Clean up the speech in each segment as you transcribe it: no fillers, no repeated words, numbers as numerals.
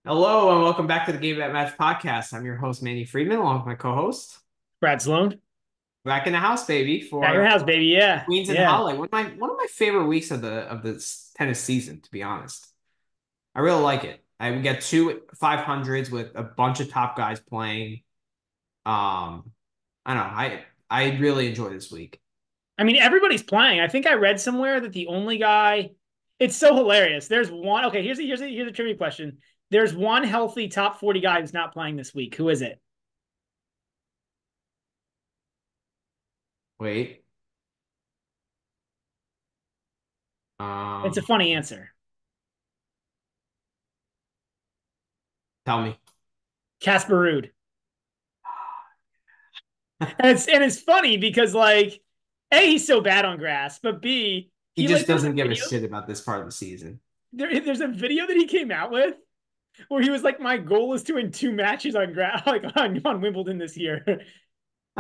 Hello and welcome back to the Game That Match podcast. I'm your host, Manny Friedman, along with my co-host. Brad Sloan. Back in the house, baby, Back in the for house, baby. Yeah. Queens and Yeah. Halle. One of my favorite weeks of the tennis season, to be honest. I really like it. We get two 500s with a bunch of top guys playing. I don't know. I really enjoy this week. I mean, everybody's playing. I think I read somewhere that the only guy, it's so hilarious. There's one. Okay, here's a trivia question. There's one healthy top 40 guy who's not playing this week. Who is it? Wait. It's a Um, funny answer. Tell me. Casper Ruud. And it's funny because like A, he's so bad on grass, but B, He he like just there was a doesn't give a video shit about this part of the season. there's a video that he came out with where he was like, my goal is to win two matches on grass like on Wimbledon this year.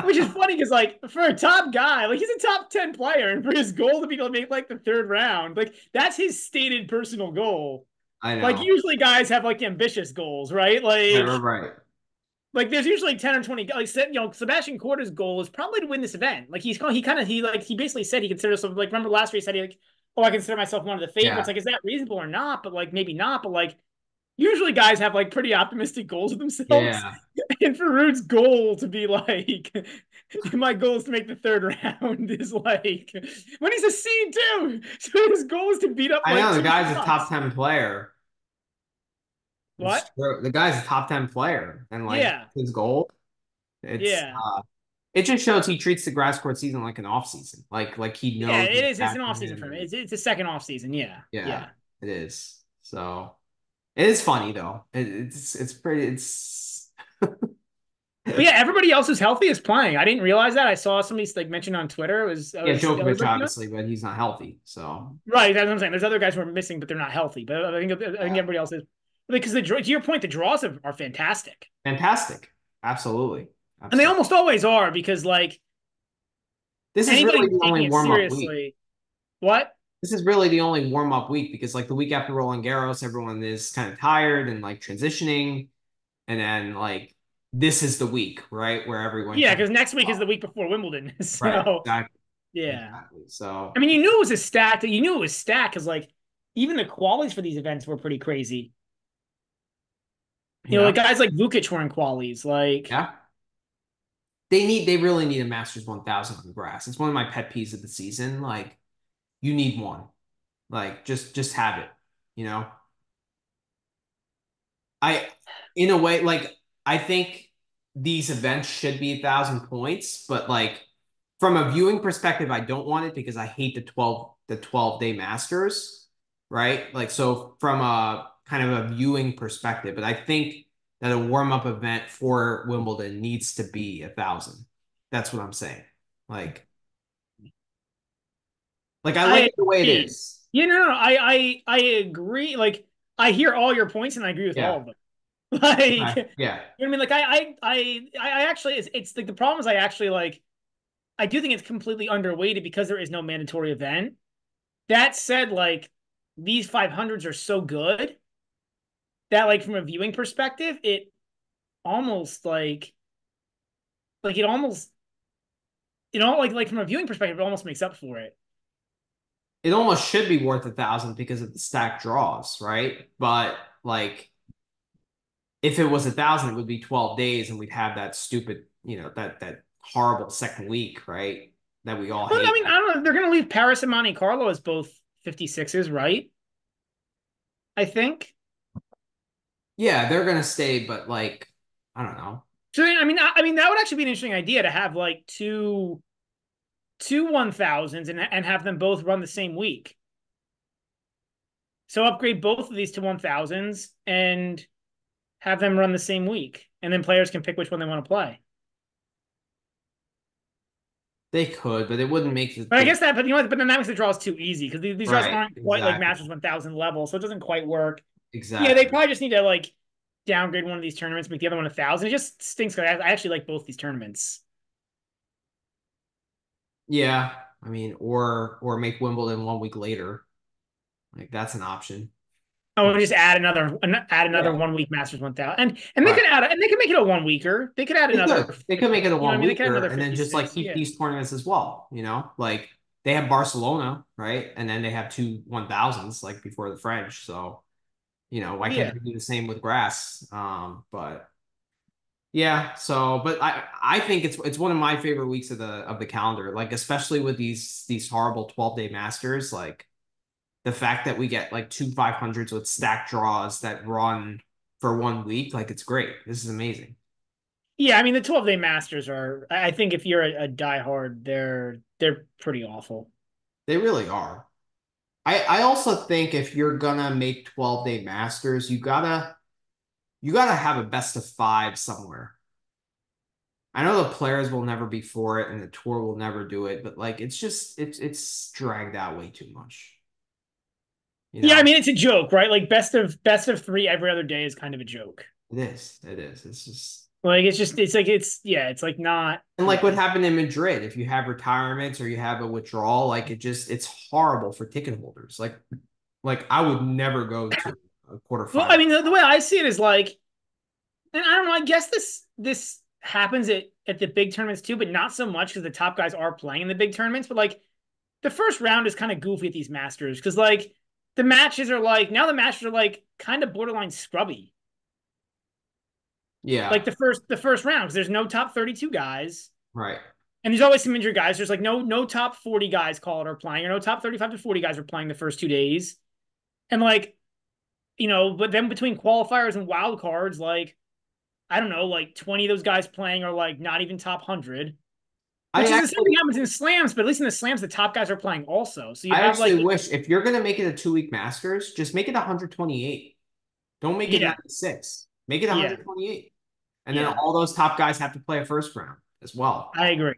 Which is funny because, like, for a top guy, like, he's a top 10 player, and for his goal to be able to make, like, the third round, like, that's his stated personal goal. I Like, know. usually guys have, like, ambitious goals, right? Right. Like there's usually 10 or 20, like, Sebastian Korda's goal is probably to win this event. Like, he basically said he considers himself, like, remember last year he said, like, oh, I consider myself one of the favorites. Yeah. Like, is that reasonable or not? But, like, maybe not. But, like, usually guys have like pretty optimistic goals of themselves. Yeah. And for Ruud's goal to be like, my goal is to make the third round is like when he's a seed too. So his goal is to beat up I like know the two guy's a top slots. 10 player. It's What? true. The guy's a top 10 player, and like Yeah. his goal, it's Yeah. it just shows he treats the grass court season like an off season. Like he Yeah, knows it what's is. It's an off season happening, for him. and It's a second off season. Yeah. yeah, Yeah. it is. So it is funny though. It's pretty. It's But yeah, everybody else who's healthy is playing. I didn't realize that. I saw somebody like mentioned on Twitter. Yeah, I was Djokovic like, obviously, but he's not healthy. So right. That's what I'm saying. There's other guys who are missing, but they're not healthy. But I think yeah, everybody else is because to your point, the draws are fantastic. fantastic. Absolutely, And they absolutely. almost always are because like This is anybody really who's the taking only it warm up week. seriously, what? This is really the only warm up week because like the week after Roland Garros, everyone is kind of tired and like transitioning. And then like this is the week, right, where everyone Yeah, can because next week is the up. week before Wimbledon. Right, So exactly. yeah. Exactly. So I mean, you knew it was a stack. You knew it was stacked because like even the qualies for these events were pretty crazy. yeah, Like guys like Vukic were in qualies. Like, yeah. They really need a Masters 1000 on the grass. It's one of my pet peeves of the season. Like you need one. Like just have it, you know? I in a way, like I think these events should be 1,000 points, but like from a viewing perspective, I don't want it because I hate the 12-day Masters, right? Like so from a kind of a viewing perspective, but I think that a warm-up event for Wimbledon needs to be 1,000. That's what I'm saying. Like, like I like I it the way it agree. is. Yeah, no. I agree. Like, I hear all your points and I agree with all Yeah. of them. Like, Okay. you know Yeah. what I mean? Like, I actually, it's like the problem is I actually like, I do think it's completely underweighted because there is no mandatory event. That said, like, these 500s are so good that, like, from a viewing perspective, it almost like, it almost, like, from a viewing perspective, it almost makes up for it. It almost should be worth 1,000 because of the stack draws, right? But like if it was 1,000, it would be 12 days and we'd have that stupid, that horrible second week, right? That we all But I hate. mean, I don't know. They're going to leave Paris and Monte Carlo as both 56s, right? I think. Yeah, they're gonna stay, but like, I don't know. So I mean that would actually be an interesting idea to have like two 1000s and have them both run the same week. So upgrade both of these to 1000s and have them run the same week, and then players can pick which one they want to play. They could, but it wouldn't make But I the guess that, but but then that makes the draws too easy because these draws right. aren't quite like Exactly. Masters 1000 level, so it doesn't quite work. Yeah, they Exactly. probably just need to like downgrade one of these tournaments, make the other one 1000. It just stinks because I actually like both these tournaments. Yeah. I mean, or make Wimbledon 1 week later. Like that's an option. Oh, we'll just add another Yeah, 1 week Masters 1000, and they right. could add and they could make it a 1 weeker. They could add They another, could. They could make it a you know what I one mean? They could add weeker another and then just like 56. keep Yeah, these tournaments as well, Like they have Barcelona, right? And then they have two 1000s like before the French. So, why can't yeah, they do the same with grass? But yeah, so but I think it's one of my favorite weeks of the calendar, like especially with these horrible 12-day masters, like the fact that we get like two 500s with stacked draws that run for 1 week, like it's great. This is amazing. yeah. I mean, the 12-day Masters are. I think if you're a diehard, they're pretty awful. They really are. I also think if you're gonna make 12-day masters, you gotta have a best of five somewhere. I know the players will never be for it and the tour will never do it, but like it's just it's dragged out way too much, you Yeah, I know? mean, it's a joke, right? Like best of three every other day is kind of a joke. It is. It is. It's just Like it's like not, and like what yeah. happened in Madrid, if you have retirements or you have a withdrawal, like it's horrible for ticket holders. Like I would never go to a Well, I quarterfinal. mean, the way I see it is like, and I don't know. I guess this happens at the big tournaments too, but not so much because the top guys are playing in the big tournaments. But like the first round is kind of goofy at these Masters because like the matches are like kind of borderline scrubby. Like Yeah, the first round because there's no top 32 guys. right. And there's always some injured guys. There's like no top 40 guys call it are playing, or no top 35 to 40 guys are playing the first 2 days. And like, but then between qualifiers and wild cards, like, I don't know, like 20 of those guys playing are like not even top 100, I which is the same thing actually happens in slams, but at least in the slams, the top guys are playing also. So you I have actually like, wish if you're gonna make it a 2 week masters, just make it 128. Don't make it yeah, 96. Make it yeah, 128. And then yeah, all those top guys have to play a first round as well. I agree.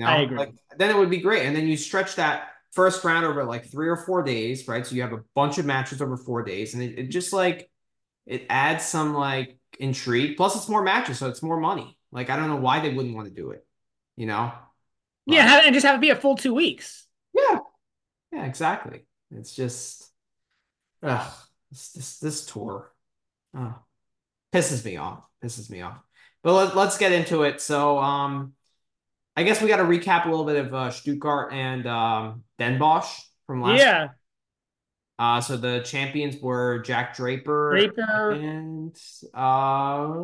I agree. Like then it would be great. And then you stretch that first round over like 3 or 4 days, right? So you have a bunch of matches over 4 days, and it just like it adds some like intrigue. Plus, it's more matches, so it's more money. Like I don't know why they wouldn't want to do it, you know? But Yeah, and just have it be a full 2 weeks. yeah, yeah, exactly. It's just ugh, this tour pisses me off. Pisses me off. But let's get into it. So I guess we got to recap a little bit of Stuttgart and Den Bosch from last. Yeah, So the champions were Jack Draper Draper, and uh,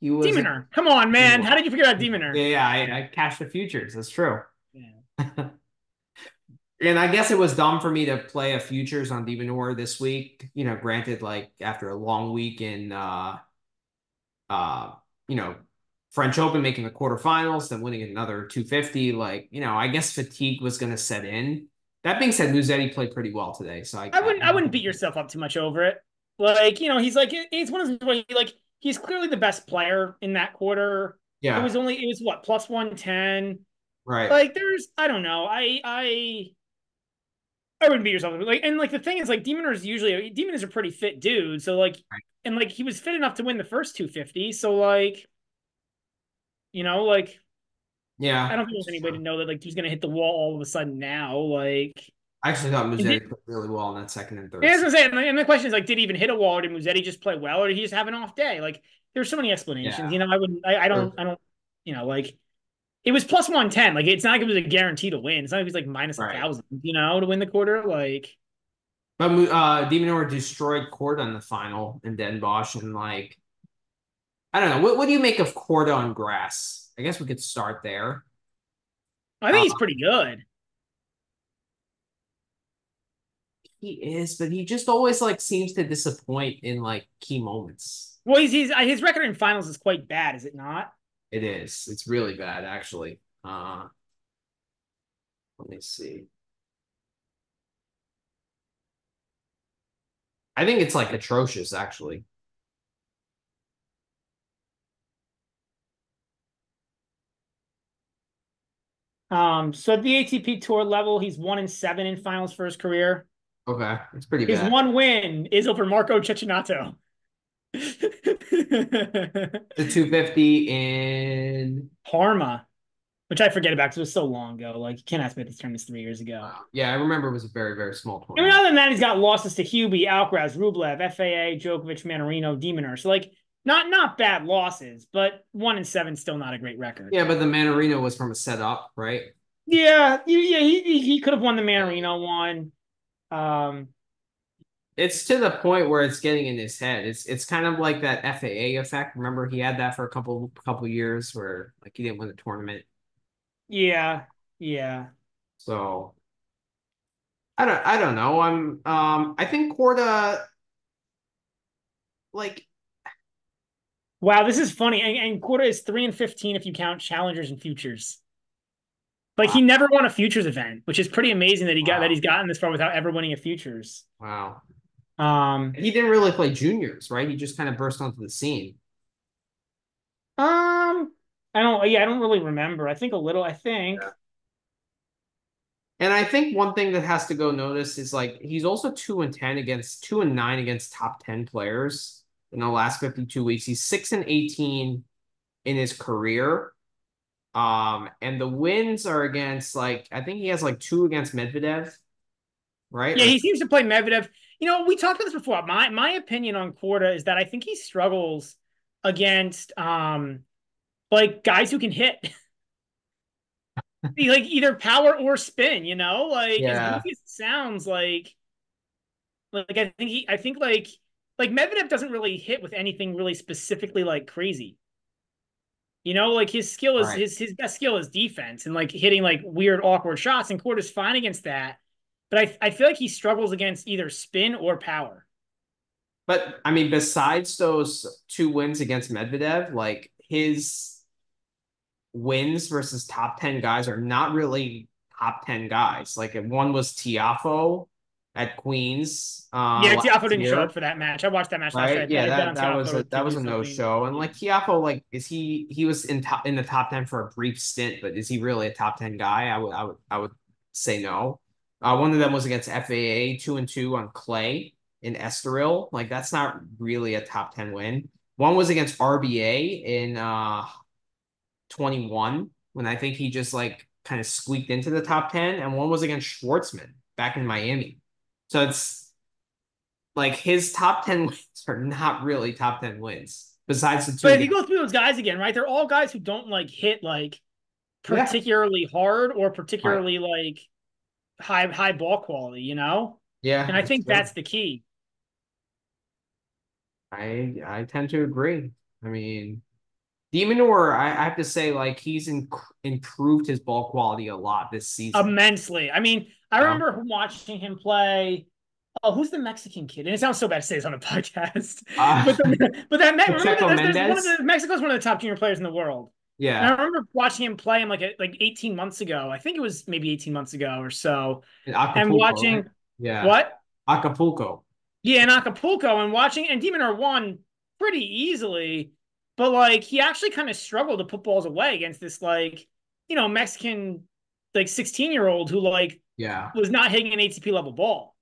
he was a Demoner. Come on, man. How did you forget about Demoner? yeah, yeah. I cashed the futures. That's true. Yeah. And I guess it was dumb for me to play a futures on Minaur this week. Granted, like after a long week in uh, you know, French Open making the quarterfinals, then winning another 250. Like, I guess fatigue was going to set in. That being said, Musetti played pretty well today. So I wouldn't beat yourself up too much over it. Like, he's one of those where he's clearly the best player in that quarter. yeah, It was what, plus 110. right. Like I don't know. I wouldn't beat yourself. Like, and like the thing is, like, Demon is a pretty fit dude. So like, and like he was fit enough to win the first 250. So like, like, I Yeah, don't think there's any way to know that like he's gonna hit the wall all of a sudden now. Like, I actually thought and Musetti played really well in that second and yeah, third I was set. gonna say, and the question is like, did he even hit a wall, or did Musetti just play well, or did he just have an off day? Like, there's so many explanations. Yeah, I wouldn't, I don't, like it was plus 110. Like, it's not like it was a guarantee to win. It's not like it was like minus a right. thousand, to win the quarter. Like, But Demonor destroyed Korda in the final in Den Bosch, and like I don't know. What do you make of Korda on grass? I guess we could start there. I think Uh, he's pretty good. he is, but he just always like seems to disappoint in like key moments. Well, his record in finals is quite bad, is it not? It is. It's really bad, actually. Let me see. I think it's like atrocious, actually. So at the ATP tour level, he's 1-7 in finals for his career. Okay, it's pretty His bad. one win is over Marco Cecchinato. The 250 in Parma. which I forget about because it was so long ago. Like, you can't ask me about this tournament 3 years ago. Yeah, I remember it was a very, very small I mean, tournament. other than that, he's got losses to Hubie, Alcaraz, Rublev, FAA, Djokovic, Manarino, Demoner. So, like, not bad losses, but 1-7 still not a great record. Yeah, but the Manarino was from a setup, right? Yeah, he could have won the Manarino one. Um, It's to the point where it's getting in his head. It's kind of like that FAA effect. Remember, he had that for a couple years where like he didn't win the tournament. yeah, yeah. So I don't know. I think Korda like Wow, this is funny. And Korda is 3-15 if you count challengers and futures. Like wow he never won a futures event, which is pretty amazing that wow he's gotten this far without ever winning a futures. wow. Um, He didn't really play juniors, right? He just kind of burst onto the scene. um, I don't really remember. I think a little. I think. Yeah. And I think one thing that has to go notice is like he's also 2-10 against 2-9 against top 10 players in the last 52 weeks. He's 6-18 in his career. And the wins are against like I think he has like two against Medvedev, right? Yeah, Or he seems to play Medvedev. You know, we talked about this before. My opinion on Korda is that I think he struggles against like guys who can hit. Like either power or spin, you know? Like as yeah, goofy as it sounds, like I think like Medvedev doesn't really hit with anything really specifically like crazy. You know, like his skill is right. his best skill is defense and like hitting like weird awkward shots, and Korda's fine against that. But I feel like he struggles against either spin or power. But I mean, besides those two wins against Medvedev, like his wins versus top 10 guys are not really top 10 guys. Like one was Tiafo at Queens Yeah, Tiafoe last didn't show up year. for that match. I watched that match last year. Right? Yeah, I bet on that was Tiafoe that to was do a no something. show. And Yeah. like Tiafo, like is he was in the top 10 for a brief stint, but is he really a top 10 guy? I would say no. One of them was against FAA 2-2 on clay in Estoril. Like that's not really a top 10 win. One was against RBA in 21 when I think he just like kind of squeaked into the top 10, and one was against Schwartzman back in Miami. So it's like his top 10 wins are not really top 10 wins, besides the two But if you against. go through those guys again, right? They're all guys who don't like hit like Yeah, particularly hard or right. particularly like high ball quality, you know? Yeah, And I that's think true. that's the key. I tend to agree. I mean, Demonor, I have to say, like improved his ball quality a lot this season. Immensely. I mean, I You know? remember watching him play. Oh, who's the Mexican kid? And it sounds so bad to say this on a podcast, Uh, but that remember that Pacheco there's one of Mendez. the Mexico's one of the top junior players in the world. And I Yeah, remember watching him play him like 18 months ago. I think it was maybe 18 months ago or so. in And Acapulco, right? watching Yeah, what? Acapulco. Yeah, in Acapulco and watching and Demoner won pretty easily, but like he actually kind of struggled to put balls away against this like, Mexican like 16-year-old who like Yeah, was not hitting an ATP level ball.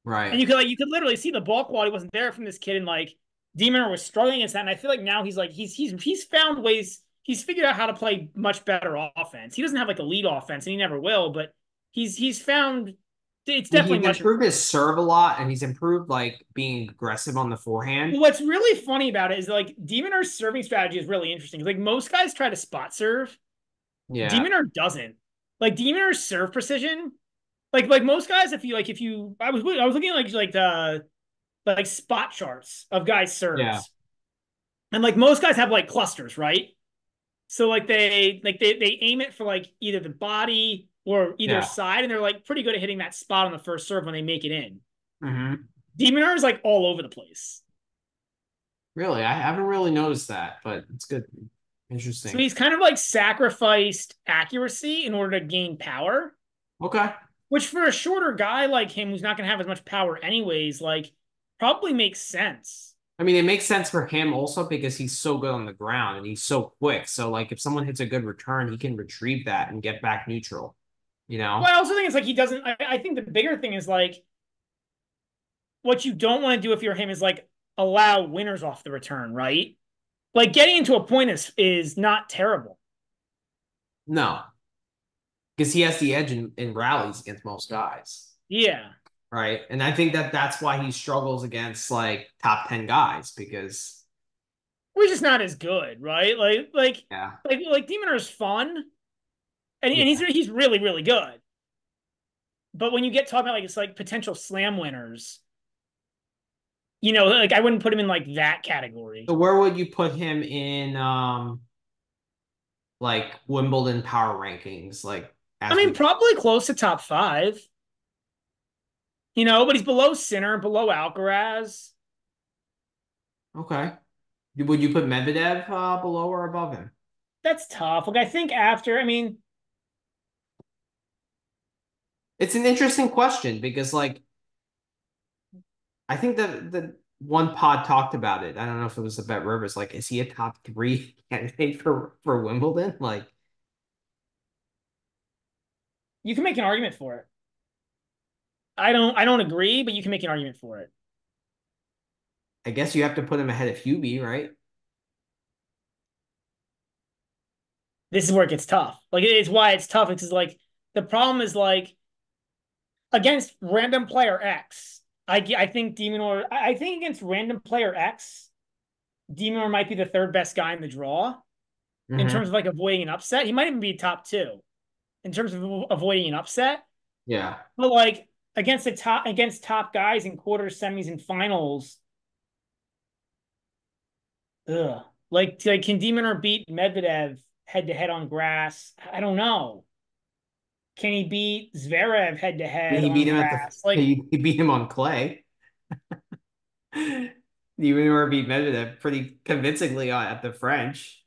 And right. you could literally see the ball quality wasn't there from this kid, and like Demoner was struggling against that. And I feel like now he's like he's found ways, he's figured out how to play much better offense. He doesn't have like a lead offense, and he never will, but he's found it's definitely He's much. improved his serve a lot, and he's improved like being aggressive on the forehand. What's really funny about it is like Demonar's serving strategy is really interesting. Like most guys try to spot serve, Yeah, Demonar doesn't. Like Demonar's serve precision, like most guys, if you I was looking at like the like spot charts of guys' yeah, serves, and like most guys have like clusters, right? So like they aim it for like either the body or either yeah. side, and they're like pretty good at hitting that spot on the first serve when they make it in. Hmm. Demonar is like all over the place. Really, I haven't really noticed that, but it's good. So Interesting. he's kind of like sacrificed accuracy in order to gain power, Okay. which for a shorter guy like him who's not going to have as much power anyways, like probably makes sense. I mean, it makes sense for him also because he's so good on the ground and he's so quick. So, like, if someone hits a good return, he can retrieve that and get back neutral, you know? Well, I also think it's like he doesn't. I think the bigger thing is like what you don't want to do if you're him is like allow winners off the return, right? Like getting into a point is not terrible. No. because he has the edge in rallies against most guys, Yeah. right? And I think that that's why he struggles against like top 10 guys because We're just not as good, right? yeah, Like Demon is fun, and yeah. he's really, really good. But when you get talking about like it's like potential slam winners, like I wouldn't put him in like that category. So where would you put him in like Wimbledon power rankings, like I as mean, we probably close to top five, but he's below Sinner, below Alcaraz. okay. Would you put Medvedev below or above him? That's tough. Like I think after, I mean, It's an interesting question because like I think that the one pod talked about it. I don't know if it was the Bet Rivers. Like, is he a top three candidate for Wimbledon? Like, you can make an argument for it. I don't agree, but you can make an argument for it. I guess you have to put him ahead of Hubie, right? This is where it gets tough. Like it's why it's tough. It's like the problem is like against random player X. I think I think against random player X, Demonor might be the third best guy in the draw in Mm-hmm. terms of like avoiding an upset. He might even be top two in terms of avoiding an upset. Yeah. But like against top guys in quarters, semis, and finals, ugh. Like can Demonor beat Medvedev head to head on grass? I don't know. Can he beat Zverev head to head He beat on him at the grass? Like, he beat him on clay. Even or beat Medvedev pretty convincingly at the French.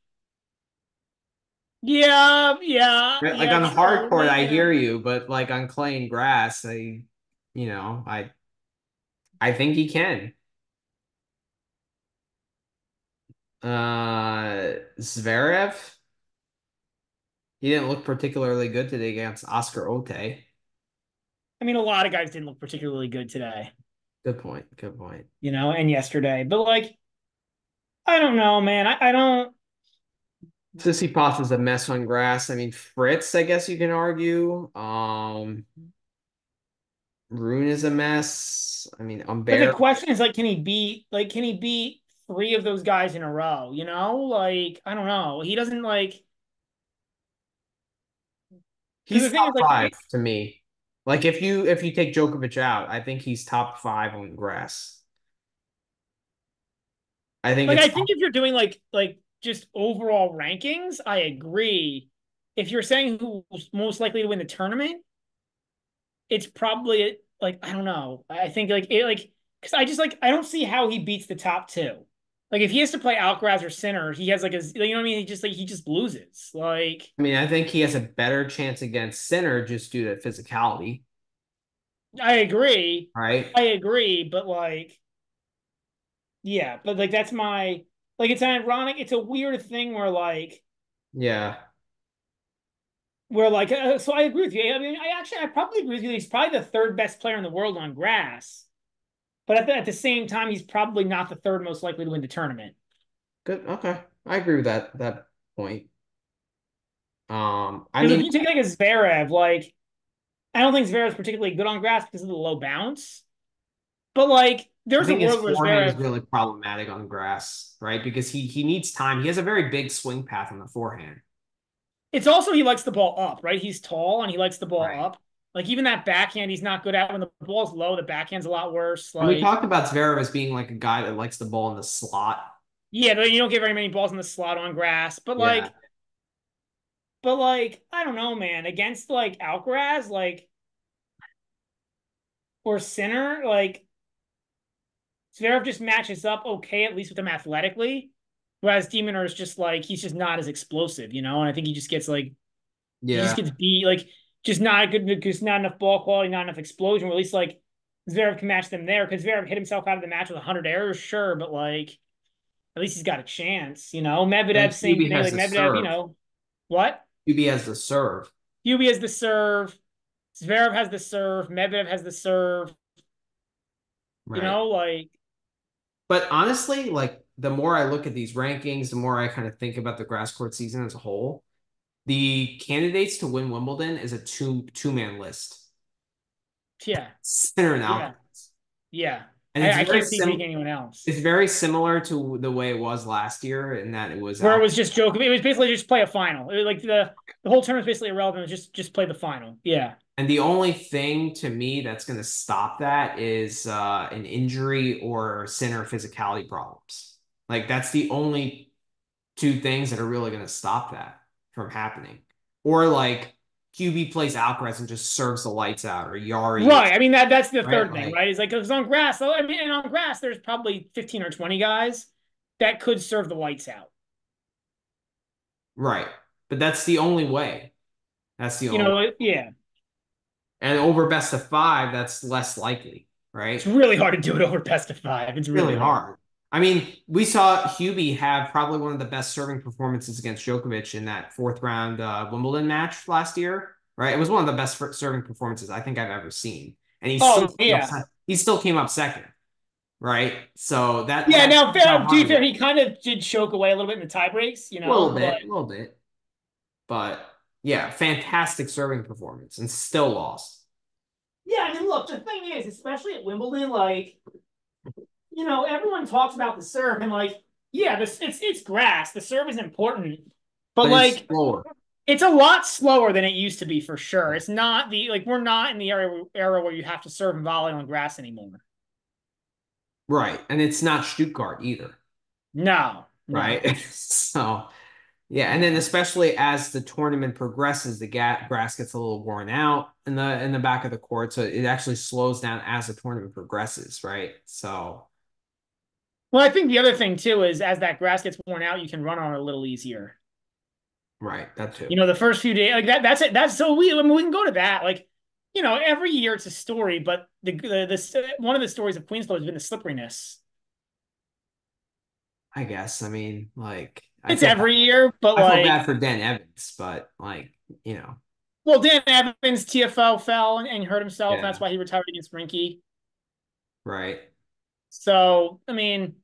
yeah, yeah, Right, like yeah, on hard true. court, I Yeah. hear you, but like on clay and grass, I think he can. Zverev, he didn't look particularly good today against Oscar Ote. I mean, a lot of guys didn't look particularly good today, Good point. Good point. and yesterday. But like, I don't know, man. I don't. Tsitsipas is a mess on grass. I mean, Fritz, I guess you can argue. Rune is a mess. I mean, But the Humbert, question is like, can he beat three of those guys in a row? Like, I don't know. He doesn't like because the he's thing is top like, five to me. Like if you take Djokovic out, I think he's top five on grass. I think it's I think if you're doing like just overall rankings, I agree. If you're saying who's most likely to win the tournament, it's probably like I don't know. I think like because I just like I don't see how he beats the top two. Like if he has to play Alcaraz or Sinner, he has like a you know what I mean. He just loses. Like I mean, I think he has a better chance against Sinner just due to physicality, I agree, right? I agree, but like yeah, but like that's my like it's ironic. It's a weird thing Yeah. where like so I agree with you. I mean, I probably agree with you. He's probably the third best player in the world on grass, but at the same time, he's probably not the third most likely to win the tournament. Good. Okay. I agree with that point. I Because if mean, you take like a Zverev, like I don't think Zverev's particularly good on grass because of the low bounce. But like I there's a think his world where forehand is Zverev. really problematic on grass, right? Because he needs time. He has a very big swing path on the forehand. It's also he likes the ball up, right? He's tall and he likes the ball Right. up. Like even that backhand, he's not good at when the ball's low. The backhand's a lot worse. And we Like talked about Zverev as being like a guy that likes the ball in the slot. yeah, you don't get very many balls in the slot on grass. Yeah. But like I don't know, man. Against like Alcaraz, like or Sinner, like Zverev just matches up okay, at least with him athletically. Whereas Demoner is just like he's just not as explosive, And I think he just Yeah. gets beat, like just not good, just not enough ball quality, not enough explosion. Or at least like Zverev can match them there because Zverev hit himself out of the match with 100 errors, sure, but like at least he's got a chance. Medvedev, And same QB thing. has Like the Medvedev, serve. what? QB has the serve. Yubi has the serve. Zverev has the serve. Medvedev has the serve. Right. Like But honestly, like the more I look at these rankings, the more I kind of think about the grass court season as a whole. The candidates to win Wimbledon is a two-man list. Yeah, Sinner and yeah, Alcaraz. yeah. And I can't see picking anyone else. it's very similar to the way it was last year in that it was Where it Al. was just joking. It was basically just play a final. It was like the whole tournament was basically irrelevant. It was just play the final. Yeah. And the only thing to me that's going to stop that is an injury or Sinner physicality problems. Like that's the only two things that are really going to stop that from happening. Or like QB plays Alcaraz and just serves the lights out, or Yari is Right. I mean that's the right. third thing, Like right? Is like because on grass, I mean, and on grass, there's probably 15 or 20 guys that could serve the lights out. right, but that's the only way. That's the You only. know, yeah. And over best of five, that's less likely, It's right? really hard to do it over best of five. It's Really really hard. hard. I mean, we saw Hubie have probably one of the best serving performances against Djokovic in that fourth round Wimbledon match last year, right? It was one of the best serving performances I think I've ever seen, and Oh yeah. he still came up second, right? So Yeah, that now shows how fair, to hard be it fair, is. he kind of did choke away a little bit in the tie breaks, A little bit, but yeah, fantastic serving performance and still lost. yeah, I mean, look, the thing is, especially at Wimbledon, like, everyone talks about the serve and like, yeah, this it's grass. The serve is important, but But it's like slower. it's a lot slower than it used to be for sure. It's not the like we're not in the era where you have to serve and volley on grass anymore. Right. And it's not Stuttgart either, No, no. right? So, yeah, and then especially as the tournament progresses, the grass gets a little worn out in the back of the court, so it actually slows down as the tournament progresses, right? So, Well, I think the other thing too is as that grass gets worn out, you can run on it a little easier. right, that too. The first few days like that's it. That's so I mean, we can go to that. Like, every year it's a story, but one of the stories of Queensborough has been the slipperiness. I guess. I mean, like It's every year, but I feel bad like, for Dan Evans, but like, you know, well, Dan Evans TFL fell and hurt himself. And that's yeah, why he retired against Rinky. right. So, I mean,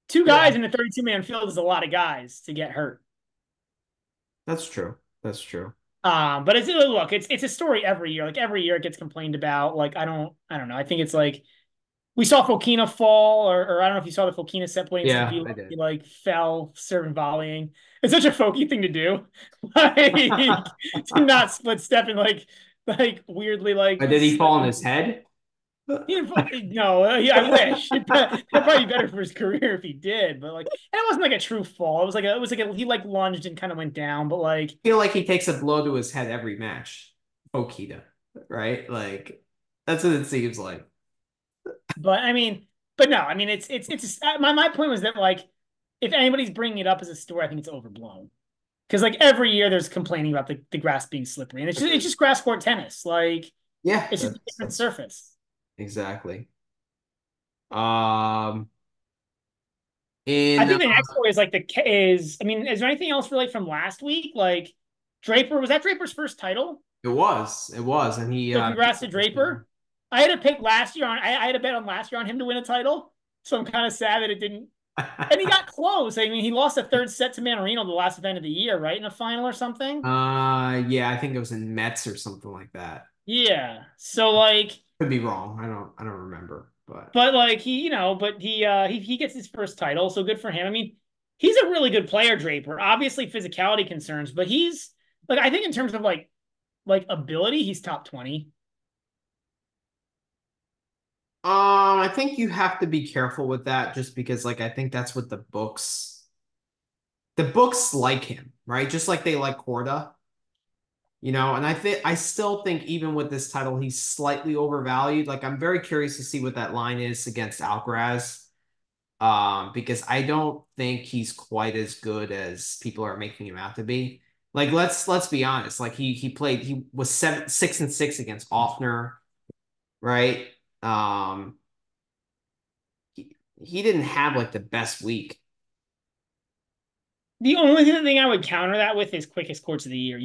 two Yeah, guys in a 32-man field is a lot of guys to get hurt. that's true. That's true. But it's a story every year. Like every year it gets complained about. Like I don't know. I think it's like we saw Fokina fall, or I don't know if you saw the Fokina set point against Yeah, the I He did. like fell serving volleying. It's such a Foky thing to do, like to not split step and like weirdly like But did he fall on slip. his head? He didn't, no, I wish that'd probably be better for his career if he did. But like, and it wasn't like a true fall. It was like he like lunged and kind of went down. But like, Feel like he takes a blow to his head every match. Okita, right? Like that's what it seems like. but I mean, but no, I mean, it's my point was that like, if anybody's bringing it up as a story, I think it's overblown. Because like every year there's complaining about the grass being slippery, and it's Agreed. just grass court tennis. Like Yeah, it's just a different that's surface. exactly. Um, I in think the next story is like I mean, is there anything else really from last week? Like Draper, was that Draper's first title? it was, and he So congrats to Draper. I had to pick last year on. I had a bet on last year on him to win a title. So I'm kind of sad that it didn't. And he got close. I mean, he lost a third set to Manarino the last event of the year, right? In a final or something. yeah, I think it was in Mets or something like that. Yeah. So like, Could be wrong. I don't remember, but but like he gets his first title, so good for him. I mean, he's a really good player, Draper. Obviously physicality concerns, but he's like I think in terms of like ability, he's top 20. I think you have to be careful with that just because like I think that's what the books like him, right? Just like they like Korda, and I still think even with this title, he's slightly overvalued. Like I'm very curious to see what that line is against Alcaraz. Because I don't think he's quite as good as people are making him out to be. Like let's be honest. Like he was 6-6 against Offner, right? Um, he didn't have like the best week. The only thing I would counter that with is quickest courts of the year.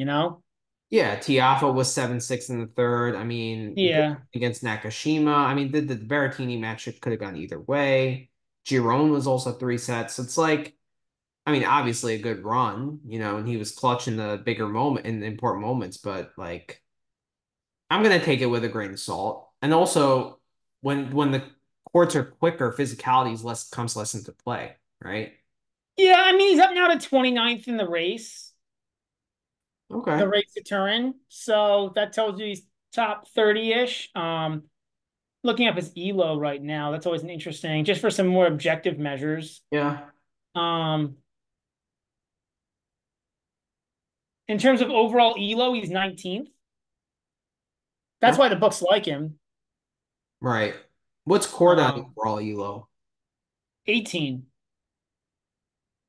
Yeah, Tiafoe was 7-6 in the third. I mean, good Yeah. against Nakashima. I mean, the Berrettini match could have gone either way. Giron was also three sets. It's like I mean, obviously a good run, and he was clutch in the bigger moment in the important moments, but like I'm gonna take it with a grain of salt. And also when the courts are quicker, physicality is less comes less into play, right? Yeah, I mean, he's up now to 29th in the Okay. race to Turin. So that tells you he's top 30-ish. Looking up his ELO right now, that's always an interesting, just for some more objective measures. Yeah. Um, in terms of overall ELO, he's 19th. That's Oh, why the books like him. right. What's Korda Um, overall elo? 18.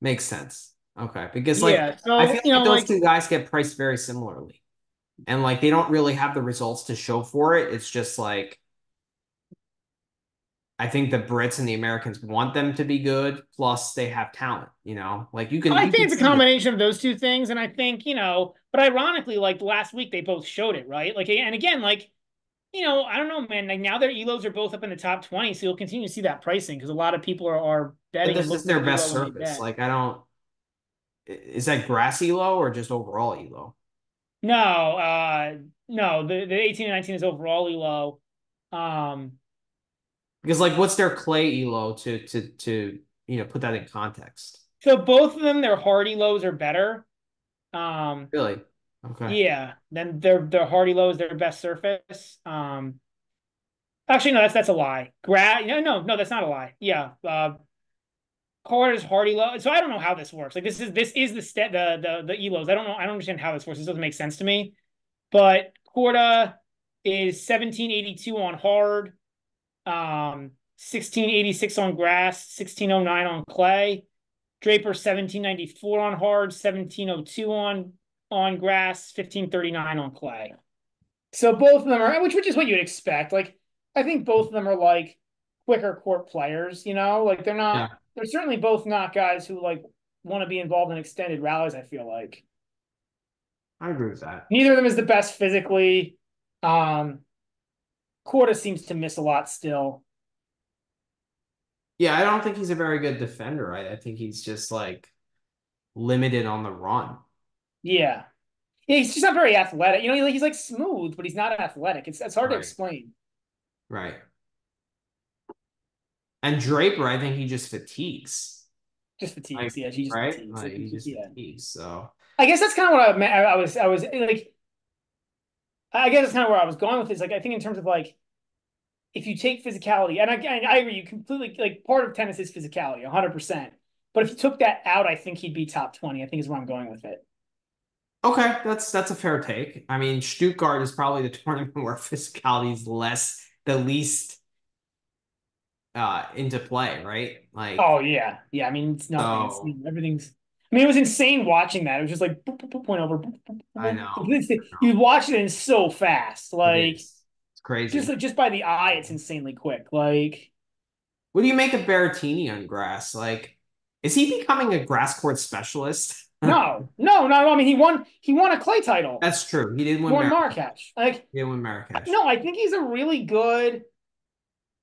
Makes sense. Okay. Because like Yeah. I feel So, like those like, two guys get priced very similarly. And like they don't really have the results to show for it. It's just like I think the Brits and the Americans want them to be good, plus they have talent. Like you can I you think can it's a see that. combination of those two things. And I think, but ironically, like last week, they both showed it, right? Like, and again, like, I don't know, man. Like now their elos are both up in the top 20, so you'll continue to see that pricing because a lot of people are But betting and this is looking their at elo best when they surface. bet. Like I don't is that grass elo or just overall elo? No, no, the 18 and 19 is overall elo. Um, Because like what's their clay elo to put that in context? so both of them, their hard elos are better. Um, Really? Okay. yeah, then their hard elo is their best surface. Actually, no, that's a lie. No, that's not a lie. Yeah, Korda's hard elo. So I don't know how this works. Like this is the elos. I don't know. I don't understand how this works. This doesn't make sense to me. But Korda is 1782 on hard, 1686 on grass, 1609 on clay. Draper 1794 on hard, 1702 on grass, 1539 on clay. So both of them are, which is what you'd expect. Like I think both of them are like quicker court players. Like they're not. Yeah, They're certainly both not guys who like want to be involved in extended rallies. I feel like I agree with that. neither of them is the best physically. Um, Korda seems to miss a lot still. Yeah, I don't think he's a very good defender. I think he's just like limited on the run. Yeah, yeah, he's just not very athletic. He's like smooth, but he's not athletic. It's hard to Right. explain. Right. And Draper, I think he just fatigues. Just Like, fatigues. Yeah, she just right? fatigues. Like he just Yeah, fatigues. So I guess that's kind of what I meant. I was like, I guess that's kind of where I was going with this. Like, I think in terms of like, if you take physicality, and I agree, you completely like part of tennis is physicality, 100%. But if you took that out, I think he'd be top 20. I think is where I'm going with it. okay, that's a fair take. I mean, Stuttgart is probably the tournament where physicality is the least into play, right? Like Oh yeah, yeah. I mean, it's nothing. so Everything's. I mean, it was insane watching that. It was just like boop, boop, boop, point over. Boop, boop, I boop, know. boop. I know. You watch it and it's so fast. It Like is. It's crazy. just by the eye, it's insanely quick. Like What do you make of Berrettini on grass? Like, is he becoming a grass court specialist? no, no, no. I mean, he won a clay title. That's true. He did He win won Marrakesh. Marrakesh. Like He did win Marrakesh. no, I think he's a really good.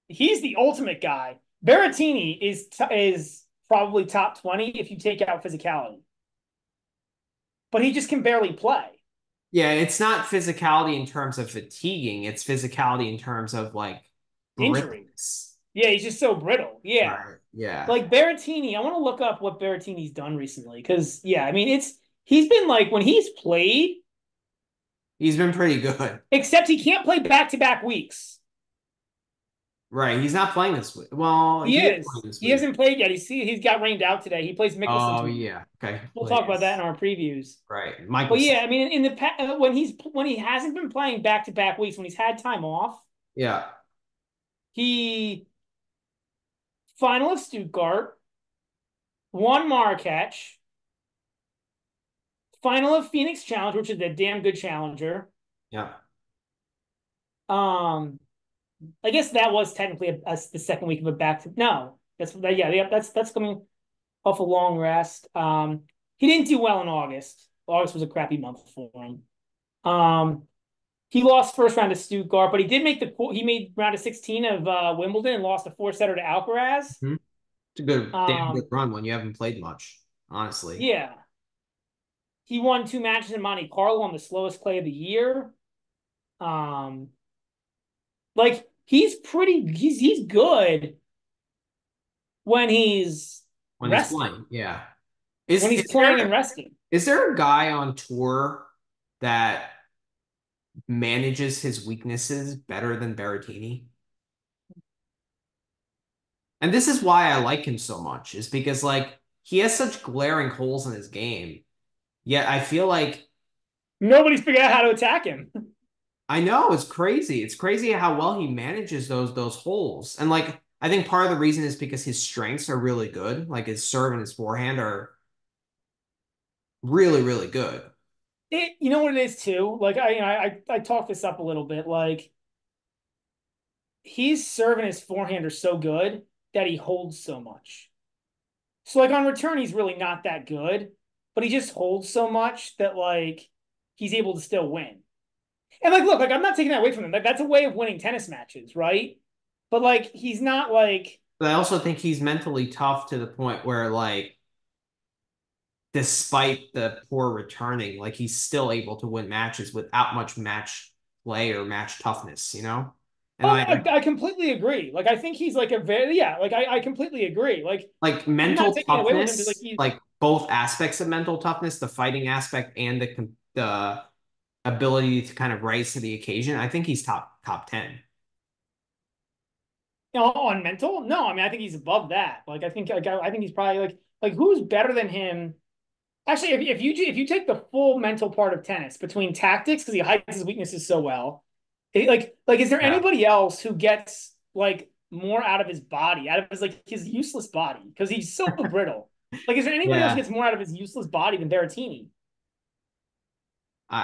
He's the ultimate guy. Berrettini is probably top 20 if you take out physicality, but he just can barely play. Yeah, it's not physicality in terms of fatiguing. It's physicality in terms of like Injury. brittleness. Yeah, he's just so brittle. Yeah. Right. Yeah. Like Berrettini, I want to look up what Berrettini's done recently because yeah, I mean he's been like when he's played, He's been pretty good. except he can't play back-to-back weeks. Right. He's not playing this week. Well, He he is playing is. this He week. hasn't played yet. He's got rained out today. He plays Mickelson Oh tomorrow. yeah. Okay. He We'll talk about that plays. in our previews. Right. But yeah, Michelson. I mean, when he hasn't been playing back-to-back weeks, when he's had time off, Yeah. he final of Stuttgart, won Marrakech, final of Phoenix Challenge, which is a damn good challenger. Yeah. Um, I guess that was technically the second week of a back to no. Yeah, that's coming off a long rest. He didn't do well in August. August was a crappy month for him. He lost first round to Stuttgart, but he made round of 16 of Wimbledon and lost a four setter to Alcaraz. Mhm. It's a good, damn good Um, run when you haven't played much. honestly. Yeah. He won 2 matches in Monte Carlo on the slowest clay of the year. Um, like he's good when he's When he's resting, playing. Yeah. when he's Is there playing and resting. is there a guy on tour that manages his weaknesses better than Berrettini? And this is why I like him so much, is because like he has such glaring holes in his game. Yet I feel like Nobody's figured out how to attack him. I know it's crazy. It's crazy how well he manages those holes. And like I think part of the reason is because his strengths are really good. Like his serve and his forehand are really, really good. You know what it is too. Like I talked this up a little bit. Like his serve and his forehand are so good that he holds so much. So like on return, he's really not that good, but he just holds so much that like he's able to still win. And like, look, like I'm not taking that away from him. Like that's a way of winning tennis matches, right? But like he's not like But I also think he's mentally tough to the point where like despite the poor returning, like he's still able to win matches without much match play or match toughness, you know? And oh, I completely agree. Like I think he's like a very yeah, like I completely agree. Like like I'm not mental taking it away with him because like toughness, he's like both aspects of mental toughness, the fighting aspect and the ability to kind of rise to the occasion. I think he's top 10. you know, on mental. No, I mean I think he's above that. Like I think he's probably like who's better than him. Actually, if you take the full mental part of tennis between tactics because he hides his weaknesses so well, like is there Yeah. anybody else who gets like more out of his body, out of his like his useless body because he's so brittle? Like, is there anybody else who Yeah. gets more out of his useless body than Berrettini?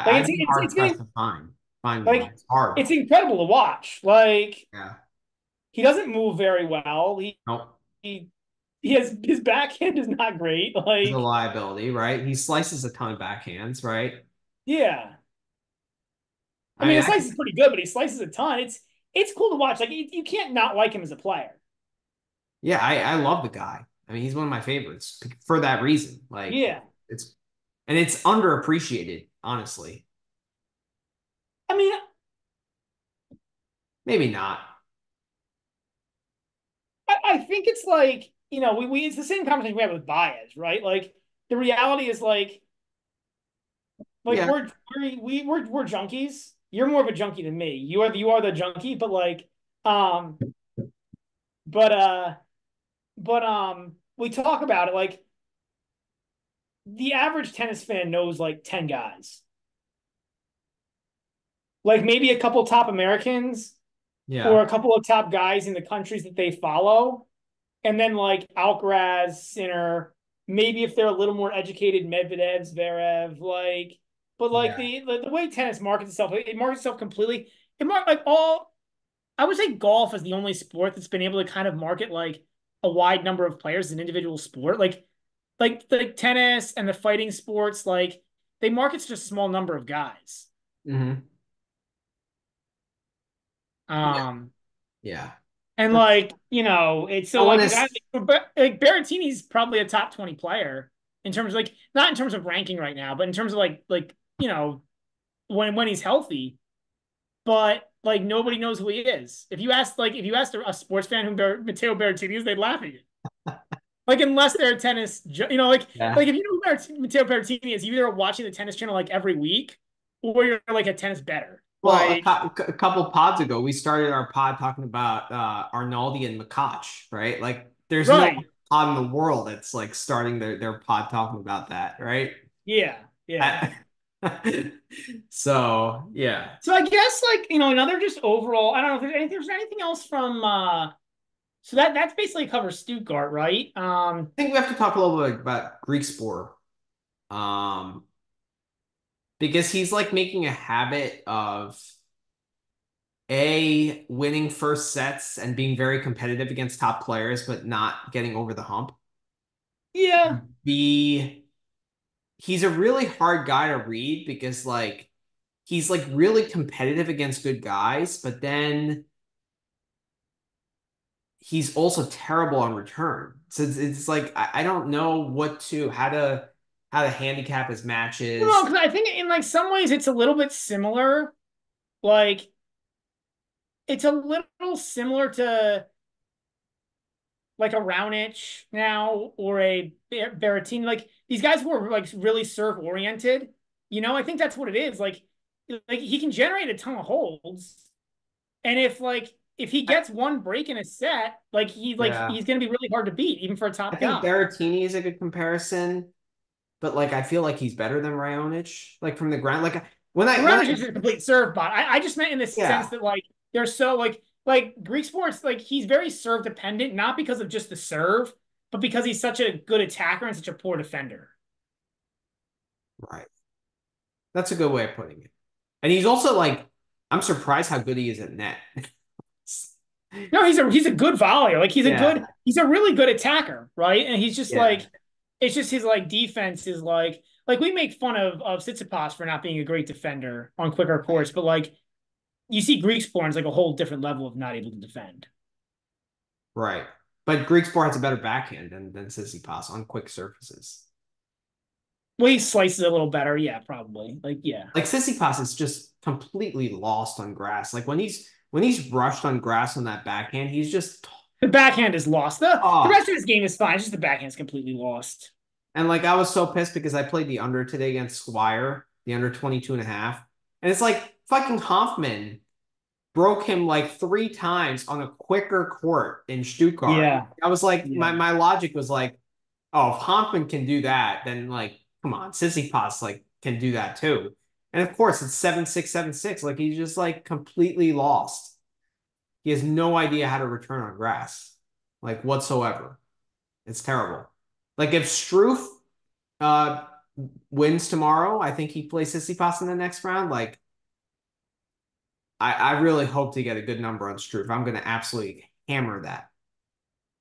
Like I'd be hard it's pressed getting to find one. like It's hard. it's incredible to watch. Like Yeah. he doesn't move very well. Nope. He he has his backhand is not great. Is a Like liability, right? He slices a ton of backhands, right? yeah. I I mean, mean, his slice is pretty good, but he slices a ton. It's cool to watch. Like you can't not like him as a player. yeah, I love the guy. I mean, he's one of my favorites for that reason. Like Yeah. it's and it's underappreciated, honestly. I mean, Maybe not. I think it's like we it's the same conversation we have with Baez, right? Like the reality is like Yeah. we're junkies. You're more of a junkie than me. You are the junkie, but like um but we talk about it like the average tennis fan knows like 10 guys. Like maybe a couple top Americans or Yeah. a couple of top guys in the countries that they follow. And then like Alcaraz, Sinner, maybe if they're a little more educated, Medvedev, Zverev, like, but like Yeah. the way tennis markets itself, it markets itself completely. It mark like all. I would say golf is the only sport that's been able to kind of market like a wide number of players as an individual sport. Like tennis and the fighting sports, like they market such a small number of guys. Hmm. Yeah. Um, Yeah. And That's like, it's I so want like a guy to like Berrettini's probably a top 20 player in terms of like not in terms of ranking right now, but in terms of like, when he's healthy, but like nobody knows who he is. If you asked a sports fan who Matteo Berrettini is, they'd laugh at you. Like unless they're a tennis, like yeah. if you know who Matteo Berrettini is, you're either watching the tennis channel like every week or you're like a tennis better. Well, Like, a couple pods ago, we started our pod talking about Arnaldi and Makac, right? Like, there's no right. pod in the world that's like starting their pod talking about that, right? Yeah. Yeah. I- so yeah, So I guess like another just overall. I don't know if there's anything else from so that's basically covers Stuttgart, right? I think we have to talk a little bit about Griekspoor, um, because he's like making a habit of A, winning first sets and being very competitive against top players, but not getting over the hump. Yeah. B, he's a really hard guy to read because like he's like really competitive against good guys, but then he's also terrible on return. So it's like I don't know how to handicap his No, matches. because I think in like some ways it's a little bit similar. Like it's a little similar to like a Raonic now or a Berrettini. Like these guys who are like really serve oriented. I think that's what it is. Like he can generate a ton of holds, and if he I, gets one break in a set, yeah, he's gonna be really hard to beat, even for a I top think guy. Berrettini is a good comparison, but like I feel like he's better than Raonic, like from the ground. Like when I Raonic is a complete serve bot. I just meant in the sense yeah, that like they're so like Greek sports, like he's very serve dependent, not because of just the serve, but because he's such a good attacker and such a poor defender. right. That's a good way of putting it. And he's also like, I'm surprised how good he is at net. No, he's a good volleyer. Like Yeah, he's a really good attacker, right? And he's just yeah, like it's just his like defense is like we make fun of Tsitsipas for not being a great defender on quicker courts, but like you see Griekspoor and it's like a whole different level of not able to defend. right. But Griekspoor has a better backhand than Tsitsipas on quick surfaces. Well, he slices a little better, yeah, probably. Like, yeah. Like Tsitsipas is just completely lost on grass. Like when he's rushed on grass on that backhand, he's just The backhand is lost. The oh. rest of his game is fine. It's just the backhand's completely lost. And like I was so pissed because I played the under today against Squire, the under 22 and a half. And it's like fucking Hoffman broke him like three times on a quicker court in Stuttgart. Yeah. I was like, my Yeah. my logic was like, oh, if Hoffman can do that, then like, come on, Sissipas like can do that too. And of course, it's 7-6, 7-6. Like he's just like completely lost. He has no idea how to return on grass, like whatsoever. It's terrible. Like if Struff uh wins tomorrow, I think he plays Sissipas in the next round. Like I really hope to get a good number on Struff. I'm gonna absolutely hammer that.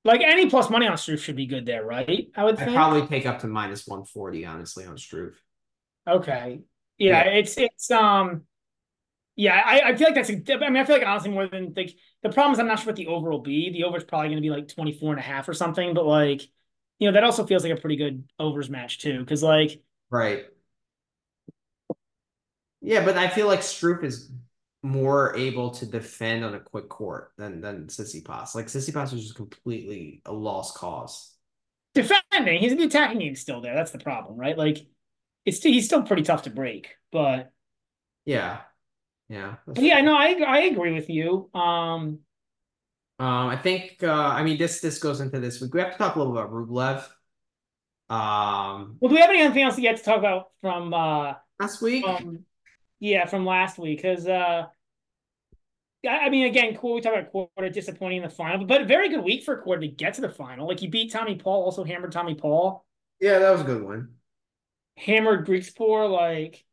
Like any plus money on Struff should be good there, right? I would I'd think. probably take up to minus 140, honestly, on Struve. Okay. Yeah, Yeah, it's yeah, I feel like I mean, I feel like honestly more than like the problem is I'm not sure what the over will be. The over is probably gonna be like 24 and a half or something, but like, that also feels like a pretty good overs match too. Cause like right. Yeah, but I feel like Struve is more able to defend on a quick court than Sissipas. Like Sissipas was just completely a lost cause. defending, the attacking game's still there. That's the problem, right? Like he's still pretty tough to break, but Yeah, yeah, that's yeah, true. no, I agree with you. I think I mean this goes into this week. We have to talk a little about Rublev. Um, Well, do we have anything else yet to talk about last week. from yeah, from last week? Because I mean, again, cool. We talked about Korda disappointing in the final, but a very good week for Korda to get to the final. Like he beat Tommy Paul, also hammered Tommy Paul, Yeah, that was a good one. hammered Griekspoor. Like,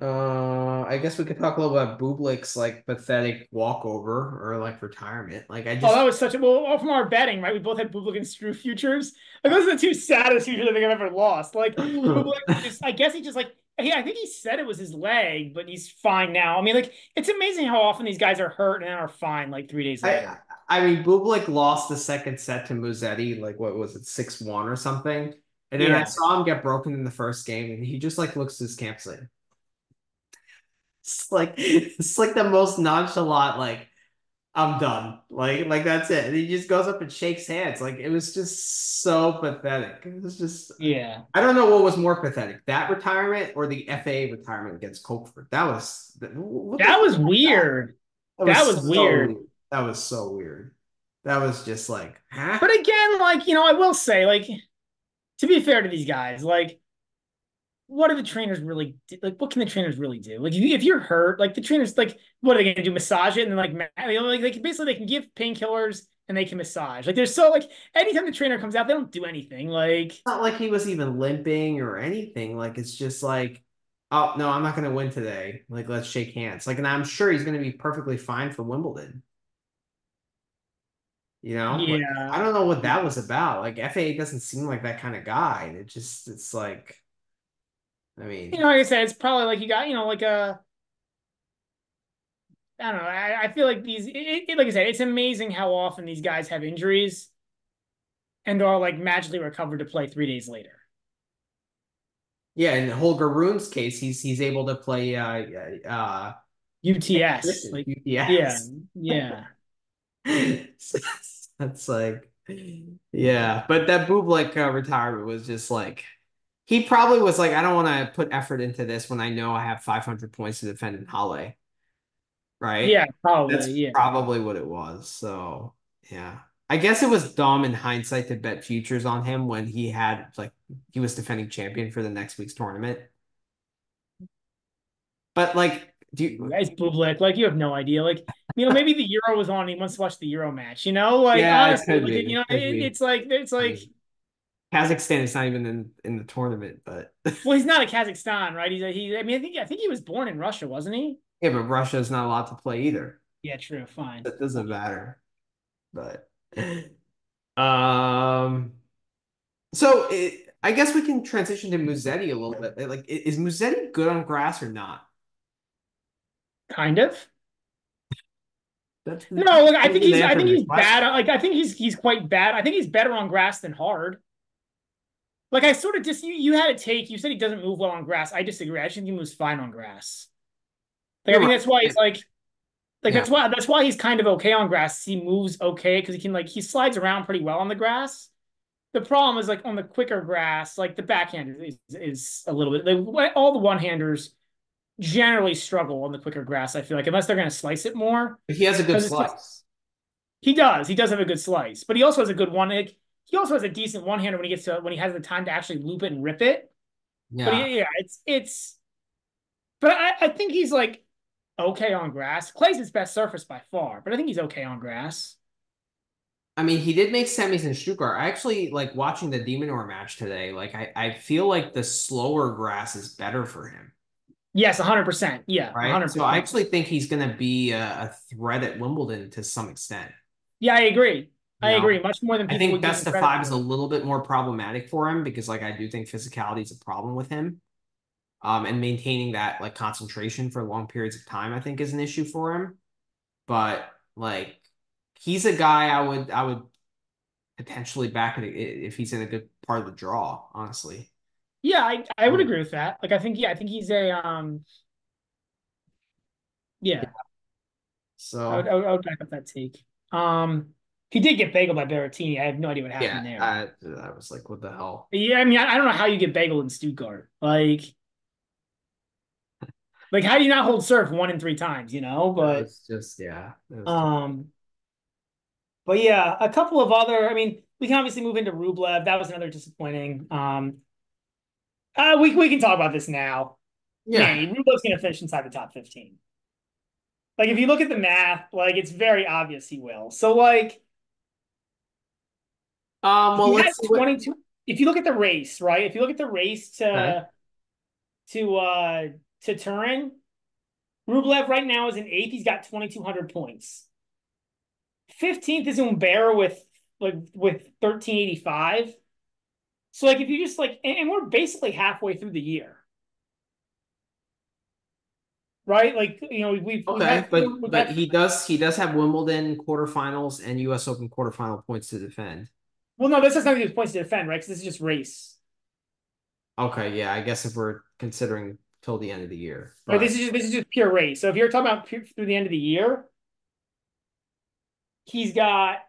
I guess we could talk a little about Bublik's like pathetic walkover or like retirement. Like I oh, that just was such a well from our betting, right? We both had Bublik and Struve futures. Like those are the two saddest futures I think I've ever lost. Like Bublik, just I guess he just like I think he said it was his leg, but he's fine now. I mean, like it's amazing how often these guys are hurt and then are fine like 3 days I later. I mean Bublik lost the second set to Musetti, like what was it, 6-1 or something. And then I Yeah, saw him get broken in the first game and he just like looks at his campsite. It's like the most nonchalant, like I'm done. Like that's it. And he just goes up and shakes hands. Like it was just so pathetic. It was just yeah. I don't know what was more pathetic, that retirement or the FA retirement against Colkford. What the That fuck was was that? weird. That That was was so weird. weird. That was so weird. That was just like, huh? But again, like, I will say, like, to be fair to these guys, like, what do the trainers really do? Like, what can the trainers really do? Like, if you're hurt, like, the trainers, like, what are they going to do? Massage it and then, like, basically, they can give painkillers and they can massage. Like, there's so, like, anytime the trainer comes out, they don't do anything. Like, It's not like he was even limping or anything. Like it's just like, oh no, I'm not gonna win today. Like let's shake hands. Like, and I'm sure he's gonna be perfectly fine for Wimbledon. Like I yeah. don't know what that was about. Like FA doesn't seem like that kind of guy. And it's like, I mean, Like I said, it's probably like you got, like a, I don't know. I feel like like I said, it's amazing how often these guys have injuries and are like magically recovered to play 3 days later. Yeah, in Holger Rune's case, he's able to play UTS, like yeah, UTS. yeah, That's like, yeah. But that Bublik retirement was just like, he probably was like, I don't want to put effort into this when I know I have 500 points to defend in Halle, right? yeah, That's probably, yeah. probably what it was. So, yeah. I guess it was dumb in hindsight to bet futures on him when he had, like, he was defending champion for the next week's tournament. But, like, do you, It's Bublik. Like you have no idea. Like maybe the Euro was on. And he wants to watch the Euro match. Like yeah, it honestly, could like be. It could be. it's I like mean, Kazakhstan is not even in the tournament, but well, he's not a Kazakhstan, right? I mean, I think he was born in Russia, wasn't he? yeah, but Russia's not allowed to play either. Yeah, true. Fine. That doesn't matter. But um, I guess we can transition to Musetti a little bit. Like, is Musetti good on grass or not? Kind of. That's No, look, the I answer think to the he's question. bad. Like I think he's quite bad. I think he's better on grass than hard. Like I sort of just you had a take. You said he doesn't move well on grass. I disagree. I think he moves fine on grass. Like I You're think that's why he's right. like Yeah, that's why he's kind of okay on grass. He moves okay because he slides around pretty well on the grass. The problem is like on the quicker grass, like the backhand is a little bit like all the one handers generally struggle on the quicker grass. I feel like unless they're going to slice it more but he has a good because it's just slice. he does have a good slice, but he also has a good one. Like, he also has a decent one hander when he has the time to actually loop it and rip it. But Yeah. yeah, it's. But I think he's like okay on grass. Clay's his best surface by far, but I think he's okay on grass. I mean, he did make semis in Stuttgart. I actually like watching the Minaur match today. Like, I feel like the slower grass is better for him, Yes, 100%. Yeah, right? So I 100%. actually think he's going to be a threat at Wimbledon to some extent. Yeah, I agree. You I agree. know, Much more than I people think would give him best of credit five is a for. little bit more problematic for him because, like, I do think physicality is a problem with him. And maintaining that like concentration for long periods of time, I think, is an issue for him. But like, he's a guy I would potentially back it if he's in a good part of the draw, honestly. Yeah, I would agree with that. Like I think he's a yeah. So I would back up that take. He did get bageled by Berrettini. I have no idea what yeah, happened there. I was like, what the hell? Yeah, I mean, I don't know how you get bageled in Stuttgart. Like how do you not hold serve 1 in 3 times? That But was just yeah, that was just, um, but yeah, a couple of other. I mean, we can obviously move into Rublev. That was another disappointing. We can talk about this now. Yeah, yeah. Rublev's gonna finish inside the top 15. Like if you look at the math, like it's very obvious he will. So like Well, he had let's see what. 22. If you look at the race, right? If you look at the race Okay. to uh to Turin, Rublev right now is in eighth. He's got 2,200 points. 15th is Umber with 1385. So like if you just like and we're basically halfway through the year, right? Like we've Okay, had but we've but had he does have Wimbledon quarterfinals and U.S. Open quarterfinal points to defend. well no, this has nothing to do with points to defend, right? Because this is just race. Okay, yeah, I guess if we're considering till the end of the year, Right? but This is just pure race. So if you're talking about through the end of the year, he's got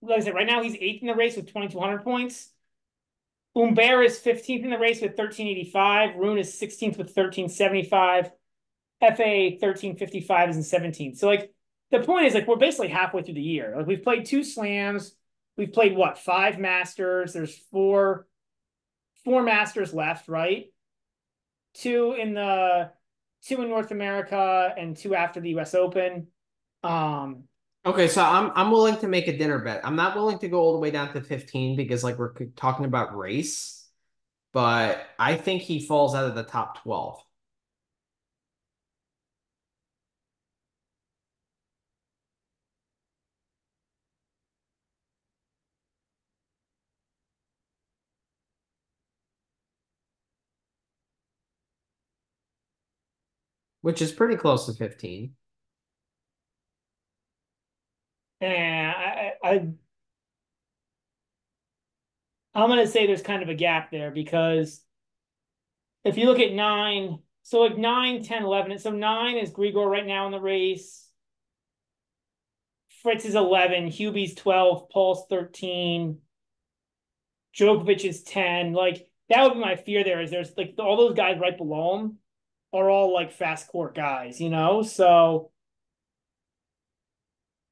like I said, right now he's eighth in the race with 2,200 points. Umber is 15th in the race with 1385. Rune is 16th with 1375. FA 1355 is in 17th. So like the point is like we're basically halfway through the year. Like we've played 2 slams. We've played what, 5 masters. There's four masters left, right? Two in the two in North America and two after the US Open. Um, okay, so I'm willing to make a dinner bet. I'm not willing to go all the way down to 15 because like we're talking about race, but I think he falls out of the top 12. which is pretty close to 15. And I'm gonna say there's kind of a gap there because if you look at nine, so like 9, 10, 11, so nine is Grigor right now in the race. Fritz is 11, Hubie's 12, Paul's 13, Djokovic is 10. Like that would be my fear there is there's like all those guys right below him are all like fast court guys, you know? So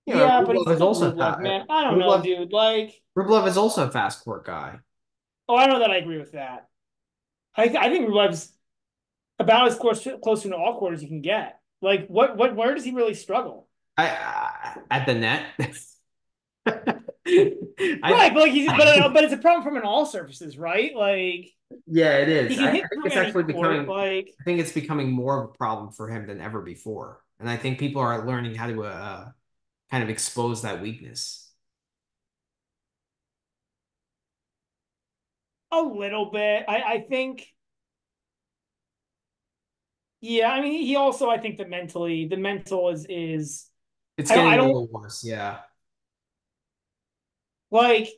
Yeah, yeah, but it's Rublev is still also Rublev, fa man. I don't know, Rublev dude. Like, Rublev is also a fast court guy. oh, I know that I agree with that. I think Rublev's about as close to an all court as you can get. Like, where does he really struggle? At the net. I Right, but like but it's a problem from an all surfaces, right? Like yeah, it he is. can I hit think through it's any actually court. becoming. Like, I think it's becoming more of a problem for him than ever before, and I think people are learning how to kind of expose that weakness. a little bit. I think, yeah. I mean, he also I think the mental is It's getting I a don't little worse. Yeah, like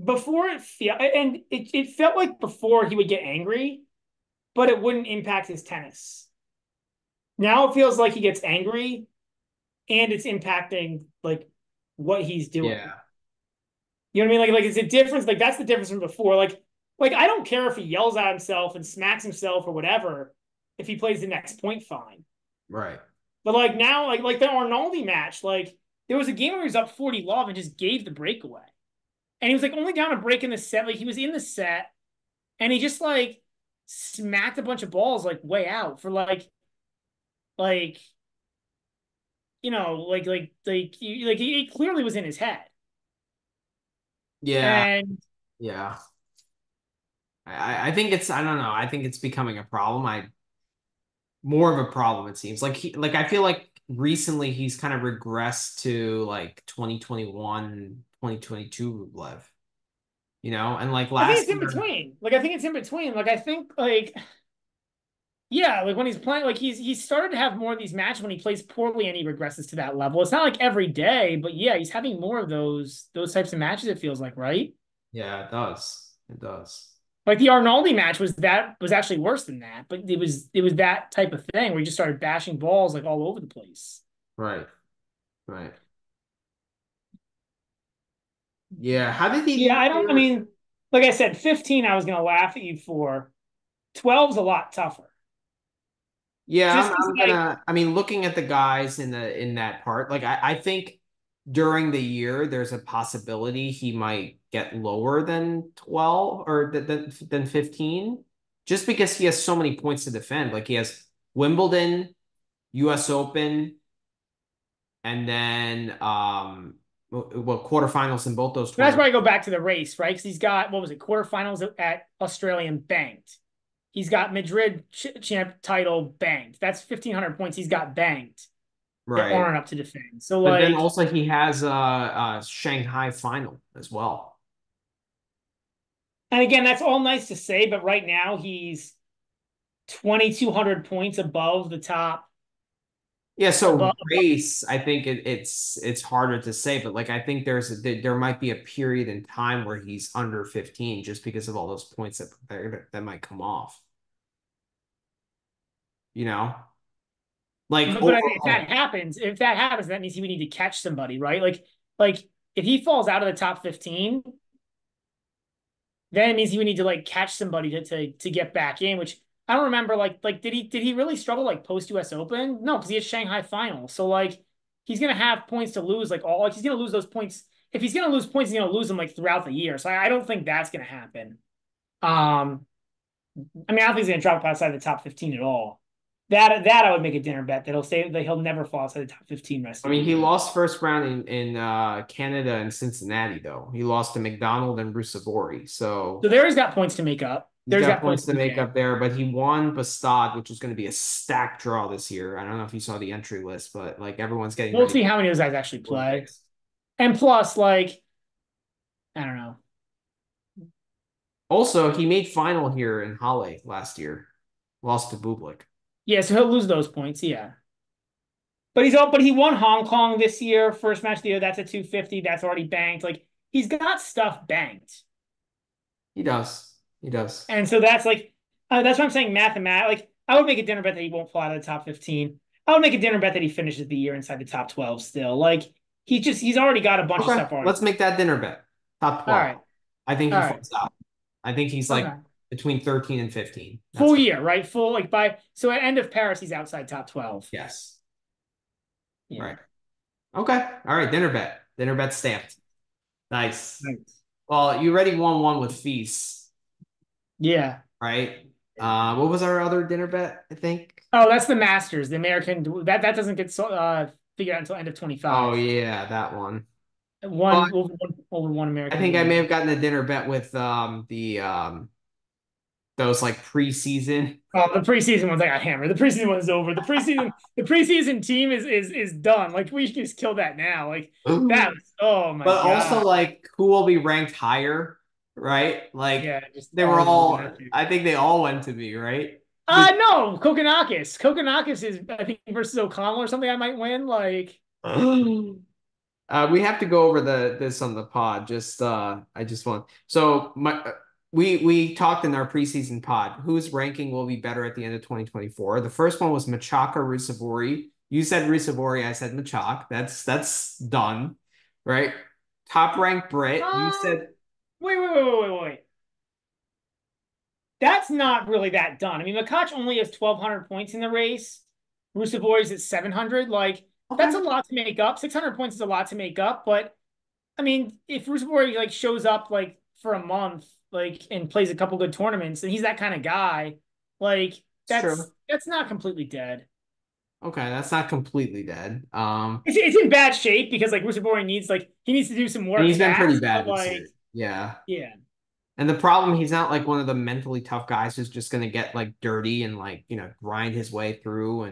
before it feel and it felt like before he would get angry, but it wouldn't impact his tennis. Now it feels like he gets angry and it's impacting like what he's doing. yeah, You know what I mean? Like it's a difference. Like that's the difference from before. Like I don't care if he yells at himself and smacks himself or whatever. If he plays the next point, fine. right. But like now, like the Arnaldi match, like there was a game where he was up 40 love and just gave the breakaway. And he was like only down a break in the set. Like he was in the set and he just like smacked a bunch of balls like way out for like like he clearly was in his head. Yeah, And yeah. I think it's I don't know. I think it's becoming a problem. More of a problem it seems. Like I feel like recently he's kind of regressed to like 2021, 2022 Rublev, and like I think last it's in year. between. Like I think it's in between. Like I think like yeah, like when he's playing, like he's started to have more of these matches when he plays poorly and he regresses to that level. It's not like every day, but yeah, he's having more of those types of matches. It feels like, right? Yeah, it does. It does. Like the Arnaldi match was actually worse than that, but it was that type of thing where he just started bashing balls like all over the place. Right. Right. Yeah. How did he Yeah, do I don't. I here? mean, like I said, 15, I was gonna laugh at you for. 12's a lot tougher. Yeah, Just because, I'm like, gonna. I mean, looking at the guys in that part, like I think during the year there's a possibility he might get lower than 12 or than 15, just because he has so many points to defend. Like he has Wimbledon, U.S. Open, and then well quarterfinals in both those that's where tournaments. I go back to the race, right? Because he's got what was it, quarterfinals at Australian banked. He's got Madrid champ title banked. That's 1,500 points he's got banked that Right. aren't up to defend. So But then like, also he has Shanghai final as well. and again, that's all nice to say, but right now he's 2,200 points above the top Yeah, above. so race, I think it's harder to say, but like I think there might be a period in time where he's under 15 just because of all those points that might come off, you know? Like But I think overall. if that happens, that means he would need to catch somebody, right? Like if he falls out of the top 15, then it means he would need to like catch somebody to get back in, which I don't remember. Like did he really struggle like post US Open? No, because he had Shanghai final. So like he's gonna have points to lose, like all like he's gonna lose those points. If he's gonna lose points, he's gonna lose them like throughout the year. So I don't think that's gonna happen. Um, I mean, I don't think he's gonna drop outside the top 15 at all. That I would make a dinner bet that he'll never fall outside the top 15 rest I of the mean, he year. lost first round in Canada and Cincinnati though. He lost to McDonald and Rusabori. So So there he's got points to make up. he's There's got got points points to to be make made. up there, but he won Bastad, which was going to be a stacked draw this year. I don't know if you saw the entry list, but like everyone's getting We'll ready see for how many of those guys actually the play. Olympics. And plus, like, I don't know. Also, he made final here in Halle last year, lost to Bublik. Yeah, so he'll lose those points. Yeah. But he won Hong Kong this year, first match of the year. That's a 250. That's already banked. Like he's got stuff banked. He does. He does. And so that's what I'm saying. Like I would make a dinner bet that he won't fly out of the top 15. I would make a dinner bet that he finishes the year inside the top 12 still. Like he's already got a bunch of Okay, stuff already. let's make that dinner bet. Top All 12. right. I think All he right. falls out. I think he's like Okay. between 13 and 15. That's Full what, year, right? Full like by so at end of Paris, he's outside top 12. yes. Yeah. Right. Okay. All right. Dinner bet. Dinner bet stamped. Nice. Nice. Well, you already won one with feast, Yeah. right? What was our other dinner bet? I think. Oh, that's the Masters. The American that doesn't get figured out until end of Oh 25. yeah, that one. Well, One I American think I may win. have gotten a dinner bet with the those like preseason. Oh, the preseason ones I got hammered. The preseason one's over. The preseason team is done. Like we should just kill that now. Like that was, oh my But also God. like who will be ranked higher, right? Like Yeah, just they were all just all lunatic. I think they all went to me, right? No, Kokonakis. Kokonakis is I think versus O'Connell or something I might win. Like We have to go over this on the pod. Just I just want so my we talked in our preseason pod whose ranking will be better at the end of 2024. The first one was Machaka Rusevori. You said Rusevori, I said Machak. That's done, right? Top ranked Brit. You um said wait. That's not really that done. I mean, Makach only has 1,200 points in the race. Rusevori's at 700. Like, that's okay, a lot to make up. 600 points is a lot to make up. But I mean, if Rusevori like shows up like for a month, like and plays a couple good tournaments, and he's that kind of guy, like it's true. that's not completely dead. Okay, that's not completely dead. It's in bad shape because like Rusevori needs like he needs to do some And work he's been pretty fast, bad but this like year. Yeah. yeah. And the problem, he's not like one of the mentally tough guys who's just gonna get like dirty and like, grind his way through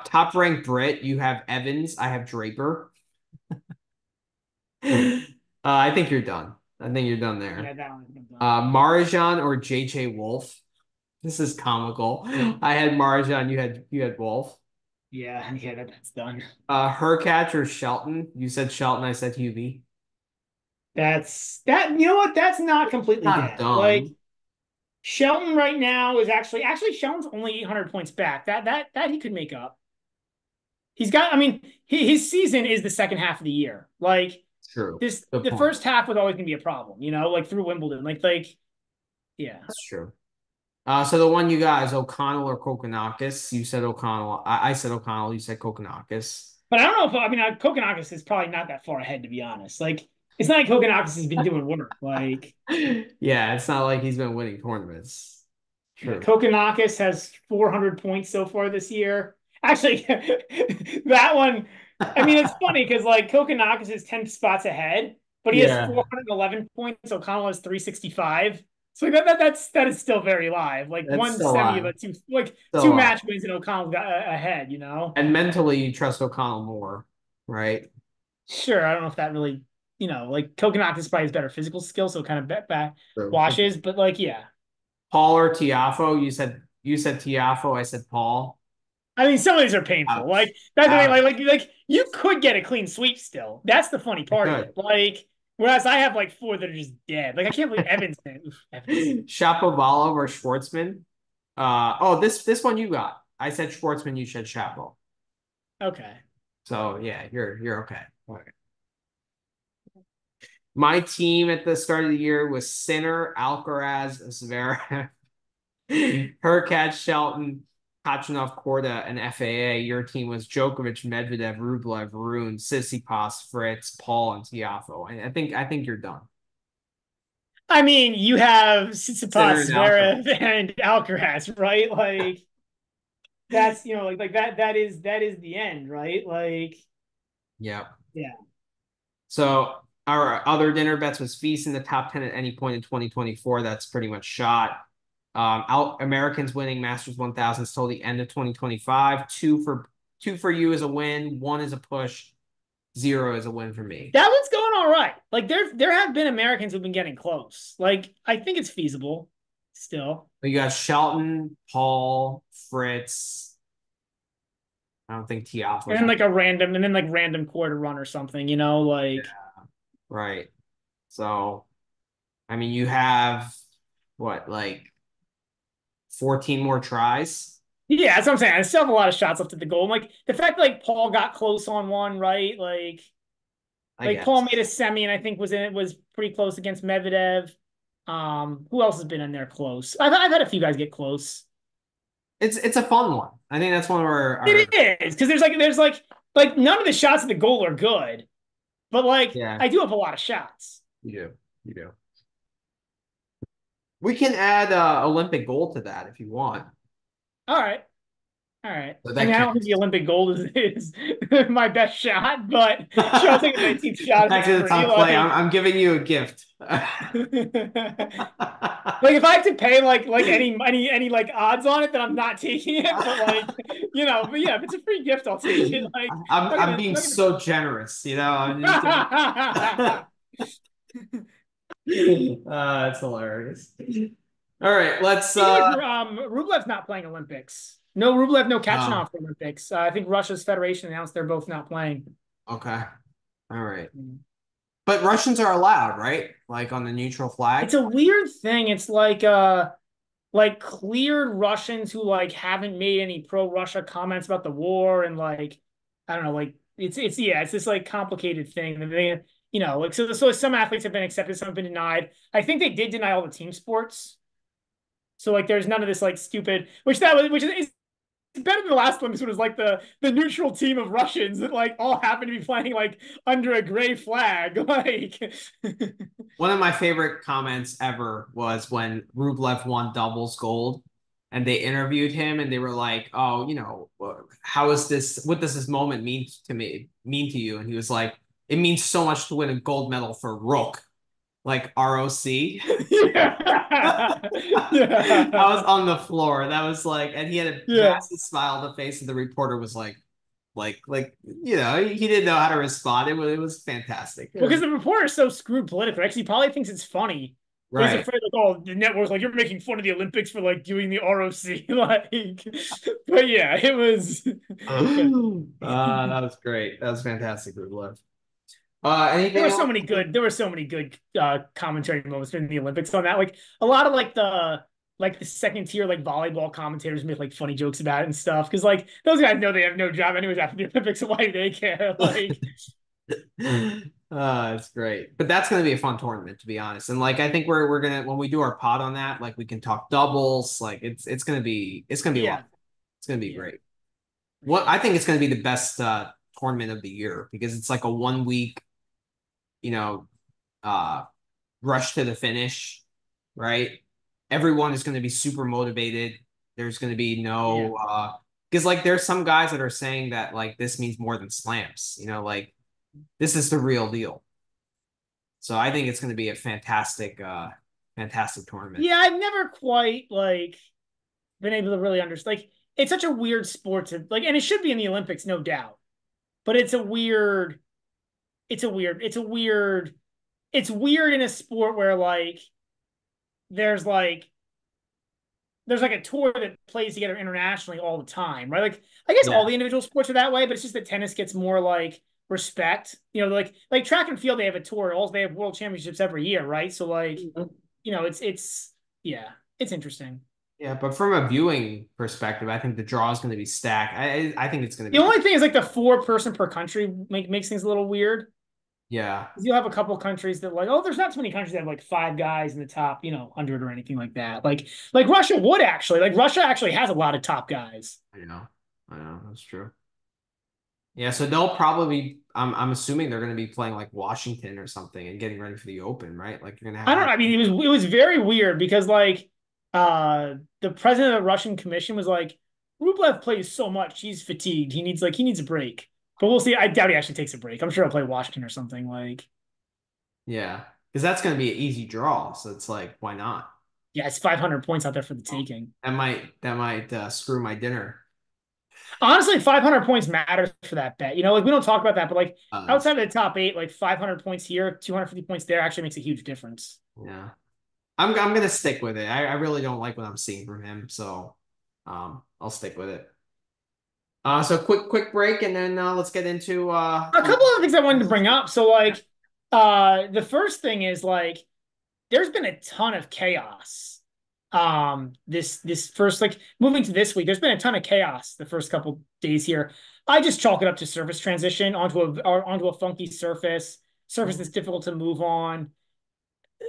top ranked Brit, you have Evans, I have Draper. I think you're done. I think you're done Yeah, there. that one's been done. Marajan or JJ Wolf. This is comical. I had Marajan, you had Wolf. Yeah, that's done. Hercatch or Shelton. You said Shelton, I said Hubie. You know what? That's not completely Not dead. Like done. Shelton right now is actually Shelton's only 800 points back. That he could make up. He's got. I mean, his season is the second half of the year. Like True. this, Good the point. first half was always gonna be a problem. Like through Wimbledon. Like yeah. That's true. So the one you got is O'Connell or Kokonakis. You said O'Connell. I said O'Connell. You said Kokonakis. But I don't know if I mean Kokonakis is probably not that far ahead to be honest. Like it's not like Kokonakis has been doing work. Like Yeah, it's not like he's been winning tournaments. yeah, True. Kokonakis has 400 points so far this year. Actually, that one, I mean, it's funny because like Kokonakis is 10 spots ahead, but he has Yeah, 411 points. O'Connell has 365. So that is still very live. Like that's one still semi of alive. a two like Still two alive. match wins and O'Connell got ahead. And mentally, you trust O'Connell more, right? Sure, I don't know if that really, like Kokonakis probably has better physical skill, so it kind of bet back True. washes, but like yeah. Paul or Tiafo? You said Tiafo. I said Paul. I mean, some of these are painful. Like Ouch. that's the thing. Ouch. Like you could get a clean sweep still. That's the funny I part of could. it. Like whereas I have like four that are just dead. Like I can't believe Evans. Oof, Evans. Shapovalov or Schwartzman? This one you got. I said Schwartzman. You said Shapo. Okay. So yeah, you're okay. Okay. My team at the start of the year was Sinner, Alcaraz, Zverev, Hurkacz, Shelton, Kachanov, Korda, and FAA. Your team was Djokovic, Medvedev, Rublev, Rune, Tsitsipas, Fritz, Paul, and Tiafo. I think you're done. I mean, you have Sinner Tsitsipas, and Alcaraz. Zverev, and Alcaraz, right? Like that's like that is the end, right? Like Yeah. yeah. So our other dinner bets was Feast in the top 10 at any point in 2024. That's pretty much shot. Out Americans winning Masters 1000s till the end of 2025. Two for you is a win, one is a push, zero is a win for me. That one's going all right. Like there have been Americans who've been getting close. Like I think it's feasible. still. You got Shelton, Paul, Fritz. I don't think And Tiafoe's then like a random, and then like random quarter run or something, yeah, like right. So I mean, you have what, like 14 more tries? yeah, that's what I'm saying. I still have a lot of shots left at the goal. And, like the fact that like Paul got close on one, right? I Like Paul guess. made a semi, and I think was pretty close against Medvedev. Who else has been in there close? I've had a few guys get close. It's a fun one. I think that's one of our It is because there's like none of the shots at the goal are good, but like yeah, I do have a lot of shots. you do. You do. We can add Olympic gold to that if you want. All right. All right. So I that mean, I don't think the counts. Olympic gold is my best shot, but sure, I'll take a 19th shot if it's Actually, that's free. on play. Like, I'm giving you a gift. like if I have to pay like any like odds on it, then I'm not taking it. But like, but yeah, if it's a free gift, I'll take it. Like, I'm being so generous, I'm just giving. not It's hilarious. All right, let's Speaking of Rublev's not playing Olympics. No Rublev, no oh, Kachanov for Olympics. I think Russia's federation announced they're both not playing. okay. All right. But Russians are allowed, right? Like on the neutral flag. It's a weird thing. It's like cleared Russians who like haven't made any pro-Russia comments about the war and like I don't know, like it's yeah, it's this like complicated thing. And they, like so some athletes have been accepted, some have been denied. I think they did deny all the team sports. So like there's none of this like stupid which is better than the last Olympics when it was like the neutral team of Russians that like all happened to be playing like under a gray flag. Like One of my favorite comments ever was when Rublev won doubles gold and they interviewed him and they were like, "Oh, how is this? What does this moment mean to you?" And he was like, "It means so much to win a gold medal for Rook, like ROC." yeah. I Yeah. was on the floor. That was like, and he had a Yeah. massive smile on the face, and the reporter was like, he didn't know how to respond. It was fantastic. It Well, because was the reporter is so screwed politically. Actually, he probably thinks it's funny. But he's right. afraid, like, oh, the network's like, you're making fun of the Olympics for like doing the ROC. Like, but yeah, it was That was great. That was fantastic, Rublev. there Anything were so else? many good there were so many good commentary moments during the Olympics on that. Like a lot of like the second tier like volleyball commentators make like funny jokes about it and stuff. Cause like those guys know they have no job anyways after the Olympics, so why do they care? Like It's great. But that's gonna be a fun tournament, to be honest. And like I think we're gonna when we do our pod on that, like we can talk doubles. Like it's gonna be a lot. yeah, It's gonna be yeah, great. for What I sure. think it's gonna be the best tournament of the year because it's like a 1 week, you know, uh rush to the finish, right? Everyone is gonna be super motivated. There's gonna be Yeah. no because like there's some guys that are saying that like this means more than slams, like this is the real deal. So I think it's going to be a fantastic tournament. Yeah, I've never quite like been able to really understand. Like, it's such a weird sport to like, and it should be in the Olympics, no doubt. But it's weird in a sport where there's like there's like a tour that plays together internationally all the time, right? Like, I guess all Yeah. the individual sports are that way, but it's just that tennis gets more like respect. Like track and field, they have a tour. Also, they have world championships every year, right? So like, Mhm. it's yeah, it's interesting. Yeah, but from a viewing perspective, I think the draw is going to be stacked. I think it's going to The be great. only thing is like the four-person per country makes things a little weird. Yeah. You'll have a couple countries that like, oh, there's not too many countries that have like five guys in the top, 100 or anything like that. Like Russia would actually, like Russia actually has a lot of top guys. I know, that's true. Yeah, so they'll probably I'm assuming they're going to be playing like Washington or something and getting ready for the Open, right? Like you're going to I don't have know. I mean, it was very weird because like the president of the Russian Commission was like, Rublev plays so much, he's fatigued. He needs a break. But we'll see. I doubt he actually takes a break. I'm sure he'll play Washington or something. Like, yeah, because that's going to be an easy draw. So it's like, why not? yeah, it's 500 points out there for the taking. That might screw my dinner. Honestly, 500 points matters for that bet. Like we don't talk about that, but like It's, outside of the top eight, like 500 points here, 250 points there actually makes a huge difference. yeah. I'm gonna stick with it. I really don't like what I'm seeing from him, so I'll stick with it. So quick break, and then let's get into A couple of things I wanted to bring yeah. up. So the first thing is like there's been a ton of chaos. This first like moving to this week, there's been a ton of chaos the first couple days here. I just chalk it up to surface transition onto a funky surface that's difficult to move on.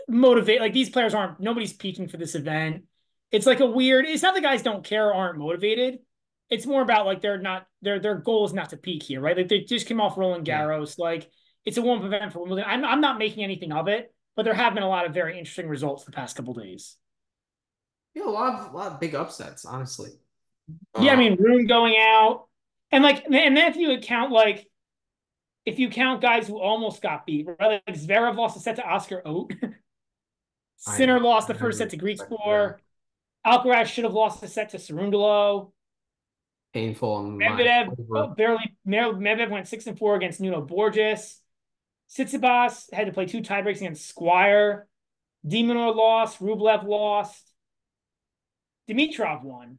Motivate like these players aren't nobody's peaking for this event. It's like a weird. It's not the guys don't care or aren't motivated. It's more about like they're not their goal is not to peak here, right? Like they just came off Roland Yeah. Garros. Like it's a warm-up event for Wimbledon. I'm not making anything of it, but there have been a lot of very interesting results the past couple days. Yeah, a lot of big upsets, honestly. Yeah, I Uh, mean Rune going out, and like and then if you count guys who almost got beat, right? Like Zverev lost a set to Oscar Oat. I know. Sinner lost I the first never set to expected that. Griekspoor. Alcaraz should have lost the set to Cerundolo. Painful in my Medvedev flavor. Medvedev went 6-4 against Nuno Borges. Tsitsipas had to play two tiebreaks against Squire. Minaur lost. Rublev lost. Dimitrov won.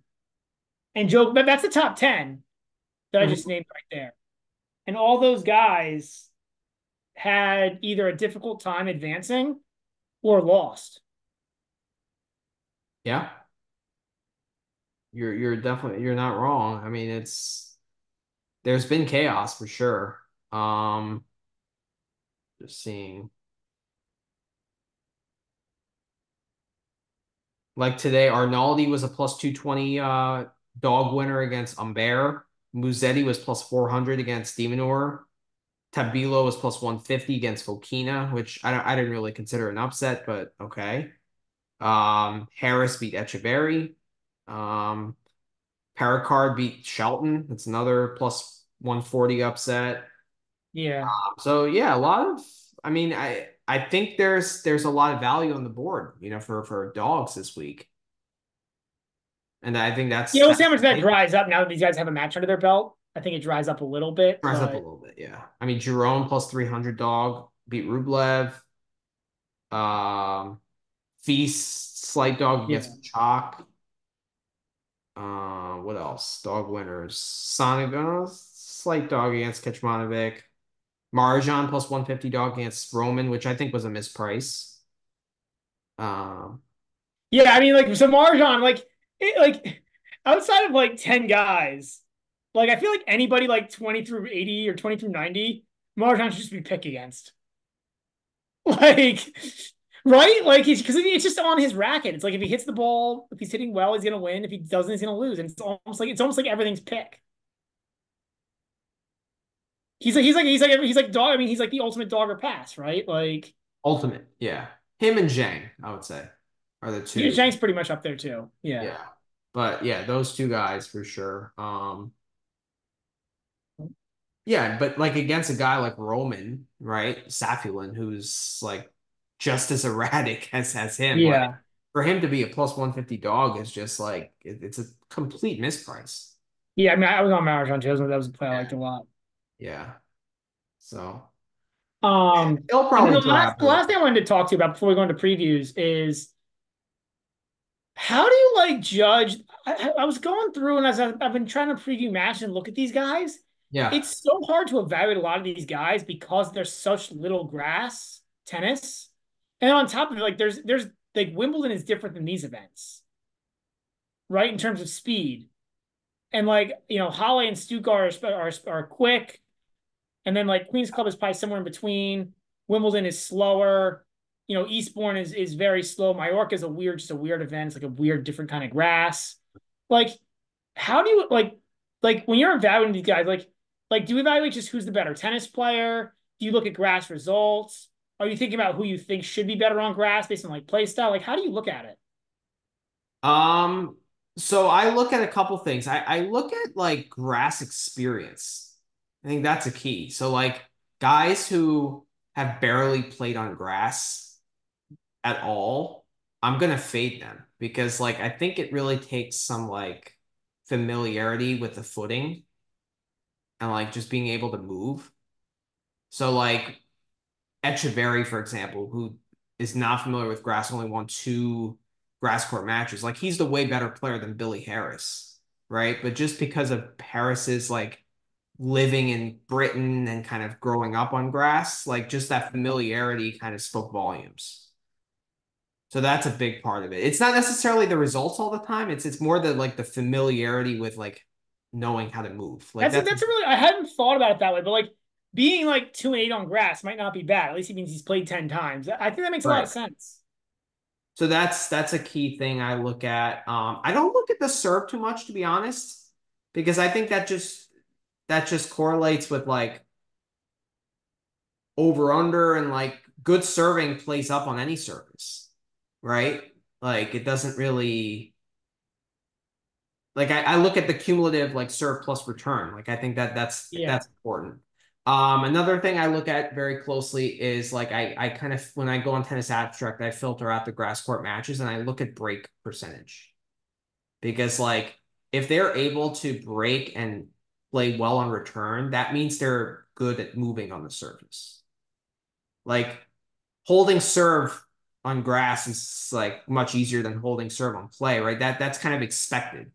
And Joe, but that's the top 10 that I just Mhm. named right there. And all those guys had either a difficult time advancing or lost. Yeah, you're definitely you're not wrong. I mean, it's there's been chaos for sure. Um, just seeing like today, Arnaldi was a plus 220 dog winner against Umber. Musetti was plus 400 against Demonor. Tabilo was plus 150 against Fokina, which I didn't really consider an upset, but okay. Harris beat Echeverry. Um, Paracard beat Shelton. That's another plus 140 upset. Yeah. So yeah, a lot of I mean, I think there's a lot of value on the board, for dogs this week. And I think Yeah, we'll see that's how much that dries up now that these guys have a match under their belt. I think it dries up a little bit, rise up a but little bit, yeah. I mean, Jerome plus 300 dog beat Rublev. Um, Feast slight dog yeah. against Chalk. What else? Dog winners. Sonic slight dog against Kecmanovic. Marjan plus 150 dog against Roman, which I think was a misprice. Um, Yeah, I mean, like so Marjan, like outside of like 10 guys, like I feel like anybody like 20 through 80 or 20 through 90, Marjan should just be picked against. Like, right? Like he's because it's just on his racket. It's like if he hits the ball, if he's hitting well, he's gonna win. If he doesn't, he's gonna lose. And it's almost like everything's pick. He's like dog. I mean, he's like the ultimate dog or pass, right? Like Ultimate, yeah. Him and Zhang, I would say, are the yeah, two. Zhang's pretty much up there too. Yeah. Yeah. But yeah, those two guys for sure. Yeah, but like against a guy like Roman, right? Safulin, who's like just as erratic as him. Like Yeah. for him to be a plus 150 dog is just like it's a complete misprice. Yeah. I mean, I was on Marjan too. That was a play I liked Yeah. a lot. Yeah. So it'll And then probably the dry last up a the little last thing bit. I wanted to talk to you about before we go into previews is how do you like judge? I was going through and as I've been trying to preview match and look at these guys. Yeah. It's so hard to evaluate a lot of these guys because there's such little grass tennis. And on top of it, like there's like Wimbledon is different than these events, right? In terms of speed. And like, Halle and Stuttgart are quick. And then like Queens Club is probably somewhere in between. Wimbledon is slower. Eastbourne is very slow. Mallorca is just a weird event. It's like a weird, different kind of grass. Like, how do you like when you're evaluating these guys, like do you evaluate just who's the better tennis player? Do you look at grass results? Are you thinking about who you think should be better on grass based on like play style? Like, how do you look at it? Um, so I look at a couple things. I look at like grass experience. I think that's a key. So like guys who have barely played on grass at all, I'm gonna fade them because like I think it really takes some like familiarity with the footing and like just being able to move. So like Echeverry, for example, who is not familiar with grass, only won two grass court matches. Like he's the way better player than Billy Harris, right? But just because of Harris's like living in Britain and kind of growing up on grass, like just that familiarity kind of spoke volumes. So that's a big part of it. It's not necessarily the results all the time. It's more the like the familiarity with like knowing how to move. Like that's That's a really I hadn't thought about it that way, but like being like 2-8 on grass might not be bad. At least he means he's played 10 times. I think that makes a lot of right. sense. So that's a key thing I look at. I don't look at the serve too much to be honest, because I think that just correlates with like over under and like good serving plays up on any service, right? Like it doesn't really like I look at the cumulative like serve plus return. Like I think Yeah. that's important. Another thing I look at very closely is like I kind of when I go on tennis abstract, I filter out the grass court matches and I look at break percentage because like if they're able to break and play well on return, that means they're good at moving on the surface. Like holding serve on grass is like much easier than holding serve on clay, right? That's kind of expected,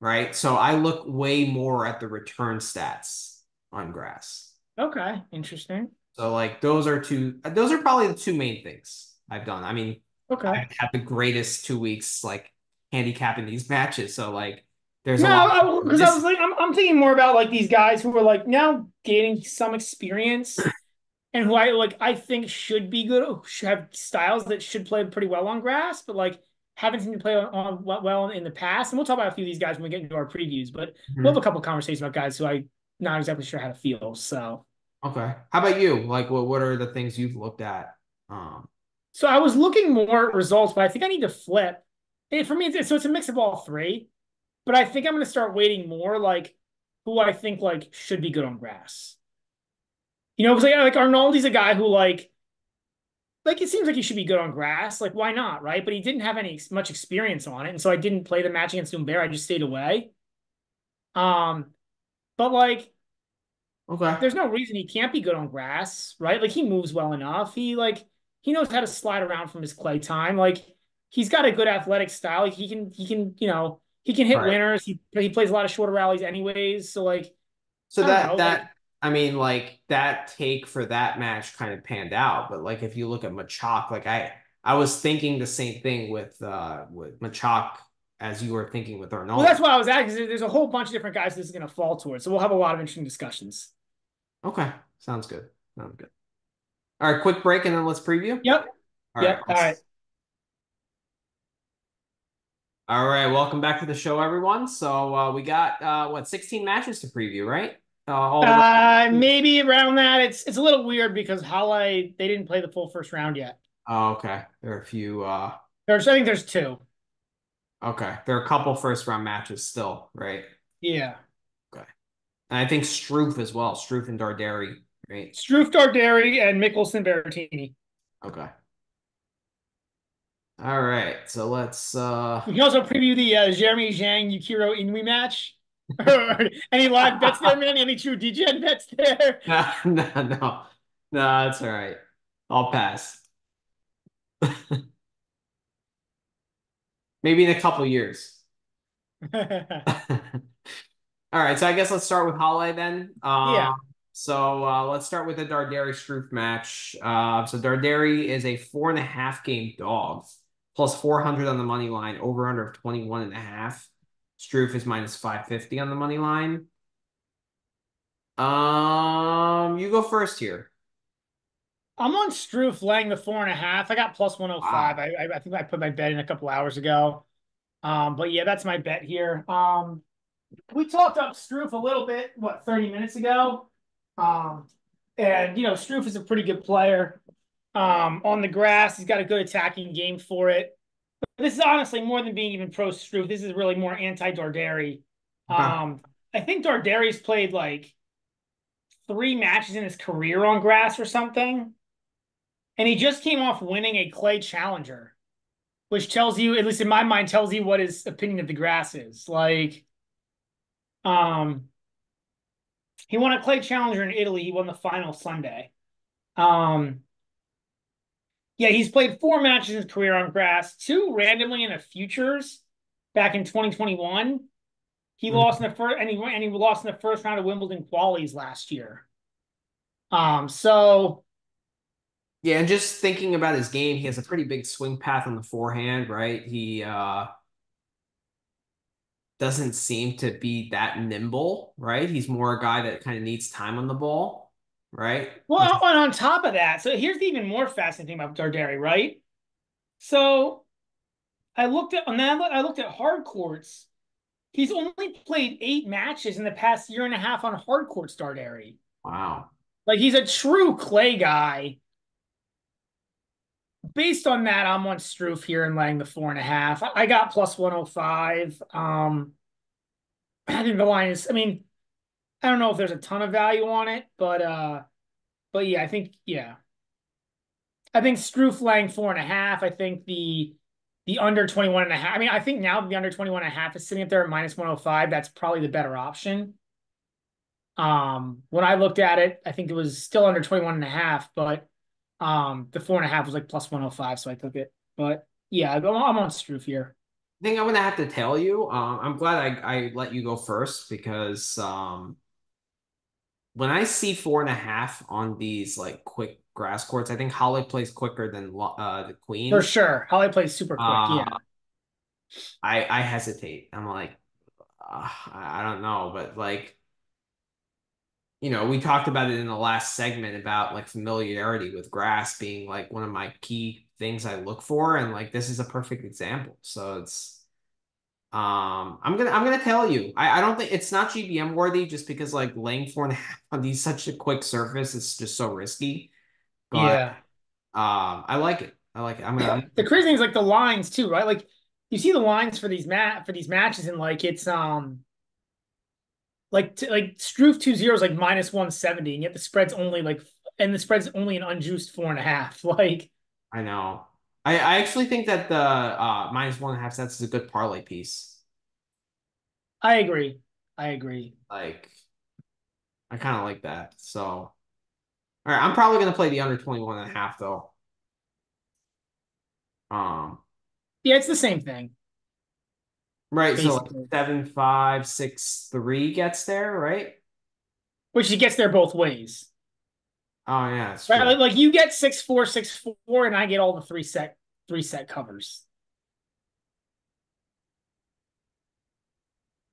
right? So I look way more at the return stats on grass. Okay. Interesting. So like those are probably the two main things I've done. I mean, Okay. I've had the greatest 2 weeks like handicapping these matches. So like there's a lot No, of because I was this. like, I'm thinking more about like these guys who are like now gaining some experience and who I think should be good, should have styles that should play pretty well on grass, but like haven't seen to play on well in the past. And we'll talk about a few of these guys when we get into our previews, but we'll have a Mhm. couple of conversations about guys who I'm not exactly sure how to feel. So, Okay. How about you? Like what are the things you've looked at? Um, so I was looking more at results, but I think I need to flip. For me, so it's a mix of all three. But I think I'm going to start weighting more like who I think like should be good on grass. You know, because like Arnoldi's a guy who like it seems like he should be good on grass. Like why not, right? But he didn't have any much experience on it, and so I didn't play the match against Umber. I just stayed away. Um, but like okay. there's no reason he can't be good on grass, right? Like he moves well enough. He knows how to slide around from his clay time. Like he's got a good athletic style. Like he can hit Right. winners. He plays a lot of shorter rallies anyways. So like So I don't know. Like I mean like that take for that match kind of panned out, but like if you look at Machak, like I was thinking the same thing with Machak as you were thinking with well, that's Arnaldo. what I was at because there's a whole bunch of different guys this is going to fall towards. So we'll have a lot of interesting discussions. Okay. Sounds good. Sounds good. All right, quick break and then let's preview. Yep. All right. Yep. All right. All right, welcome back to the show, everyone. So we got what 16 matches to preview, right? All around. Maybe around that. It's a little weird because Halle they didn't play the full first round yet. Oh, okay. There are a few I think there's two. okay. There are a couple first round matches still, right? Yeah. Okay. And I think Struff as well. Struff and Darderi, right? Struff Darderi and Mickelson Berrettini. Okay. All right. So let's We can also preview the Jeremy Zhang Yukiro Inui match. Any live bets there, man? Any true DGen bets there? no, no, no. No, that's all right. I'll pass. Maybe in a couple years. All right, so I guess let's start with Halle then. Yeah. So let's start with the Darderi Struff match. So Darderi is a 4.5 game dog, plus 400 on the money line, over under of 21.5. Struff is minus 550 on the money line. You go first here. I'm on Struff laying the 4.5. I got plus 105. Wow. I think I put my bet in a couple hours ago. But yeah, that's my bet here. We talked up Struff a little bit, what, 30 minutes ago. Um, and Struff is a pretty good player. On the grass, he's got a good attacking game for it. But this is honestly more than being even pro Struff. This is really more anti Darderi. Okay. I think Darderi's played like 3 matches in his career on grass or something. And he just came off winning a clay challenger, which tells you, at least in my mind, tells you what his opinion of the grass is. Like, um, he won a clay challenger in Italy. He won the final Sunday. Um, Yeah, he's played 4 matches in his career on grass, two randomly in a futures back in 2021. He lost in the first, and he lost in the first round of Wimbledon qualies last year. So Yeah, and just thinking about his game, he has a pretty big swing path on the forehand, right? He doesn't seem to be that nimble, right? He's more a guy that kind of needs time on the ball, right? Which well, and on top of that, so here's the even more fascinating thing about Darderi, right? So I looked at hard courts. He's only played 8 matches in the past year and a half on hard court Darderi. wow. Like he's a true clay guy. Based on that, I'm on Struff here and laying the 4.5. I got plus 105. I think the line is, I mean, I don't know if there's a ton of value on it, but yeah, I think Struff laying 4.5. I think the under 21.5. I mean, I think now the under 21.5 is sitting up there at minus 105. That's probably the better option. When I looked at it, I think it was still under 21.5, but the 4.5 was like plus 105, so I took it. But yeah, I'm on Struff here. I think I'm gonna have to tell you. I'm glad I let you go first because when I see 4.5 on these like quick grass courts, I think Holly plays quicker than the For Queens. sure. Holly plays super quick. Uh, Yeah. I hesitate. I'm like, I don't know, but like we talked about it in the last segment about like familiarity with grass being like one of my key things I look for, and like this is a perfect example. So it's I'm gonna tell you. I don't think it's not GBM worthy just because like laying 4.5 on these such a quick surface is just so risky. But Yeah. I like it. I like it. I'm The crazy thing is like the lines too, right? Like you see the lines for these matches and like it's like Struve 2-0 is like minus 170, and yet the spread's only an unjuiced 4.5. Like I know. I actually think that the minus 1.5 cents is a good parlay piece. I agree. I agree. Like I kind of like that. So all right, I'm probably gonna play the under 21.5 though. Um, Yeah, it's the same thing, right, so like basically. 7.563 gets there, right? Which he gets there both ways. Oh yeah, it's Right? true. Like you get 6-4, 6-4, and I get all the three set covers.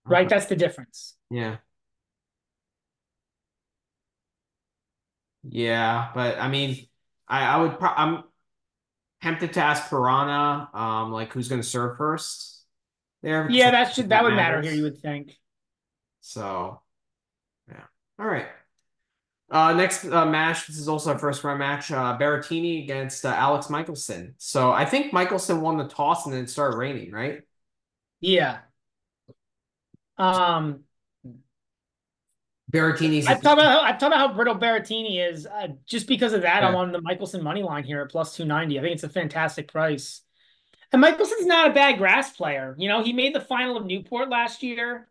Right? Okay. That's the difference. Yeah. Yeah, but I mean, I'm tempted to ask Piranha, like who's gonna serve first there because Yeah, I think that that would matter here, you matters. would think. So yeah. All right. Next match. This is also a first round match. Berrettini against Alex Michelson. So I think Michelson won the toss and then it started raining, right? Yeah. Um, Berrettini's a I've talked about how brittle Berrettini is. Just because of that, I'm yeah. on the Michelson money line here at plus 290. I think it's a fantastic price. And Michelson's not a bad grass player. You know, he made the final of Newport last year.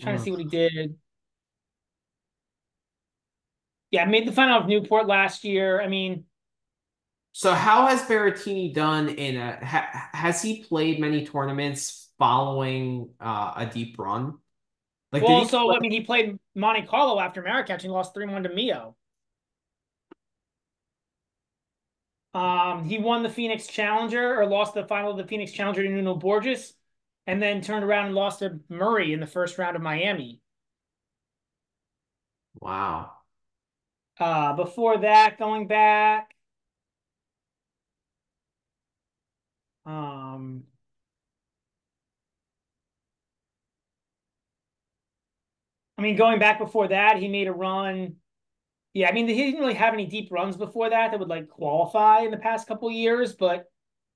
Trying to Mm. see what he did. Yeah, made the final of Newport last year. I mean, So how has Berrettini done has he played many tournaments following a deep run? Like did well, he so play? I mean, he played Monte Carlo after Marrakech and he lost 3-1 to Mio. He won the Phoenix Challenger or lost the final of the Phoenix Challenger to Nuno Borges, and then turned around and lost to Murray in the first round of Miami. Wow. Before that, going back, um, I mean, going back before that, he made a run. Yeah, I mean, he didn't really have any deep runs before that would like qualify in the past couple of years, but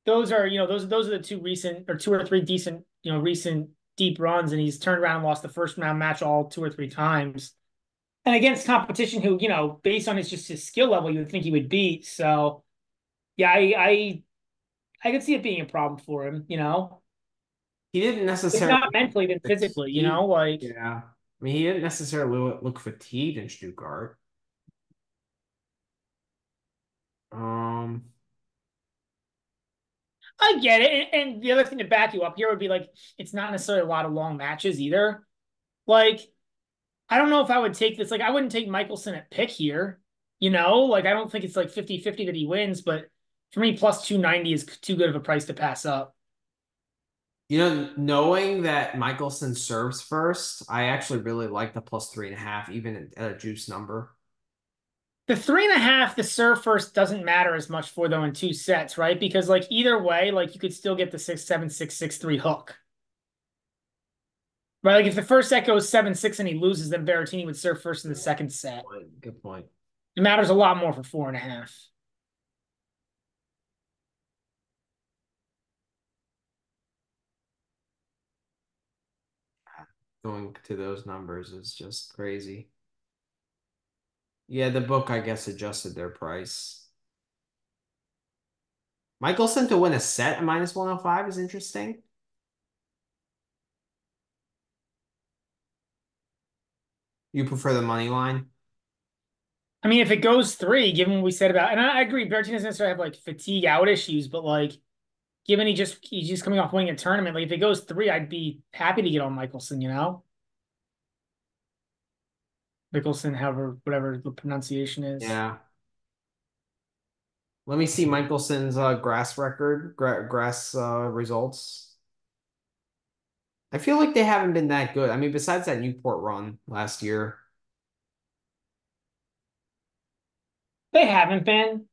those are the two recent or two or three decent, recent deep runs, and he's turned around and lost the first round match all two or three times. And against competition who, based on his skill level, you would think he would beat. So yeah, I could see it being a problem for him, He didn't if necessarily not mentally, then physically, fatigued. like Yeah. I mean, he didn't necessarily look fatigued in Stuttgart. Um, I get it. And the other thing to back you up here would be like, it's not necessarily a lot of long matches either. Like, I don't know if I would take this. Like, I wouldn't take Michelson at pick here. Like, I don't think it's like 50-50 that he wins, but for me, plus 290 is too good of a price to pass up. knowing that Michelson serves first, I actually really like the plus 3.5, even at a juice number. The 3.5, the serve first doesn't matter as much for though in two sets, right? Because like either way, like you could still get the 6-7, 6-6-3 hook. Right? Like if the first set goes 7-6 and he loses, then Berrettini would serve first in the second set. Good point. It matters a lot more for 4.5. Going to those numbers is just crazy. Yeah, the book, I guess, adjusted their price. Michelson to win a set at minus 105 is interesting. You prefer the money line? I mean, if it goes three, given what we said about, and I agree, Berrettini doesn't necessarily have like fatigue out issues, but like given he's just coming off winning a tournament, like if it goes three, I'd be happy to get on Michelson. Mickelson, however, whatever the pronunciation is. Yeah. Let me see Michelson's grass record, grass results. I feel like they haven't been that good. I mean, besides that Newport run last year. They haven't been.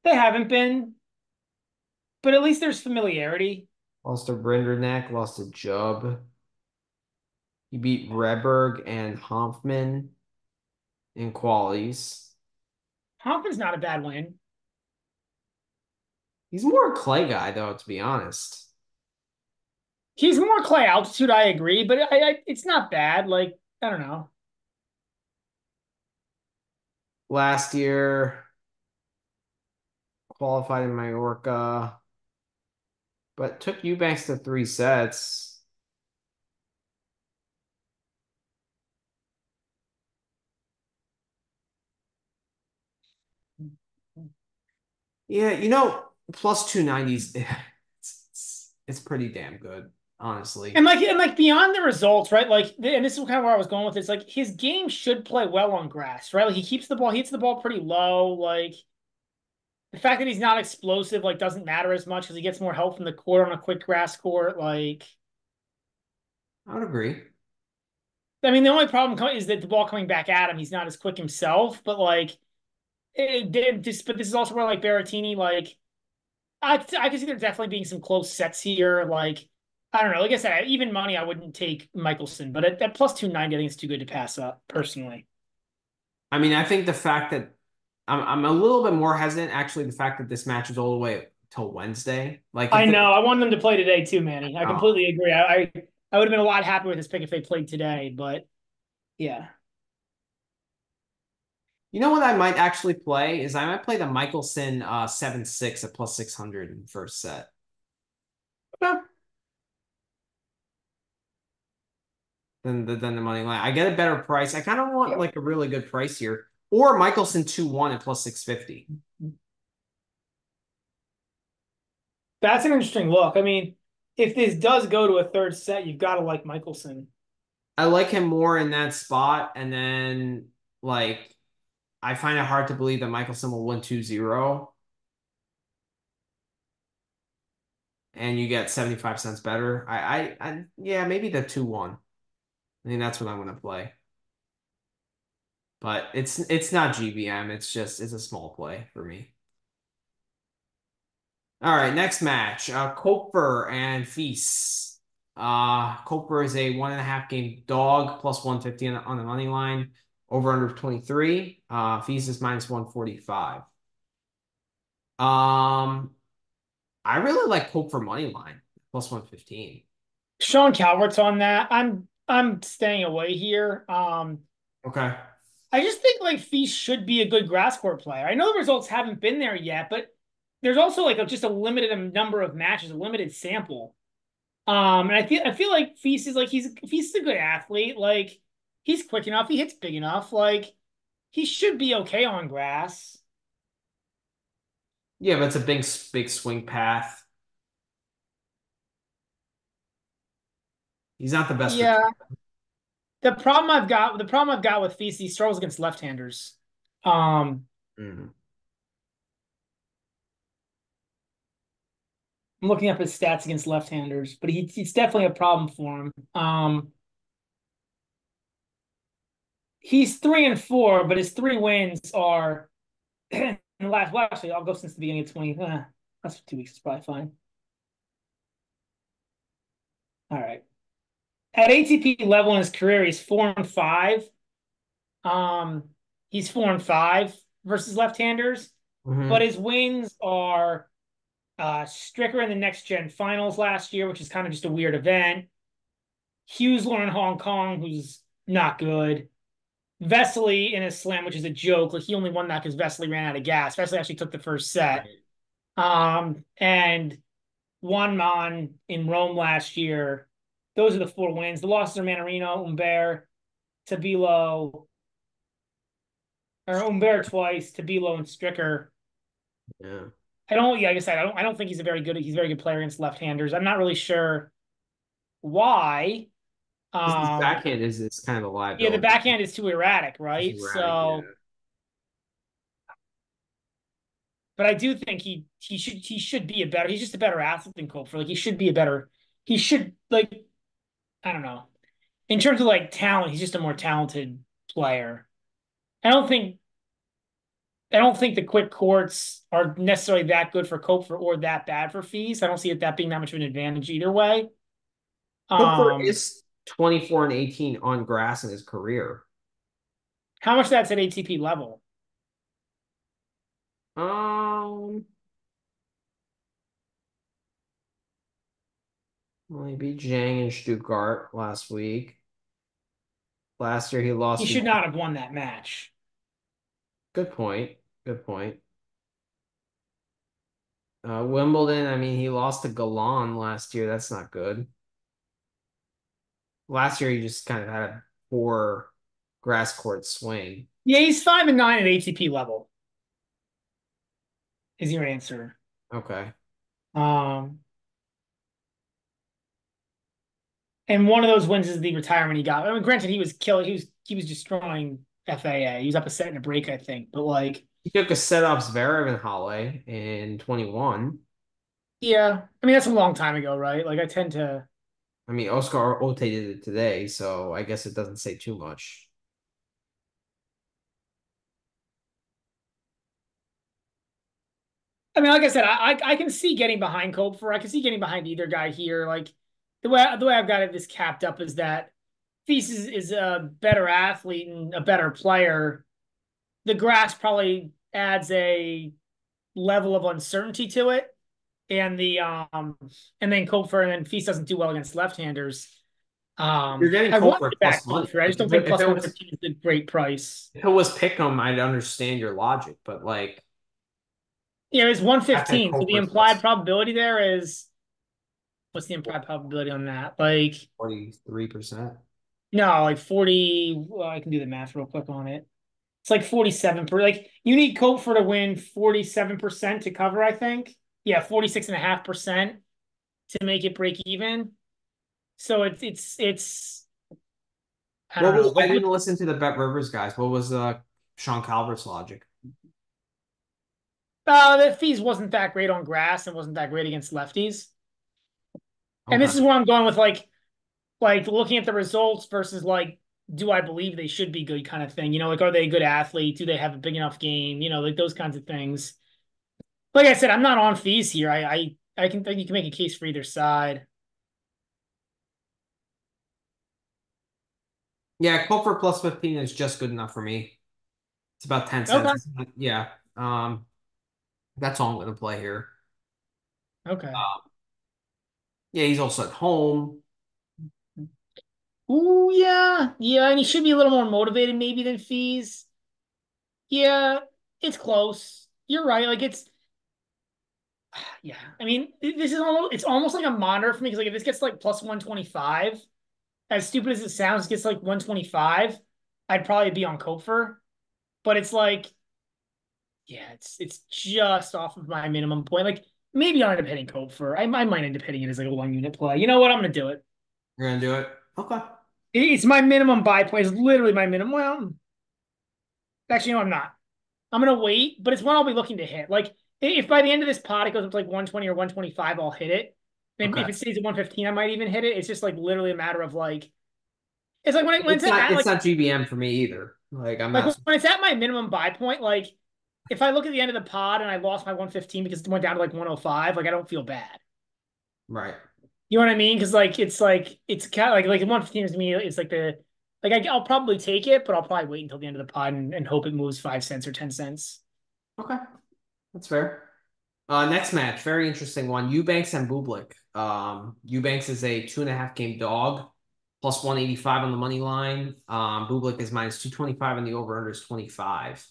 They haven't been, but at least there's familiarity. Lost to Brinderneck, lost to Jubb. He beat Reberg and Hoffman in qualies. Hoffman's not a bad win. He's more a clay guy, though, to be honest. He's more clay altitude, I agree, but it's not bad. Like, I don't know. Last year, qualified in Mallorca, but took Eubanks to 3 sets. Yeah, plus 290s, it's pretty damn good, honestly. And like beyond the results, right? Like, and this is kind of where I was going with this. Like, his game should play well on grass, right? Like, he keeps the ball, he hits the ball pretty low. Like, the fact that he's not explosive, like, doesn't matter as much because he gets more help from the court on a quick grass court. Like, I would agree. I mean, the only problem is that the ball coming back at him, he's not as quick himself. But like, but this is also where like Berrettini, like, I could see there definitely being some close sets here. Like, I don't know. Like I said, even money, I wouldn't take Michelson, but at plus 290, I think it's too good to pass up personally. I mean, I think the fact that I'm a little bit more hesitant, actually, the fact that this match is all the way till Wednesday. Like, I if know. it, I want them to play today too, Manny. I oh, completely agree. I would have been a lot happier with this pick if they played today, but yeah. you know what I might actually play is I might play the Michelson 7-6 at plus 600 in the first set. Than the money line. I get a better price. I kind of want like a really good price here. Or Michelson 2-1 at plus 650. That's an interesting look. I mean, if this does go to a third set, you've got to like Michelson. I like him more in that spot. And then, like, I find it hard to believe that Michelson will win 2-0 and you get 75 cents better. Yeah, maybe the 2-1. I think that's what I'm going to play. But it's not GBM. It's a small play for me. All right, next match. Koper and Feast. Koper is a 1.5 game dog, plus 150 on the money line, over under 23. Feast is minus 145. I really like Koper money line, plus 115. Sean Calvert's on that. I'm staying away here. Okay. I just think like Feast should be a good grass court player. I know the results haven't been there yet, but there's also like just a limited number of matches, a limited sample. And I feel like Feast is a good athlete. Like he's quick enough, he hits big enough. Like he should be okay on grass. Yeah, but it's a big swing path. He's not the best for. Yeah. The problem I've got with Feast, he struggles against left-handers. Um, Mm. I'm looking up his stats against left-handers, but it's definitely a problem for him. He's 3-4, but his three wins are in the last. Well, actually, I'll go since the beginning of 20. That's 2 weeks. It's probably fine. All right. At ATP level in his career, he's 4-5. Um, he's 4-5 versus left-handers, but Hmm. his wins are Stricker in the Next Gen Finals last year, which is kind of just a weird event. Hughesler in Hong Kong, who's not good. Vesely in a slam, which is a joke. Like he only won that because Vesely ran out of gas. Vesely actually took the first set. Right. And Juan Man in Rome last year. Those are the four wins. The losses are Manarino, Humbert, Tabilo, or Humbert twice, Tabilo and Stricker. Yeah. Yeah, like I said, I don't think he's a very good player against left-handers. I'm not really sure why. His Um, backhand is kind of a yeah, the liability. backhand is too erratic, It's right? erratic, yeah. So, but I do think he should be a better. He's just a better athlete than Koepfer. Like he should be a better. He should like I don't know. In terms of like talent, he's just a more talented player. I don't think I don't think the quick courts are necessarily that good for Koepfer or that bad for Fees. I don't see it that being that much of an advantage either way. Hooper Um, is 24 and 18 on grass in his career. how much that's at ATP level? Um, well, he beat Zhang in Stuttgart last week. Last year he He lost to. should not have won that match. Good point. Good point. Wimbledon, I mean, he lost to Galan last year. That's not good. Last year he just kind of had a poor grass court swing. Yeah, he's 5-9 at ATP level. Is your answer? Okay. Um, and one of those wins is the retirement he got. I mean, granted, he was killing. He was destroying FAA. He was up a set and a break, I think. But like, He took a set off Zverev and Halle in 21. yeah, I mean that's a long time ago, right? Like I tend to. I mean, Oscar Ote did it today, so I guess it doesn't say too much. I mean, like I said, I can see getting behind Koepfer. I can see getting behind either guy here. Like the way I've got it this capped up is that Feast is a better athlete and a better player. The grass probably adds a level of uncertainty to it, and and then Koepfer and then Feast doesn't do well against left-handers. You're getting I Cole wanted for to back plus money. Koepfer. I Like just don't think if plus it one was fifteen is a great price. if it was Pick'em, I'd understand your logic, but like Yeah, it's one I bet fifteen. So Cole the for implied plus probability there is what's the implied probability on that? Like 43%. no, like 40. Well, I can do the math real quick on it. It's like 47 per. Like you need Koepfer to win 47% to cover, I think. Yeah, 46.5% to make it break even. So it's I What don't know. was I Like didn't listen to the Bet Rivers guys. What was Sean Calvert's logic? the fees wasn't that great on grass and wasn't that great against lefties. And Okay. this is where I'm going with like looking at the results versus like do I believe they should be good kind of thing. Like are they a good athlete? Do they have a big enough game? Like those kinds of things. Like I said, I'm not on fees here. I can think you can make a case for either side. Yeah, Cole for plus 15 is just good enough for me. It's about 10 Okay. cents. Yeah. That's all I'm gonna play here. Okay. Yeah, he's also at home. Ooh, yeah. Yeah, and he should be a little more motivated maybe than fees. Yeah, it's close. You're right. Like yeah. I mean, this is almost it's almost like a monitor for me because like if this gets like plus 125, as stupid as it sounds, gets like 125, I'd probably be on Koepfer. but it's like, yeah, it's just off of my minimum point. Like maybe I'll end up hitting Koepfer. I might end up hitting it as like a 1 unit play. You know what? I'm gonna do it. You're gonna do it? Okay. It's my minimum buy point. It's literally my minimum. Well, actually, no, I'm not. I'm gonna wait, but it's one I'll be looking to hit. Like if by the end of this pot it goes up to like 120 or 125, I'll hit it. And Okay. if it stays at 115, I might even hit it. It's just like literally a matter of like it's like when It's it's not at it's not GBM for me either. Like I'm like not when it's at my minimum buy point, like if I look at the end of the pod and I lost my 115 because it went down to like 105, like I don't feel bad. right. You know what I mean? Because like it's kind of like 115 is to me. It's like the like I'll probably take it, but I'll probably wait until the end of the pod and hope it moves 5 cents or 10 cents. Okay. That's fair. Next match, very interesting one. Eubanks and Bublik. Eubanks is a 2.5 game dog, plus 185 on the money line. Bublik is minus 225 and the over under is 25.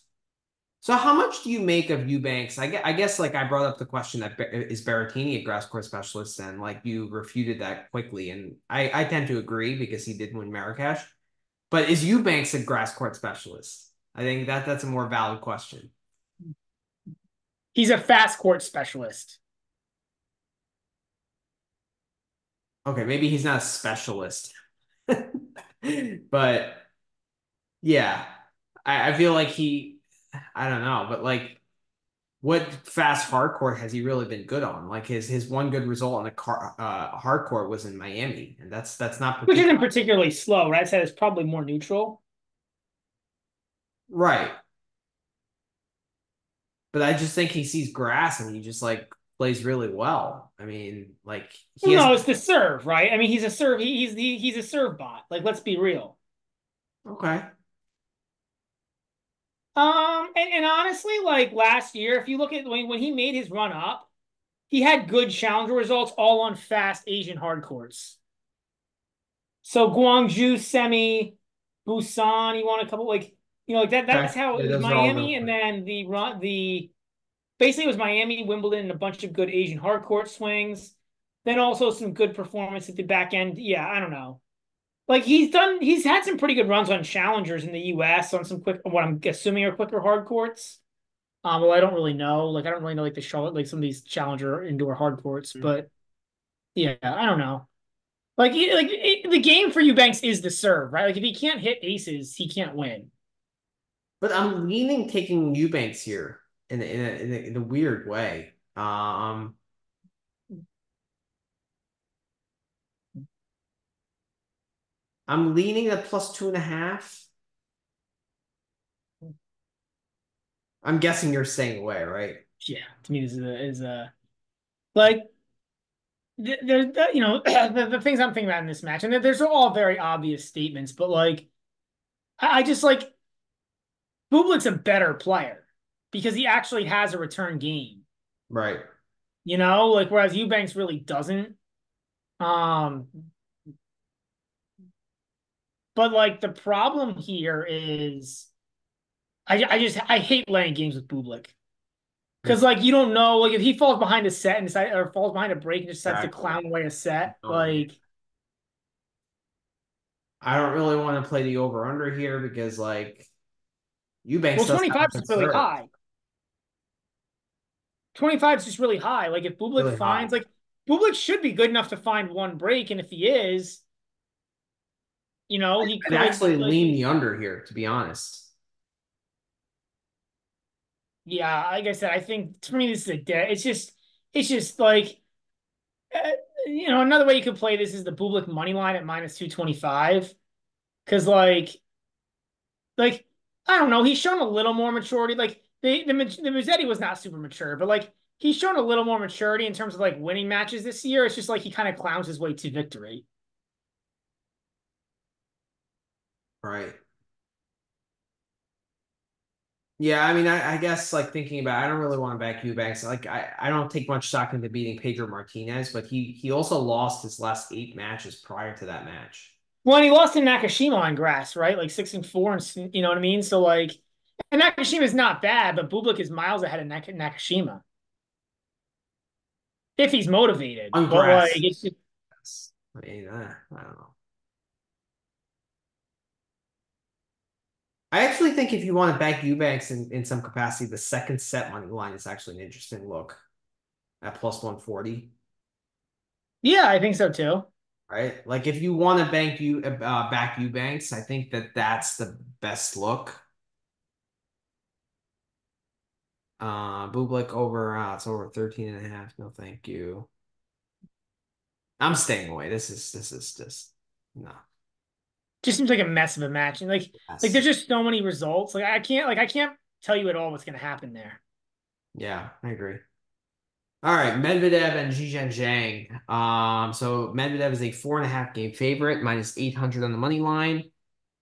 So how much do you make of Eubanks? I guess like I brought up the question that is Berrettini a grass court specialist, and like you refuted that quickly, and I tend to agree because he did win Marrakesh. But is Eubanks a grass court specialist? I think that's a more valid question. He's a fast court specialist. Okay, maybe he's not a specialist, but yeah, I feel like I don't know, but like, what fast hard court has he really been good on? Like his one good result on the hard court was in Miami, and that's not Which particular. isn't particularly slow, right? I said it's probably more neutral. Right, but I just think he sees grass and he just like plays really well. I mean, like he Well, has no, it's the serve, right? I mean, he's a serve. He's a serve bot. Like, let's be real. okay, And honestly, like last year, if you look at when he made his run up, he had good challenger results all on fast Asian hard courts. So Guangzhou semi, Busan, he won a couple like like that. okay, That's how it yeah, was those are all real Miami, and quick. then the basically it was Miami, Wimbledon, and a bunch of good Asian hard court swings. Then also some good performance at the back end. Yeah, I don't know. Like he's had some pretty good runs on challengers in the US on some quick, what I'm assuming are quicker hard courts. Well, I don't really know. Like I don't really know like the Charlotte, like some of these challenger indoor hard courts, but yeah, I don't know. The game for Eubanks is the serve, right? Like if he can't hit aces, he can't win. But I'm leaning taking Eubanks here in a weird way. I'm leaning at plus 2.5. I'm guessing you're staying away, right? Yeah, to me this is a like there's the things I'm thinking about in this match, and there's all very obvious statements, but like I just like Bublik's a better player because he actually has a return game, Right. like whereas Eubanks really doesn't. Um, but like the problem here is I hate laying games with Bublik. Because like you don't know, like if he falls behind a set and decide or falls behind a break and decides to Exactly. clown away a set, Oh, man. like I don't really want to play the over under here because like Eubanks well, does have 25 a is good really serve. high. 25 is just really high. Like if Bublik Really finds high. like Bublik should be good enough to find one break, and if he is, he I'd could actually like lean the under here, to be honest. yeah, like I said, I think for me this is a dead. It's just like uh, another way you could play this is the Bublik money line at minus 225 because like I don't know, he's shown a little more maturity. Like the Musetti was not super mature, but like he's shown a little more maturity in terms of like winning matches this year. It's just like he kind of clowns his way to victory. Right. Yeah, I mean, I guess like thinking about, I don't really want to back Eubanks. Like, I don't take much stock into beating Pedro Martinez, but he also lost his last 8 matches prior to that match. Well, and he lost to Nakashima on grass, right? Like 6-4, and you know what I mean. So like, and Nakashima is not bad, but Bublik is miles ahead of Nakashima if he's motivated. On But like, grass. it's just, Yes. I mean, I don't know. Yes. I mean, I don't know. I actually think if you want to back Eubanks in some capacity, the second set money line is actually an interesting look at plus 140, Yeah, I think so too. right? Like if you want to back Eubanks, I think that that's the best look. Bublik over, it's over 13 and a half. No, thank you. I'm staying away. This is just no. Just seems like a mess of a match. And like Yes. there's just so many results. Like I can't tell you at all what's gonna happen there. Yeah, I agree. All right, Medvedev and Zhizhen Zhang. So Medvedev is a 4.5 game favorite, minus 800 on the money line.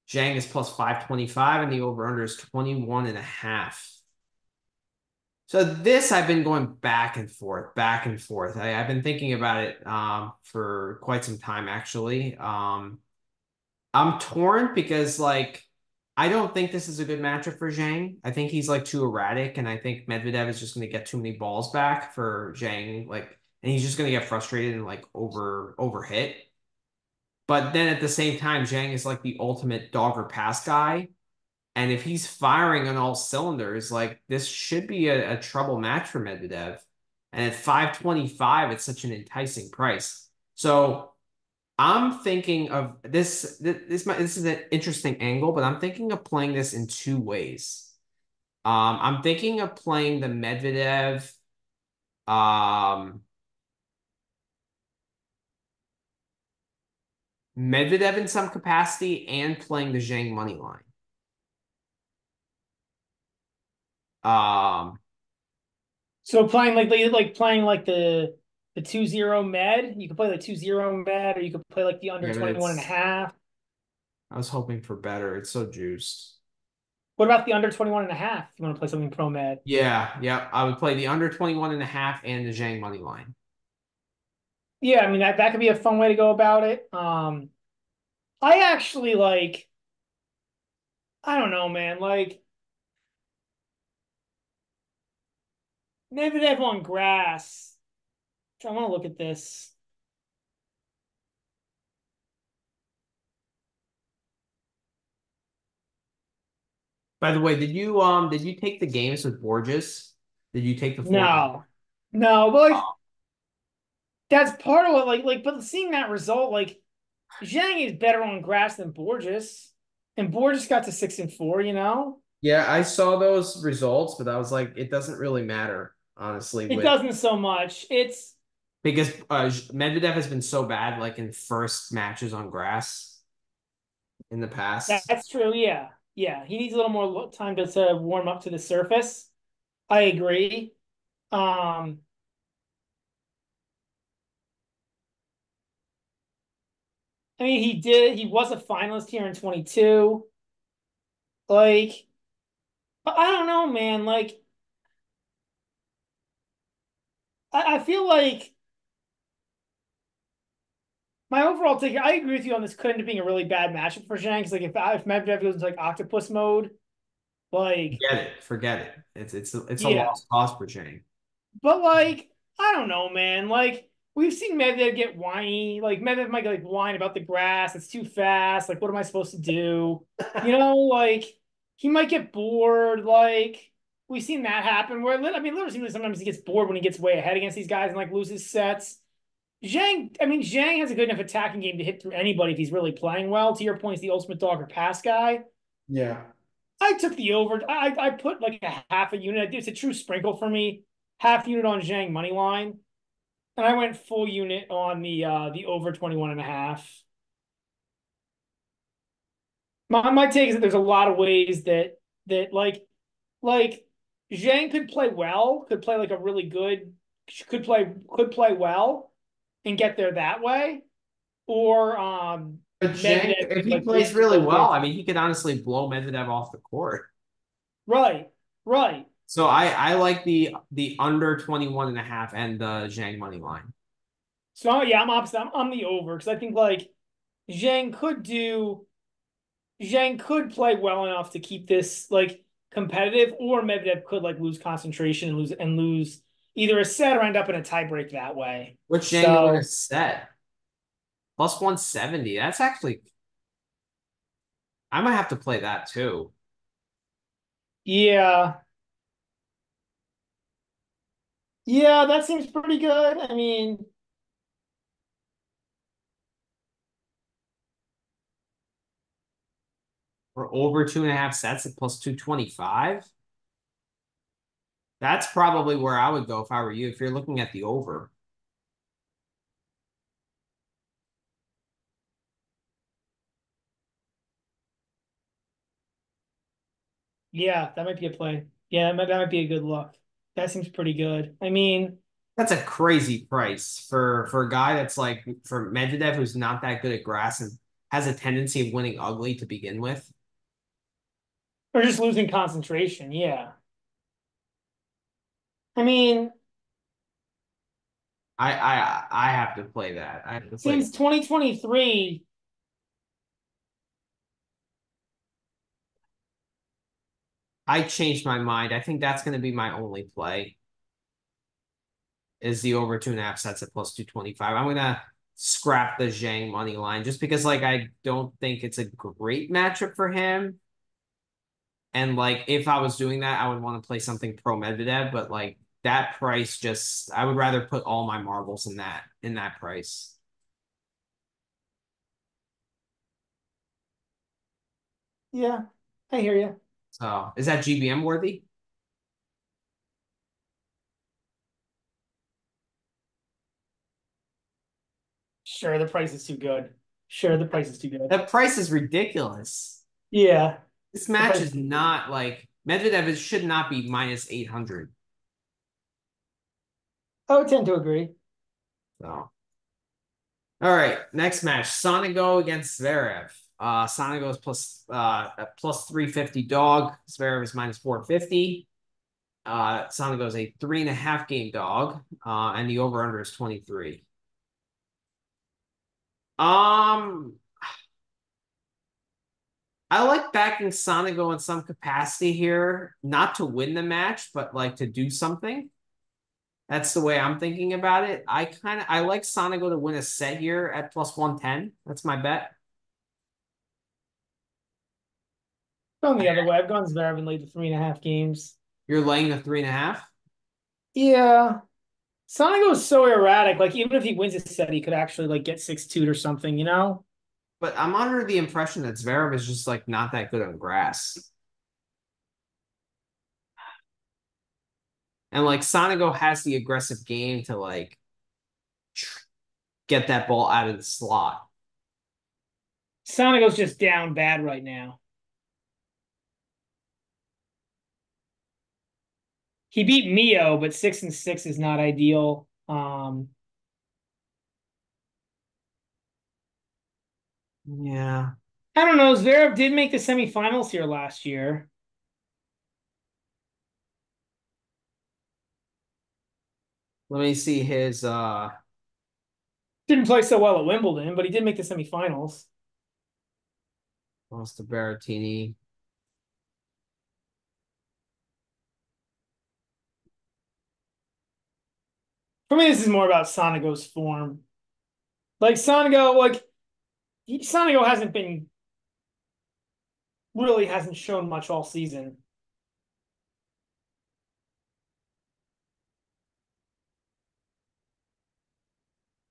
Zhang is plus 525, and the over-under is 21 and a half. So this I've been going back and forth, back and forth. I've been thinking about it for quite some time, actually. I'm torn because like I don't think this is a good matchup for Zhang. I think he's like too erratic, and I think Medvedev is just going to get too many balls back for Zhang. Like, and he's just going to get frustrated and like overhit. But then at the same time, Zhang is like the ultimate dog or pass guy, and if he's firing on all cylinders, like this should be a trouble match for Medvedev. And at 525, it's such an enticing price. So I'm thinking of this is an interesting angle, but I'm thinking of playing this in two ways. I'm thinking of playing the um, Medvedev in some capacity and playing the Zhang money line. Um, So playing like the 2-0 med. You could play the 2-0 med, or you could play like the under yeah, but 21 and a it's half. I was hoping for better. It's so juiced. What about the under 21 and a half? If you want to play something pro med. Yeah, yeah. I would play the under 21 and a half and the Zhang money line. Yeah, I mean that could be a fun way to go about it. I actually like I don't know, man. Like Medvedev on grass. I want to look at this. By the way, did you take the games with Borges? Did you take the four? No, no, but like that's part of what but seeing that result, like Zhang is better on grass than Borges, and Borges got to 6-4. You know, Yeah, I saw those results, but I was like, it doesn't really matter, honestly, it with doesn't so much. It's because Medvedev has been so bad, like in first matches on grass in the past. that's true. Yeah, yeah. He needs a little more time to warm up to the surface. I agree. Um, I mean, he did. He was a finalist here in 22. Like, I don't know, man. Like, I feel like my overall take. I agree with you on this. Could end up being a really bad matchup for Zhang. Because like, if Medvedev goes into like octopus mode, like, Forget it, forget it. It's a yeah. lost cause for Chang. But like, I don't know, man. Like, we've seen Medvedev get whiny. Like, Medvedev might like whine about the grass. It's too fast. Like, what am I supposed to do? You know, like he might get bored. Like, we've seen that happen. Where I mean, literally, sometimes he gets bored when he gets way ahead against these guys and like loses sets. Zhang has a good enough attacking game to hit through anybody if he's really playing well. To your point, he's the ultimate dog or pass guy. Yeah. I took the over. I put like a half a unit. It's a true sprinkle for me. Half unit on Zhang money line, and I went full unit on the over 21 and a half. My take is that there's a lot of ways that like Zhang could play well, could play like a really good, could play well and get there that way, or But Chang, Medvedev if could he like plays lose a really little well, bit. I mean, he could honestly blow Medvedev off the court. Right, right. So I like the under 21 and a half and the Zhang money line. So yeah, I'm opposite. I'm the over because I think like Zhang could do Zhang could play well enough to keep this like competitive, or Medvedev could like lose concentration and lose either a set or end up in a tiebreak that way. What's Zhang going to So set? Plus 170. That's actually I might have to play that too. Yeah. Yeah, that seems pretty good. I mean, Or over 2.5 sets at plus 225. That's probably where I would go if I were you, if you're looking at the over. yeah, that might be a play. Yeah, that might be a good look. That seems pretty good. I mean, That's a crazy price for a guy that's like for Medvedev, who's not that good at grass and has a tendency of winning ugly to begin with. or just losing concentration. Yeah. I mean, I have to play that. I have to play that. since 2023, I changed my mind. I think that's going to be my only play is the over 2.5 sets at plus 225. I'm gonna scrap the Zhang money line just because like I don't think it's a great matchup for him. And like if I was doing that, I would want to play something pro Medvedev, but like that price just I would rather put all my marbles in that price. yeah, I hear you. So is that GBM worthy? Sure, the price is too good. Sure, the price is too good. That price is ridiculous. Yeah, This the match price is is too good. not like Medvedev should not be minus 800. I would tend to agree. So all right, next match: Sonego against Zverev. Sonego is a plus 350 dog. Zverev is minus 450. Sonego is a 3.5 game dog, and the over under is 23. Um, I like backing Sonego in some capacity here, not to win the match, but like to do something. That's the way I'm thinking about it. I like Sonego to win a set here at plus 110. That's my bet. Going the other way. I've gone Zverev in like the 3.5 games. You're laying the 3.5. Yeah. Sonic is so erratic. Like even if he wins a set, he could actually like get 6-2 or something, you know? But I'm under the impression that Zverev is just like not that good on grass. And like Sonego has the aggressive game to like get that ball out of the slot. Sonic's just down bad right now. He beat Mio, but 6-6 is not ideal. Yeah. I don't know. Zverev did make the semifinals here last year. Let me see his Didn't play so well at Wimbledon, but he did make the semifinals. lost to Berrettini. For me, this is more about Sonic's form. Like Sonic, like Sonic hasn't been really hasn't shown much all season.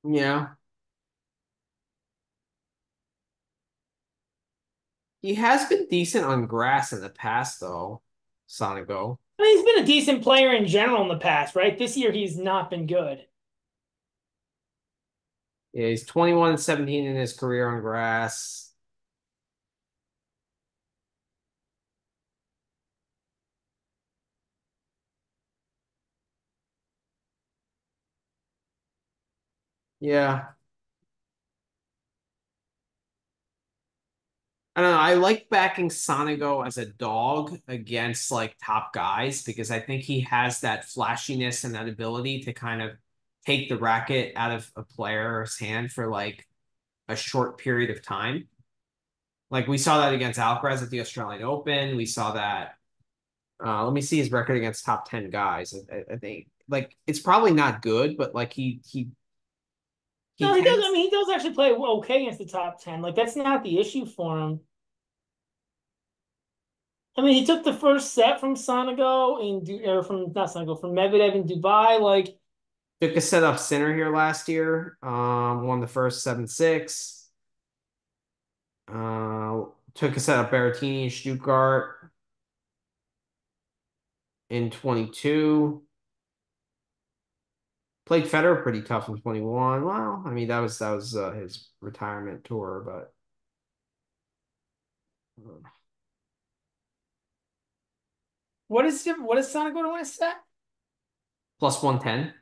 Yeah. He has been decent on grass in the past though, Sonego. I mean, he's been a decent player in general in the past, right? This year he's not been good. Yeah, he's 21 and 17 in his career on grass. Yeah. I don't know. I like backing Sonego as a dog against like top guys because I think he has that flashiness and that ability to kind of take the racket out of a player's hand for like a short period of time. Like we saw that against Alcaraz at the Australian Open. We saw that. Let me see his record against top 10 guys. I think like it's probably not good, but like he No, he does. I tends. mean, he does actually play okay against the top 10. Like that's not the issue for him. I mean, he took the first set from Sonego or from not Sonego, from Medvedev in Dubai. Like, Took a set up center here last year. Won the first 7-6. Uh, Took a set up Berrettini in Stuttgart in 22. Played Federer pretty tough in 21. Well, I mean that was his retirement tour, but what is Sonego to win a set? plus 110.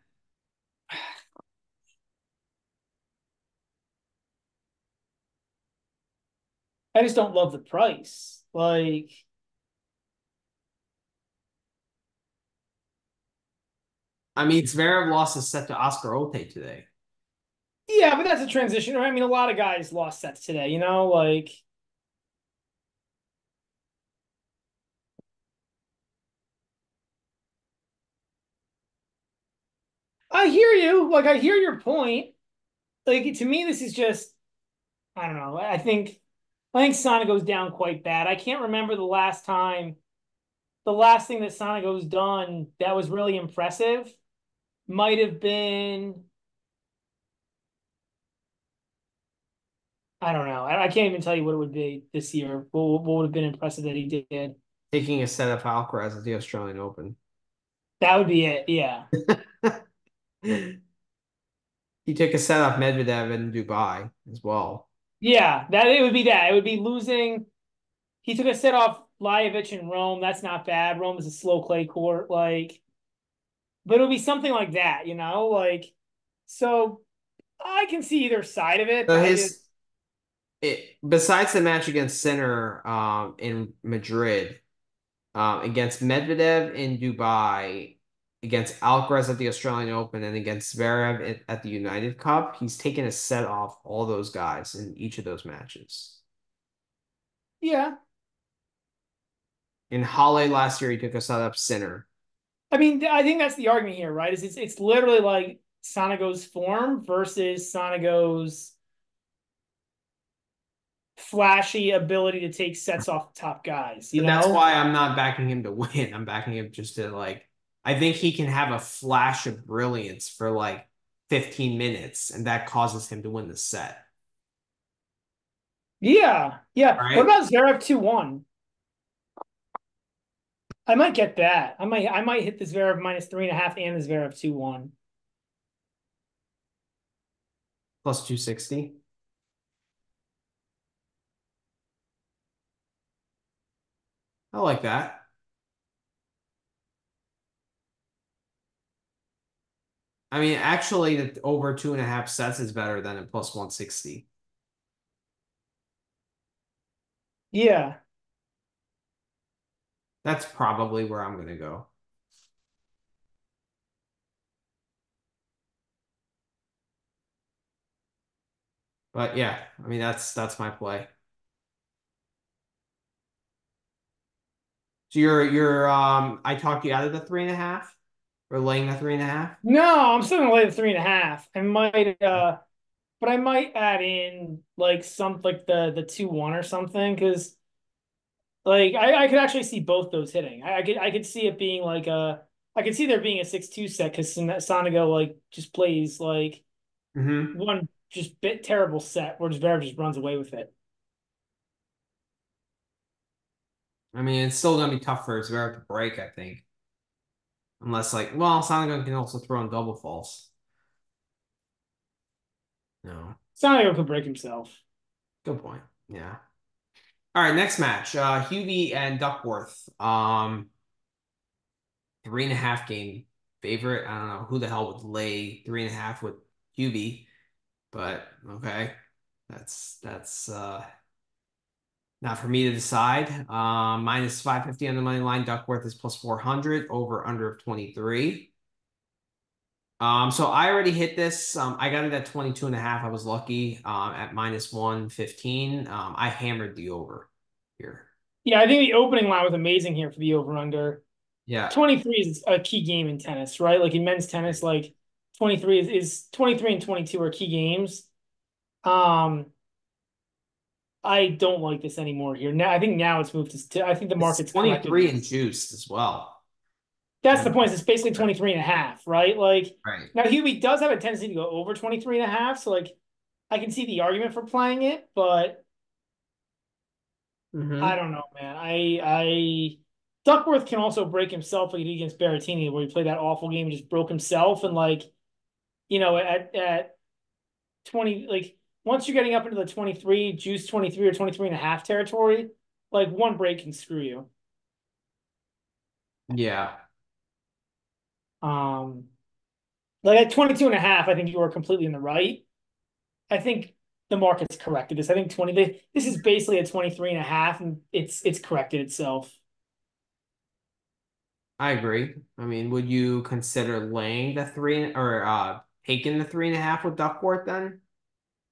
I just don't love the price. Like, I mean, Zverev lost a set to Oscar Ote today. yeah, but that's a transition. I mean, a lot of guys lost sets today, you know, like I hear you. Like I hear your point. Like to me, this is just I don't know. I think Sonic goes down quite bad. I can't remember the last thing that Sonic goes done that was really impressive might have been I don't know. I can't even tell you what it would be this year. What would have been impressive that he did? Taking a set up Alcaraz at the Australian Open. That would be it. Yeah. He took a set up Medvedev in Dubai as well. Yeah, that it would be that. It would be losing. He took a set off Lajovic in Rome. That's not bad. Rome is a slow clay court. Like, but it would be something like that, you know? Like, so I can see either side of it. So I just, his besides the match against Sinner in Madrid, against Medvedev in Dubai, against Alcaraz at the Australian Open, and against Zverev at the United Cup, he's taken a set off all those guys in each of those matches. yeah. In Halle last year, he took a set up Sinner. I mean, I think that's the argument here, right? Is it's literally like Sonego's form versus Sonego's flashy ability to take sets off the top guys, you But that's know? why I'm not backing him to win. I'm backing him just to like, I think he can have a flash of brilliance for like 15 minutes, and that causes him to win the set. Yeah. Yeah. What Right? about Zverev 2-1? I might get that. I might hit the Zverev -3.5 and the Zverev 2-1. Plus 260. I like that. I mean, actually, the over 2.5 sets is better than a plus 160. Yeah. That's probably where I'm going to go. But yeah, I mean, that's my play. So I talked you out of the 3.5 or laying the 3.5. No, I'm still gonna lay the 3.5. But I might add in like some like the 2-1 or something because like I could actually see both those hitting. I could see it being like I could see there being a 6-2 set because Sonego like just plays like Hmm. one just bit terrible set where Zverev just runs away with it. I mean, it's still going to be tough for Zverev to break, I think. Unless like, well, Sonic can also throw in double faults. No. Sonego could break himself. Good point. Yeah. All right, next match. Hubie and Duckworth. 3.5 game favorite. I don't know who the hell would lay 3.5 with Hubie, but okay. That's not for me to decide. Minus 550 on the money line. Duckworth is plus 400, over under of 23. So I already hit this. I got it at 22.5. I was lucky at minus 115. I hammered the over here. Yeah, I think the opening line was amazing here for the over under. Yeah. 23 is a key game in tennis, right? Like in men's tennis, like 23 is 23 and 22 are key games. Um, I don't like this anymore here. Now I think now it's moved to I think the It's market's corrected 23 and this. juiced as well. That's the And point. Is it's basically 23 and a half, right? Like right. now Huey does have a tendency to go over 23 and a half, so like I can see the argument for playing it, but I Hmm. don't know, man. I Duckworth can also break himself like he did against Berrettini, where he played that awful game and just broke himself. And like, at 20, like once you're getting up into the 23, juice 23 or 23 and a half territory, like one break can screw you. Yeah, Um, like at 22 and a half, I think you are completely in the right. I think the market's corrected this. I think 20, this is basically a 23 and a half, and it's corrected itself. I agree. I mean, would you consider laying the three or taking the 3.5 with Duckworth then?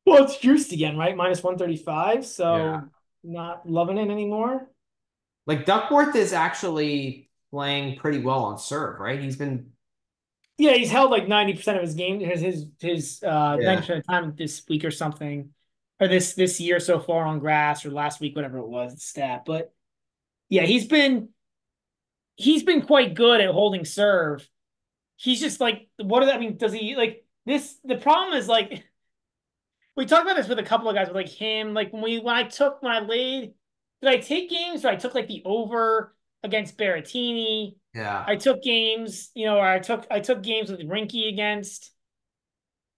Well, it's juiced again, right? Minus 135. Yeah. So not loving it anymore. Like Duckworth is actually playing pretty well on serve, right? He's been Yeah, he's held like 90% of his game, his yeah. 90% of the time this week or something. Or this year so far on grass or last week, whatever it was, stat. But yeah, he's been quite good at holding serve. He's just like, what are I mean, does he like this? The problem is like we talked about this with a couple of guys with like him. Like when I laid, did I take games where I took like the over against Berrettini? Yeah. I took games, or I took games with Rinky against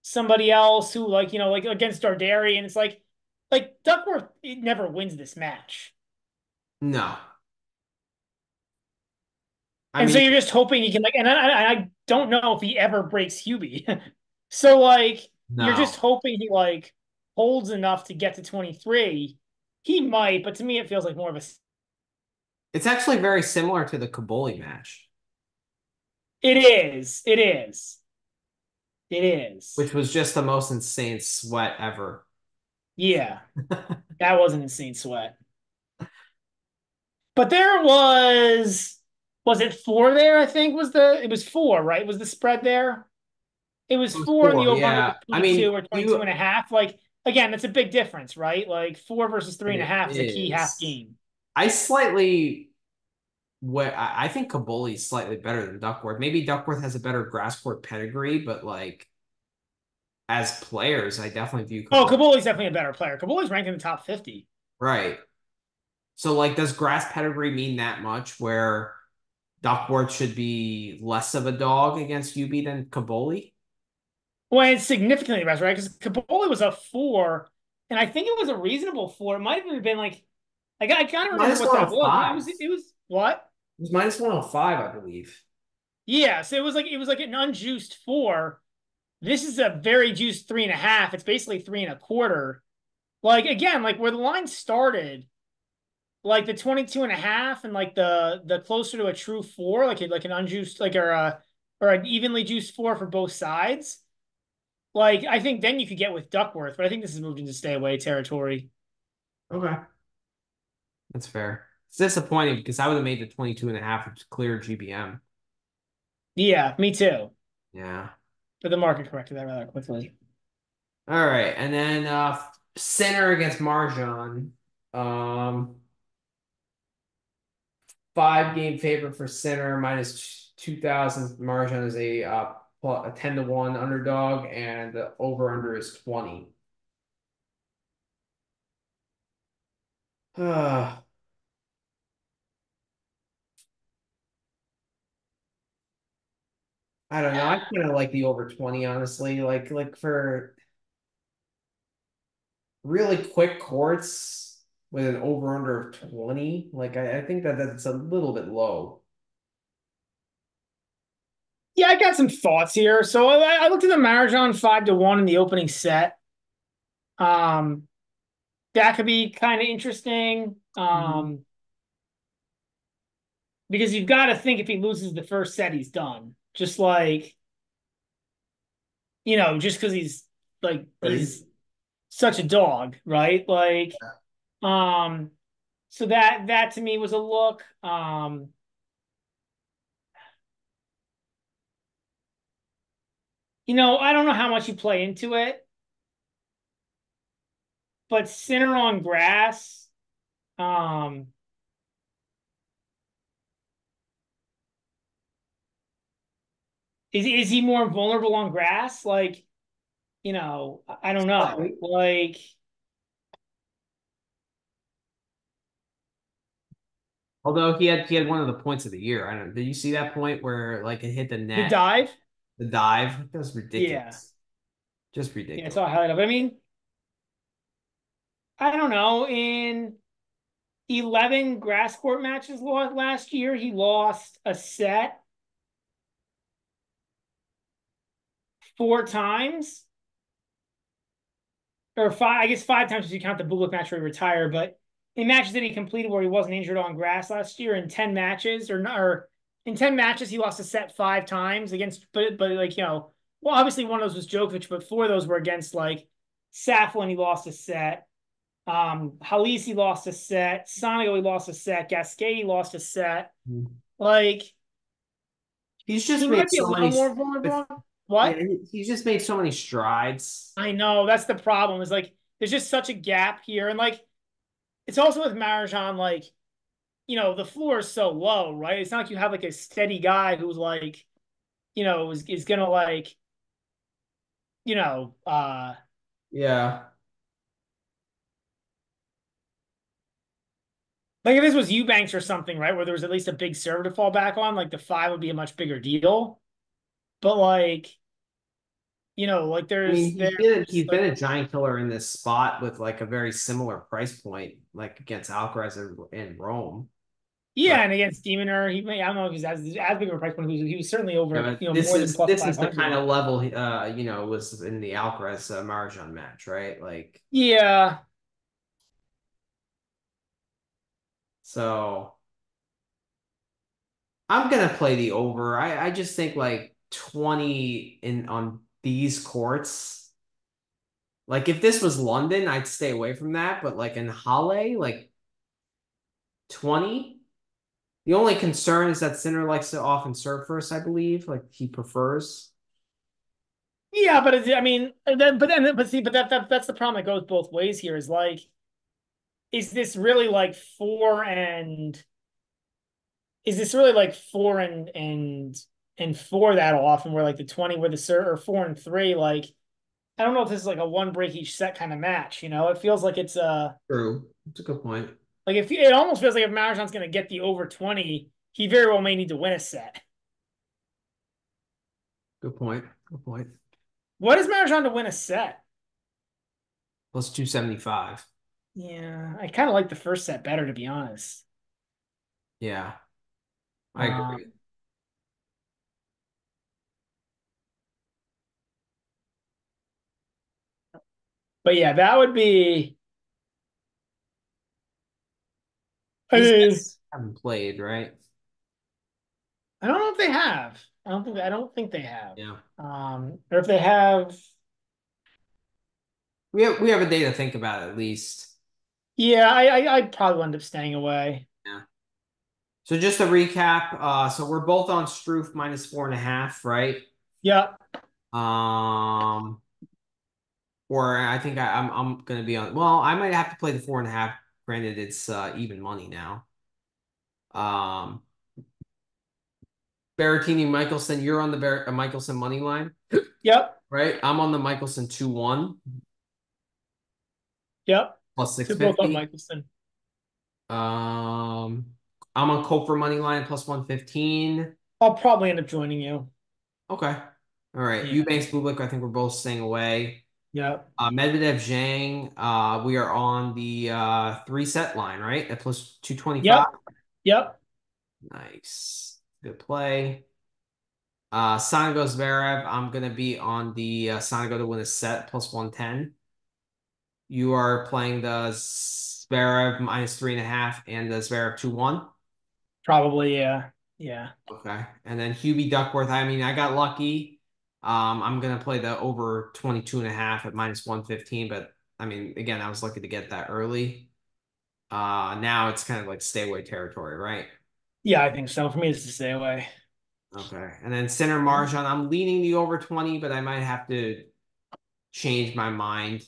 somebody else who like, like against Darderi, and it's like Duckworth it never wins this match. No. I And so mean, you're just hoping he can like, and I don't know if he ever breaks Hubie. So like you're just no. hoping he like holds enough to get to 23. He might, but to me it feels like more of a It's actually very similar to the Kaboli match, it is. It is. It is. which was just the most insane sweat ever. Yeah. That was an insane sweat. But there was it four there, I think it was four, right? Was the spread there? It was It was four and the four, over under was yeah. I 22 mean, or 22 you and a half. Like again, that's a big difference, right? Like four versus three and a it half is a key half is. game. I slightly what I think Kaboli's slightly better than Duckworth. Maybe Duckworth has a better grass court pedigree, but like as players, I definitely view Oh, Kaboli. Kaboli's definitely a better player. Kaboli's ranked in the top 50. Right. So like does grass pedigree mean that much where Duckworth should be less of a dog against UB than Kaboli? Well, it's significantly less, right? Because Kaboli was a four, and I think it was a reasonable four. It might have even been like I kind of remember Minus what that was. It 105. was it was what? It was minus 105, I believe. Yeah, so it was like an unjuiced four. This is a very juiced three and a half. It's basically three and a quarter. Like again, like where the line started, like the 22 and a half and like the closer to a true four, like an unjuiced, like or an evenly juiced four for both sides. Like I think then you could get with Duckworth, but I think this has moved into stay away territory. Okay. That's fair. It's disappointing because I would have made the 22.5, which is clear GBM. Yeah, me too. Yeah. But the market corrected that rather quickly. All right. And then center against Marjan. Um 5-game favorite for center minus 2,000. Marjan is a 10-1 underdog, and the over under is 20. I don't know. I kind of like the over 20, honestly. Like for really quick courts with an over under of 20, like I think that that's a little bit low. Yeah, I got some thoughts here. So I looked at the Marajon 5-1 in the opening set. Um, that could be kind of interesting. Mhm. Because you've got to think if he loses the first set, he's done. Just like, just because But he's he's such a dog, right? Um, so that to me was a look. I don't know how much you play into it, but Sinner on grass. Um, is he more vulnerable on grass? Like, I don't know. Slightly. Like Although he had one of the points of the year. I don't know. Did you see that point where like it hit the the net, dive. the dive? That was Yeah. ridiculous. Just Yeah, I ridiculous. saw a highlight of it. I mean, I don't know. In 11 grass court matches last year, he lost a set 4 times, or five, I guess 5 times if you count the Bublik match where he retired. But in matches that he completed where he wasn't injured on grass last year, in 10 matches or in 10 matches, he lost a set 5 times against, but like, well, obviously one of those was Djokovic, but 4 of those were against like Saflin, he lost a set. Halise lost a set. Sonego, he lost a set. Gasquet, he lost a set. Like, He's he just made might be a so little many more with vulnerable. yeah, What? he's just made so many strides. I know that's the problem. Is like there's just such a gap here, and like it's also with Marajan, like the floor is so low, right? It's not like you have like a steady guy who's like is gonna like you know uh Yeah. like if this was Eubanks or something, right, where there was at least a big serve to fall back on, like the 5 would be a much bigger deal. But like like I mean, there's he's been like a giant killer in this spot with like a very similar price point, like against Alcaraz in Rome, right? yeah, and against Demoner, I don't know if he's as big of a price point. He was certainly Yeah, over but this more than is plus this is the kind 500. of level was in the Alcaraz Marjan match, right? Like Yeah, so. I'm gonna play the over. I just think like 20 in on these courts. Like if this was London, I'd stay away from that. But like in Halle, like 20. The only concern is that Sinner likes to often serve first, I believe. Like he prefers. yeah, but I mean, but see, but that's the problem that goes both ways here. Is like, is this really like four and is this really like four and four that often? Where like the 20 where the serve or 4 and 3, like I don't know if this is like a one break each set kind of match. It feels like it's True. That's a good point. like if it almost feels like if Marajan's going to get the over 20, he very well may need to win a set. Good point. Good point. What is Marajan to win a set? Plus 275. Yeah, I kind of like the first set better, to be honest. Yeah, I agree. Um, but yeah, that would be. I These mean, guys haven't played, right? I don't know if they have. I don't think they have. Yeah. Or if they have, We have a day to think about it, at least. yeah, I'd probably end up staying away. Yeah. So just to recap, so we're both on Struff minus 4.5, right? Yeah, Um, or I think I'm gonna be on. Well, I might have to play the 4.5. Granted, it's even money now. Um, Berrettini Michelson, you're on the Michelson money line, yep, right? I'm on the Michelson 2-1 yep. plus So both on 650. Michelson. I'm on Koper money line plus 115. I'll probably end up joining you. Okay. All right. Yeah, Eubanks Bublik, I think we're both staying away. yep, Medvedev Zhang, we are on the 3 set line, right? At plus 225. yep, yep. Nice. Good play. Sonego Zverev, I'm gonna be on the Sonego to win a set plus 110. You are playing the Zverev minus 3.5 and the Zverev 2-1. Probably, yeah, yeah, Okay. And then Hubie Duckworth, I mean, I got lucky. I'm gonna play the over 22.5 at minus 115, but I mean, again, I was lucky to get that early. Now it's kind of like stay away territory, right? yeah. I think so. For me, it's to stay away. Okay. And then center Marjan, I'm leaning the over 20, but I might have to change my mind.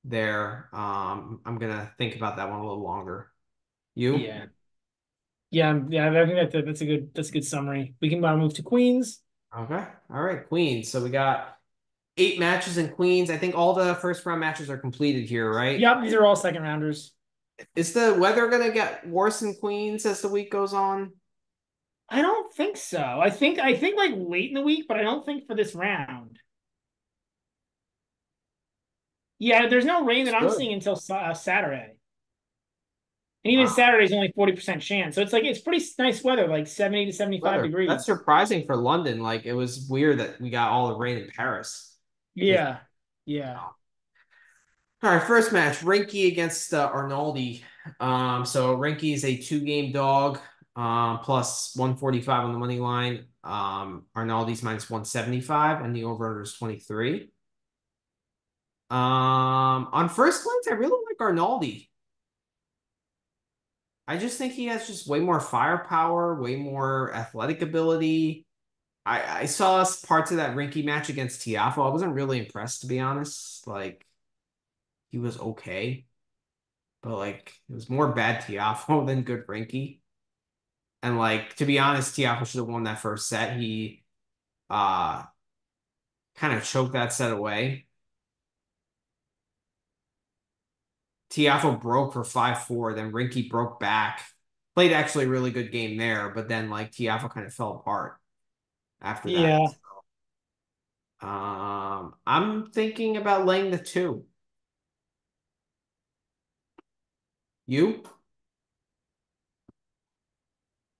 there. I'm gonna think about that one a little longer. You? Yeah. Yeah. I think that's a good summary. We can move to Queens. Okay. All right, Queens. So we got 8 matches in Queens. I think all the first round matches are completed here, right? Yep, these are all second rounders. Is the weather gonna get worse in Queens as the week goes on? I don't think so. I think like late in the week, but I don't think for this round. Yeah, there's no rain that It's I'm good. seeing until Saturday. And even Wow. Saturday's only 40% chance. So it's like it's pretty nice weather, like 70 to 75 Weather. That's degrees. surprising for London. Like it was weird that we got all the rain in Paris. Just, Yeah. Yeah. all right, first match, Rinky against Arnaldi. So Rinky is a 2-game dog, plus 145 on the money line. Arnaldi's minus 175, and the over-under is 23. On first glance, I really like Arnaldi. I just think he has just way more firepower, way more athletic ability. I saw parts of that Rinky match against Tiafoe. I wasn't really impressed, to be honest. Like, he was okay, but like, it was more bad Tiafoe than good Rinky. And like, to be honest, Tiafoe should have won that first set. He uh kind of choked that set away. Tiafoe broke for 5-4, then Rinky broke back. Played actually a really good game there, but then like Tiafoe kind of fell apart after that. Yeah. I'm thinking about laying the 2. You?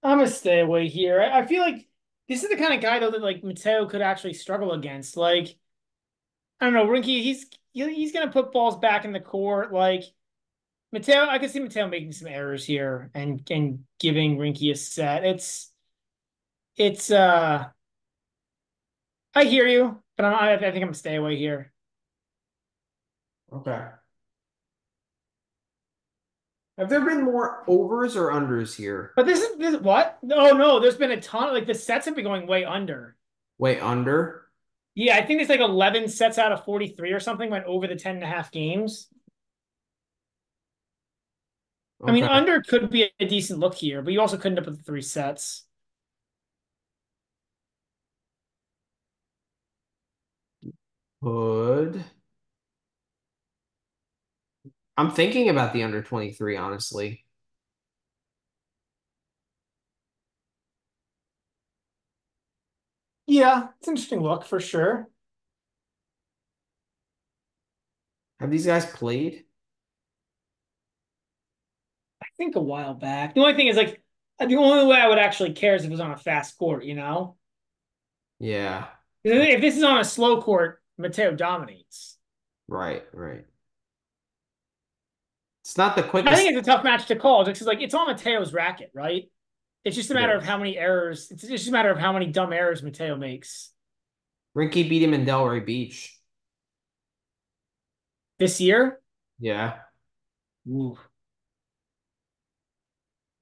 I'm gonna stay away here. I feel like this is the kind of guy though that like Mateo could actually struggle against. Like, I don't know, Rinky, he's gonna put balls back in the court. Like Mateo, I could see Mateo making some errors here and giving Rinky a set. It's I hear you, but I think I'm gonna stay away here. Okay. Have there been more overs or unders here? But this what? Oh no, there's been a ton. Like the sets have been going way under. Way under? Yeah, I think it's like 11 sets out of 43 or something went over the 10 and a half games. I mean, Okay. under could be a decent look here, but you also couldn't up with the 3 sets. Could. I'm thinking about the under 23, honestly. Yeah, it's an interesting look for sure. Have these guys played? I think a while back. The only thing is like the only way I would actually care is if it was on a fast court, you know? Yeah. If this is on a slow court, Mateo dominates. Right, right. It's not the I quickest. think it's a tough match to call just because like it's on Mateo's racket, right? It's just a It matter of is. how many errors. It's just a matter of how many dumb errors Mateo makes Rinky beat him in Delray Beach. this year. Yeah. Ooh.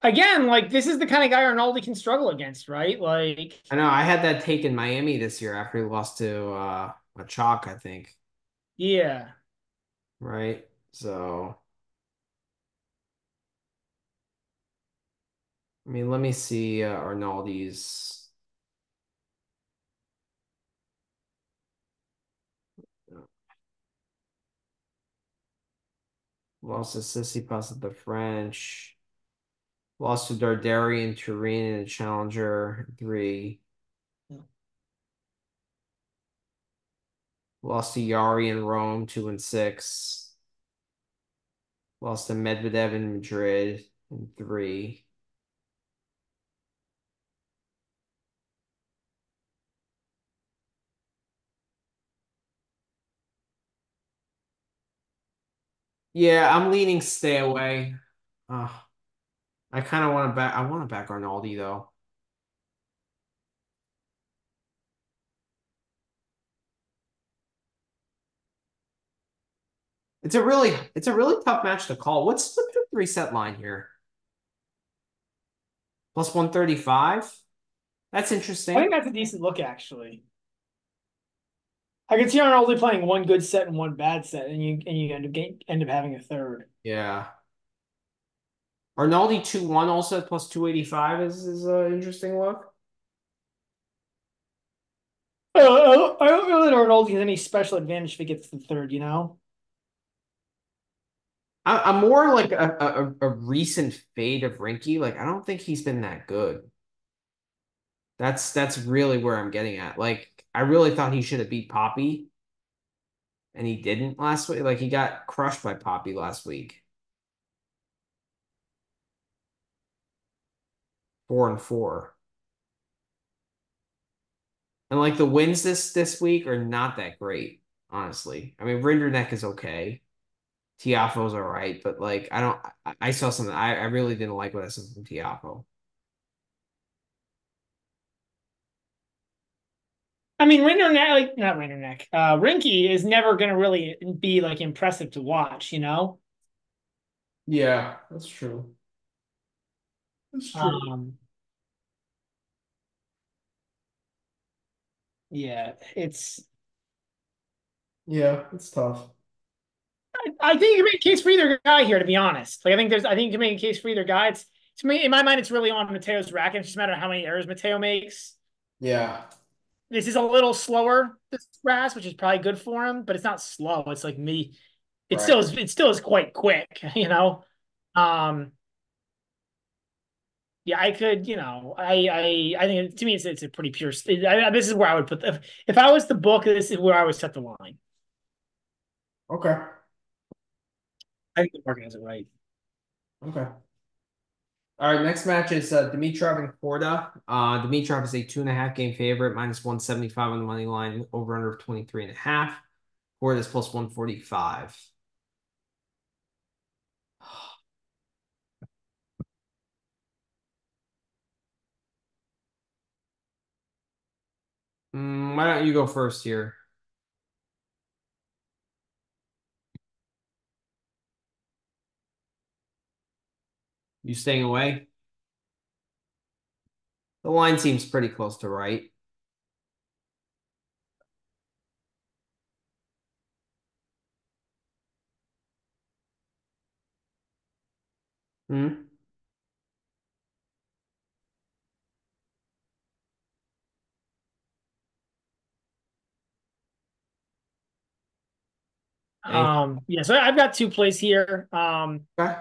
Again, like this is the kind of guy Arnaldi can struggle against, right? Like, I know. I had that take in Miami this year after he lost to a chalk, I think. yeah. Right. So, I mean, let me see Arnaldi's. Lost to Tsitsipas at the French. Lost to Darderi and Turin in a Challenger 3. Lost to Yari in Rome 2-6. Lost to Medvedev in Madrid in 3. Yeah, I'm leaning stay away. Uh, I kind of want to back. I want to back Arnaldi though. It's a really tough match to call. What's the 3-set line here? Plus 135. That's I think interesting. that's a decent look, actually. I can see Arnold only playing one good set and one bad set, and you end up having a third. Yeah. Arnaldi 2-1 also at plus 285 is an interesting look. I don't know that Arnold has any special advantage if he gets the third, you know? I'm more like a recent fade of Rinky. Like, I don't think he's been that good. That's really where I'm getting at. Like, I really thought he should have beat Poppy, and he didn't last week. Like, he got crushed by Poppy last week. 4-4. And like the wins this week are not that great, honestly. I mean, Rinderneck is okay. Tiafoe's all right, but like I don't I saw something I really didn't like what I saw from Tiafoe. I mean, Rinderneck, like not Rinderneck, Rinky is never going to really be like impressive to watch, you know? Yeah, that's true. That's true. Um, yeah, Yeah, it's tough. I think you can make a case for either guy here, to be honest. Like I think you can make a case for either guy. It's to me, in my mind, it's really on Mateo's racket. It's just a matter of how many errors Mateo makes. Yeah, This is a little slower, this grass, which is probably good for him, but it's not slow. It's like me. right. It still is quite quick, you know. Um, yeah, I could, you know, I think to me it's a pretty pure. This is where I would put if I was the book. This is where I would set the line. Okay. I think the market has it right. Okay. All right, next match is Dimitrov and Korda. Dimitrov is a 2.5 game favorite, minus 175 on the money line, over under 23.5. Korda is plus 145. Why don't you go first here? You staying away? The line seems pretty close to right. Hmm? Anything? Yeah, so I've got two plays here. Okay.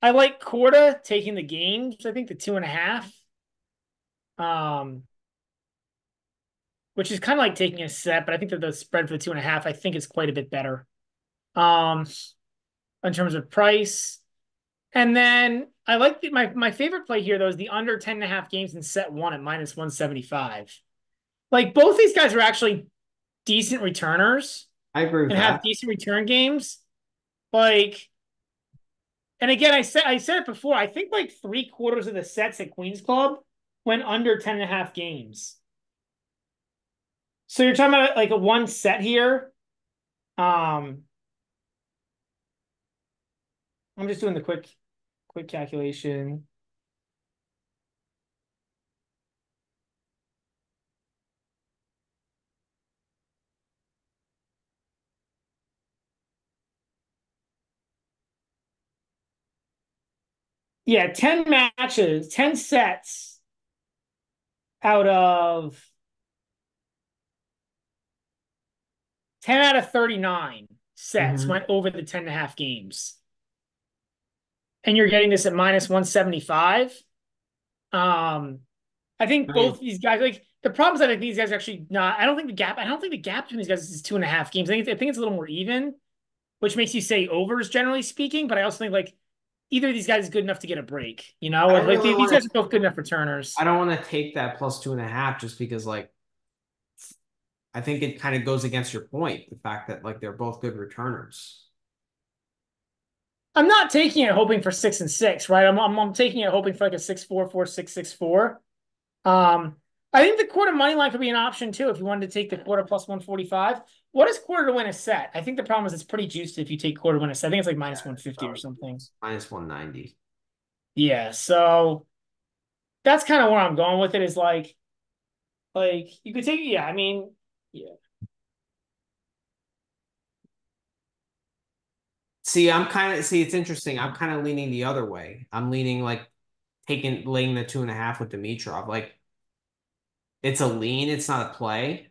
I like Korda taking the games. I think the 2.5. Um, which is kind of like taking a set, but I think that the spread for the 2.5, I think is quite a bit better. Um, in terms of price. And then I like my favorite play here though is the under 10.5 games in set one at minus 175. Like both these guys are actually decent returners I agree with and have that. decent return games. Like, and again, I said it before. I think like 3/4 of the sets at Queens Club went under 10.5 games. So you're talking about like a one set here. Um, I'm just doing the quick calculation. Yeah, 10 matches, 10 sets out of 10 out of 39 sets Hmm. went over the 10.5 games. And you're getting this at minus 175. Um, I think I both mean, these guys, like the problem is that I think these guys are actually not. I don't think the gap between these guys is 2.5 games. I think it's a little more even, which makes you say overs generally speaking. But I also think like either of these guys is good enough to get a break, you know, I or don't like really these want guys to. are both good enough returners. I don't want to take that plus 2.5 just because, like, I think it kind of goes against your point, the fact that like they're both good returners. I'm not taking it hoping for 6 and 6, right? I'm taking it hoping for like a 6-4-4-6-6-4. I think the quarter money line could be an option too if you wanted to take the quarter plus 145. What is quarter to win a set? I think the problem is it's pretty juiced if you take quarter to win a set. I think it's like minus Yeah, it's 150 or probably something. minus 190. Yeah, so that's kind of where I'm going with it is like you could take yeah, I mean, yeah. see, it's interesting. I'm kind of leaning the other way. I'm leaning like laying the 2.5 with Dimitrov. Like it's a lean, it's not a play,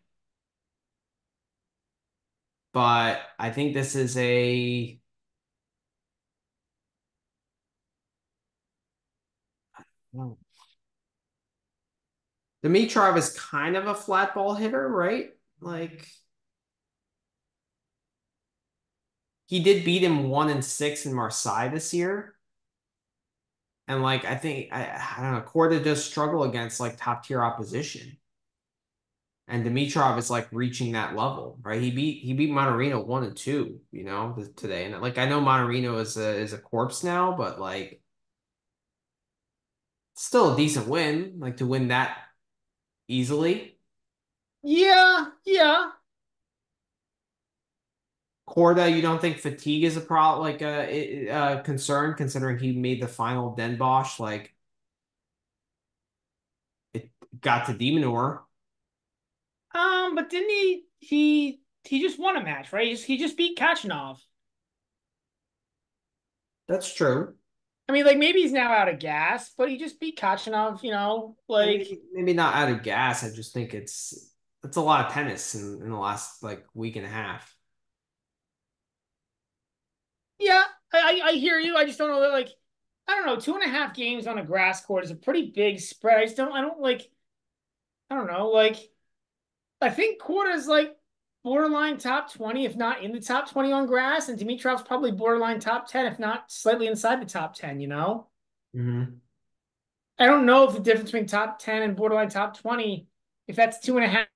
but I think this is a well, Dimitrov is kind of a flat ball hitter, right? Like he did beat him 1-6 in Marseille this year. And like I don't know, Korda does struggle against like top tier opposition. And Dimitrov is like reaching that level, right? He beat Monterino 1-2, today. And like I know Monterino is a corpse now, but like still a decent win, like to win that easily. Yeah, yeah. Korda, you don't think fatigue is a problem, like a concern, considering he made the final Den Bosch, like it got to Minaur. But didn't he just won a match, right? He just beat Kachanov. That's true. I mean, like maybe he's now out of gas, but he just beat Kachanov, Yeah, like maybe not out of gas. I just think it's a lot of tennis in the last like week and a half. yeah, I hear you. I just don't know that like I don't know, 2.5 games on a grass court is a pretty big spread. I don't like I don't know, like I think Korda is like borderline top 20, if not in the top 20 on grass, and Dimitrov's probably borderline top 10, if not slightly inside the top 10. Hmm. I don't know if the difference between top 10 and borderline top 20, if that's 2.5.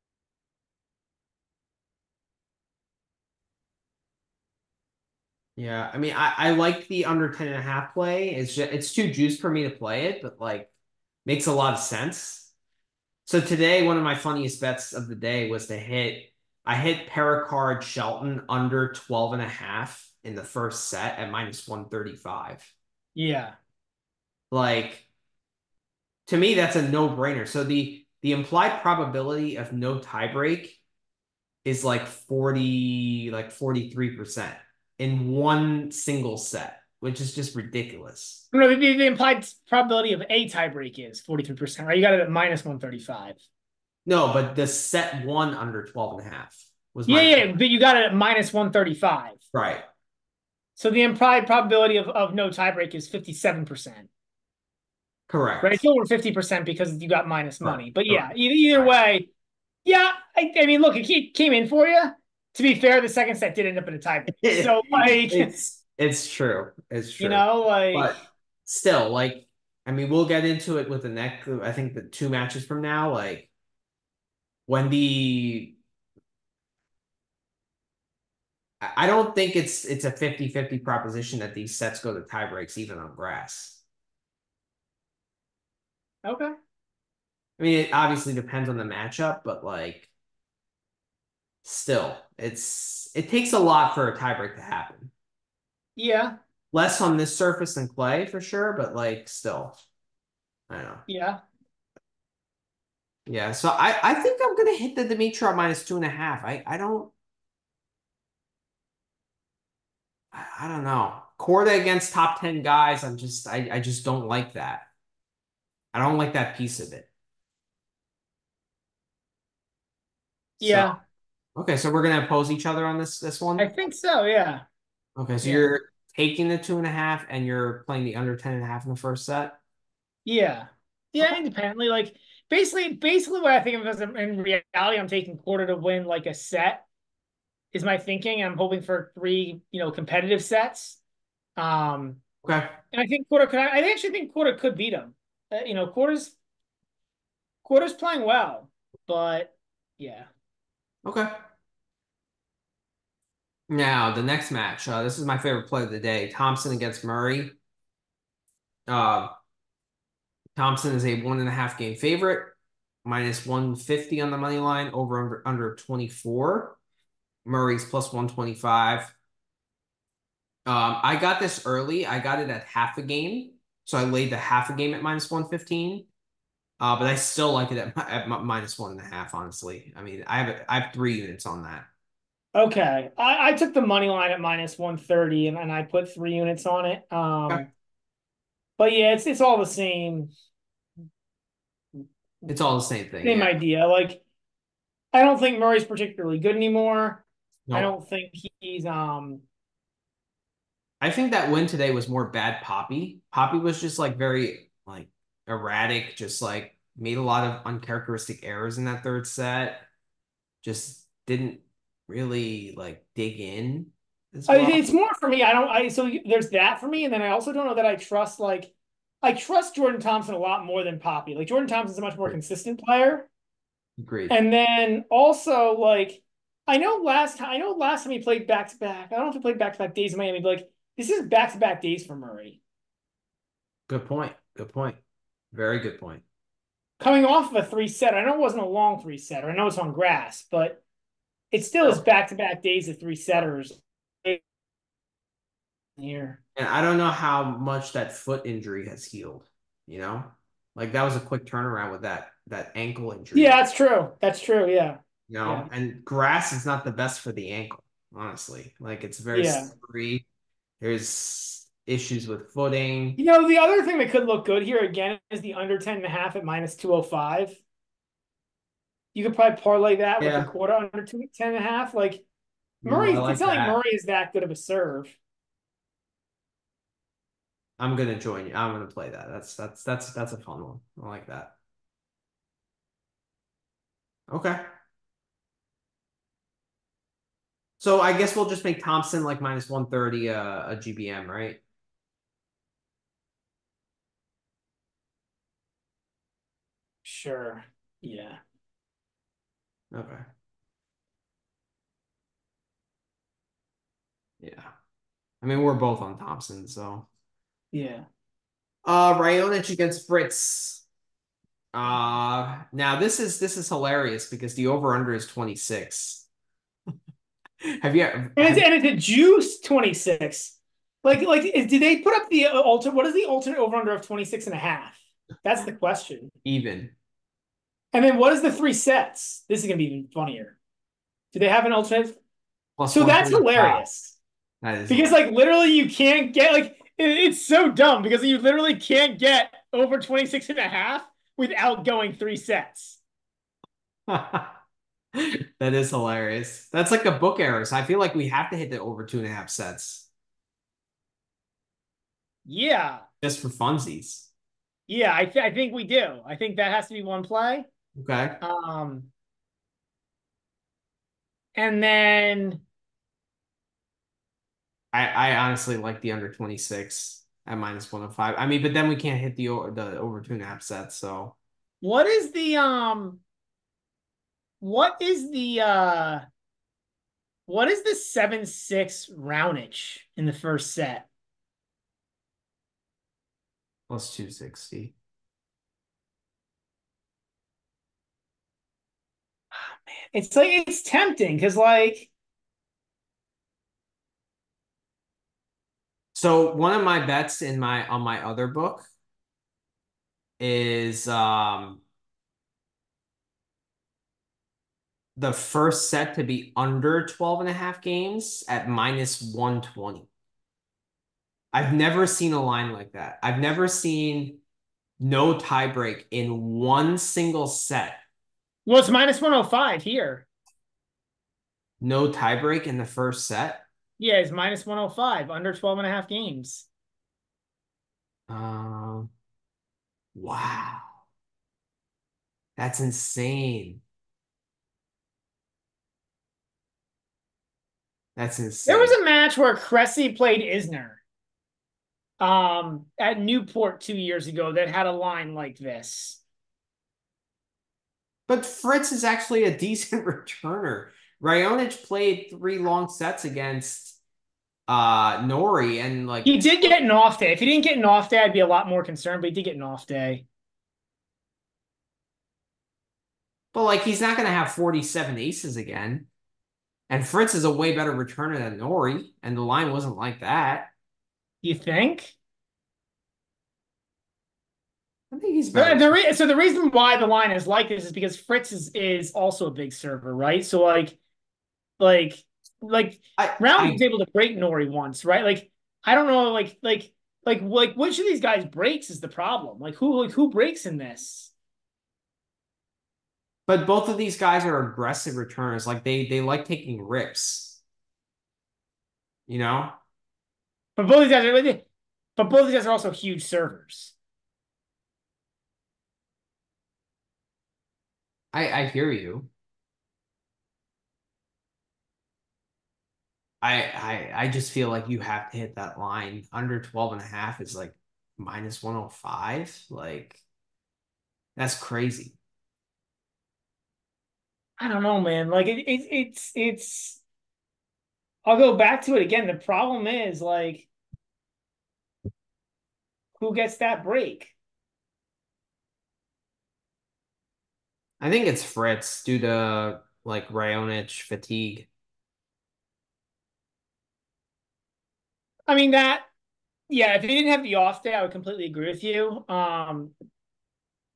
Yeah, I mean, I like the under 10.5 play. It's too juiced for me to play it, but like makes a lot of sense. So today, one of my funniest bets of the day was I hit Pericard Shelton under 12.5 in the first set at minus 135. Yeah. Like to me, that's a no-brainer. So the implied probability of no tiebreak is like 43% in one single set, which is just ridiculous. No, the implied probability of a tiebreak is 43%, right? You got it at minus 135. No, but the set one under 12.5 was Yeah, minus yeah, but you got it at minus 135. right. So the implied probability of no tiebreak is 57%. Right? It's Correct. over 50% because you got minus Correct. money. But yeah, Correct. either Right. way, yeah, I mean, look, it came in for you. To be fair, the second set did end up in a tiebreak. So, like, It's true. It's you true. know, like, But still, like, I mean, we'll get into it with the next, I think the two matches from now, like when I don't think it's a 50-50 proposition that these sets go to tie breaks even on grass. okay. I mean, it obviously depends on the matchup, but like still, it takes a lot for a tiebreak to happen. Yeah, Less on this surface than clay for sure, but like still, I don't know. yeah, Yeah, so I think I'm gonna hit the Dimitrov minus 2.5. I don't know. Korda against top 10 guys, I just don't like that. I don't like that piece of it. So yeah. okay, so we're gonna oppose each other on this I one. think so. Yeah, Okay, so yeah, you're taking the 2.5 and you're playing the under 10.5 in the first set. yeah, yeah. Okay. Independently, like, basically, what I think of as in reality, I'm taking Quarter to win like a set is my thinking. I'm hoping for three, competitive sets. Um, Okay. and I think Quarter could. I actually think Quarter could beat him. Quarter's playing well, but yeah. Okay. Now the next match. This is my favorite play of the day. Thompson against Murray. Uh, Thompson is a 1.5 game favorite, minus 150 on the money line, under 24. Murray's plus 125. I got this early. I got it at half a game. So I laid the half a game at minus 115. But I still like it at minus 1.5, honestly. I mean, I have 3 units on that. Okay. I took the money line at minus 130 and I put 3 units on it. Okay. But yeah, it's all the It's all the same thing. same Yeah. idea. Like I don't think Murray's particularly good anymore. I Nope. don't think he's I think that win today was more bad Poppy. Poppy was just like very like erratic, just like made a lot of uncharacteristic errors in that third set. Just didn't really like dig in as well. it's more for me. I don't I so there's that for me, and then I also don't know that I trust Jordan Thompson a lot more than Poppy. Like Jordan Thompson's a much more Agreed. consistent player. Agreed. And then also like I know last time he played back to back. I don't know if he played back to back days in Miami, but like this is back to back days for Murray. Good point. Good point. Very good point. Coming off of a three set. I know it wasn't a long three setter. I know it's on grass, but it still is Still. back to back days of three setters here. And I don't know how much that foot injury has healed, you know? Like that was a quick turnaround with that ankle injury, Yeah, that's true. That's true. Yeah. you know? Yeah. And grass is not the best for the ankle, honestly. Like it's very Yeah. slippery. There's issues with footing. You know, the other thing that could look good here again is the under 10.5 at minus 205. You could probably parlay that with the Yeah. quarter under 10.5. Like Ooh, I It's like not like that. Murray is that good of a serve. I'm gonna join you. I'm gonna play that. That's a fun one. I like that. Okay. So I guess we'll just make Thompson like minus 130 a GBM, right? Sure. Yeah. Okay. Yeah. I mean, we're both on Thompson, so. Yeah. Raonic against Fritz. Now this is hilarious because the over under is 26. And it's a juice 26. Did they put up the what is the alternate over under of 26 and a half? That's the question. Even And then what is the three sets? This is gonna be even funnier. Do they have an alternate? plus So that's 125. hilarious. That is Because hilarious. like literally you can't get it's so dumb because you literally can't get over 26 and a half without going three sets. That is hilarious. That's like a book error. So I feel like we have to hit the over 2.5 sets Yeah. just for funsies. Yeah, I think we do. I think that has to be one play. Okay. Um, and then I honestly like the under 26 at minus 105. I mean, but then we can't hit the over 2.5 sets. So what is the what is the uh what is the 7-6 Roundage in the first set? plus 260. It's like it's tempting because like So one of my bets in my on my other book is the first set to be under 12 and a half games at minus 120. I've never seen a line like that. I've never seen no tiebreak in one single set. well, it's minus 105 here. No tiebreak in the first set. Yeah, it's minus 105 under 12 and a half games. Um, wow. That's insane. That's There was insane. a match where Cressy played Isner at Newport 2 years ago that had a line like this. But Fritz is actually a decent returner. Raonic played 3 long sets against Nori and like He did get an off day. If he didn't get an off day, I'd be a lot more concerned, but he did get an off day. but like he's not gonna have 47 aces again. And Fritz is a way better returner than Nori, and the line wasn't like that. You think? I think he's better. So the reason why the line is like this is because Fritz is also a big server, right? So like like Round was I able to break Nori once, right? Like I don't know, like which of these guys breaks is the problem. Like who breaks in this? but both of these guys are aggressive returners. Like they like taking rips, you know? But both these guys are, but both these guys are also huge servers. I hear you. I just feel like you have to hit that line. Under 12 and a half is like minus 105. Like that's crazy. I don't know, man. Like it's. I'll go back to it again. The problem is like who gets that break? I think it's Fritz due to like Raonic fatigue. I mean that. Yeah, if he didn't have the off day, I would completely agree with you.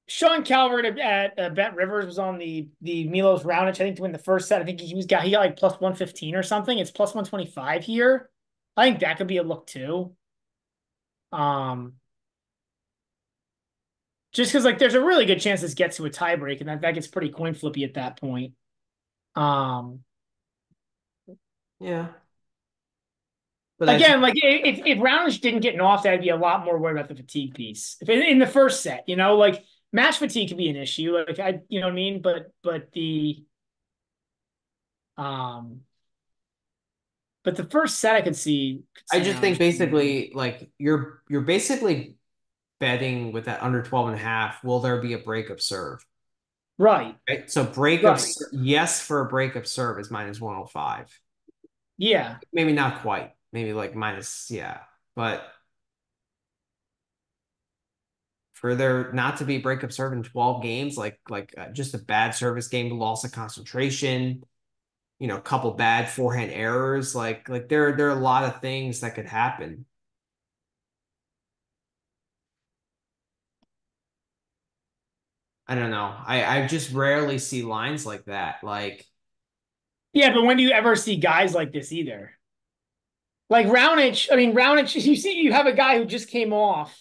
Sean Calvert at Bet Rivers was on the Milos Raonic, I think, to win the first set. I think he got like plus 115 or something. It's plus 125 here. I think that could be a look too. Um, just because like there's a really good chance this gets to a tiebreak, and that gets pretty coin flippy at that point. Um, Yeah. But I think Again, like if Raonic didn't get an off day, I'd be a lot more worried about the fatigue piece. If in the first set, like match fatigue could be an issue. Like you know what I mean? Um, but the first set I could I see just think Raonic winning. basically like you're basically betting with that under 12 and a half, will there be a breakup serve? Right, Right? So breakup, right, yes, for a breakup serve is minus 105. yeah. Maybe not quite. Maybe like minus, yeah. But for there not to be breakup serve in 12 games, just a bad service game, loss of concentration, a couple bad forehand errors, like there are a lot of things that could happen. I don't know. I just rarely see lines like that. Like Yeah, but when do you ever see guys like this either? Like Raonic, I mean Raonic, you have a guy who just came off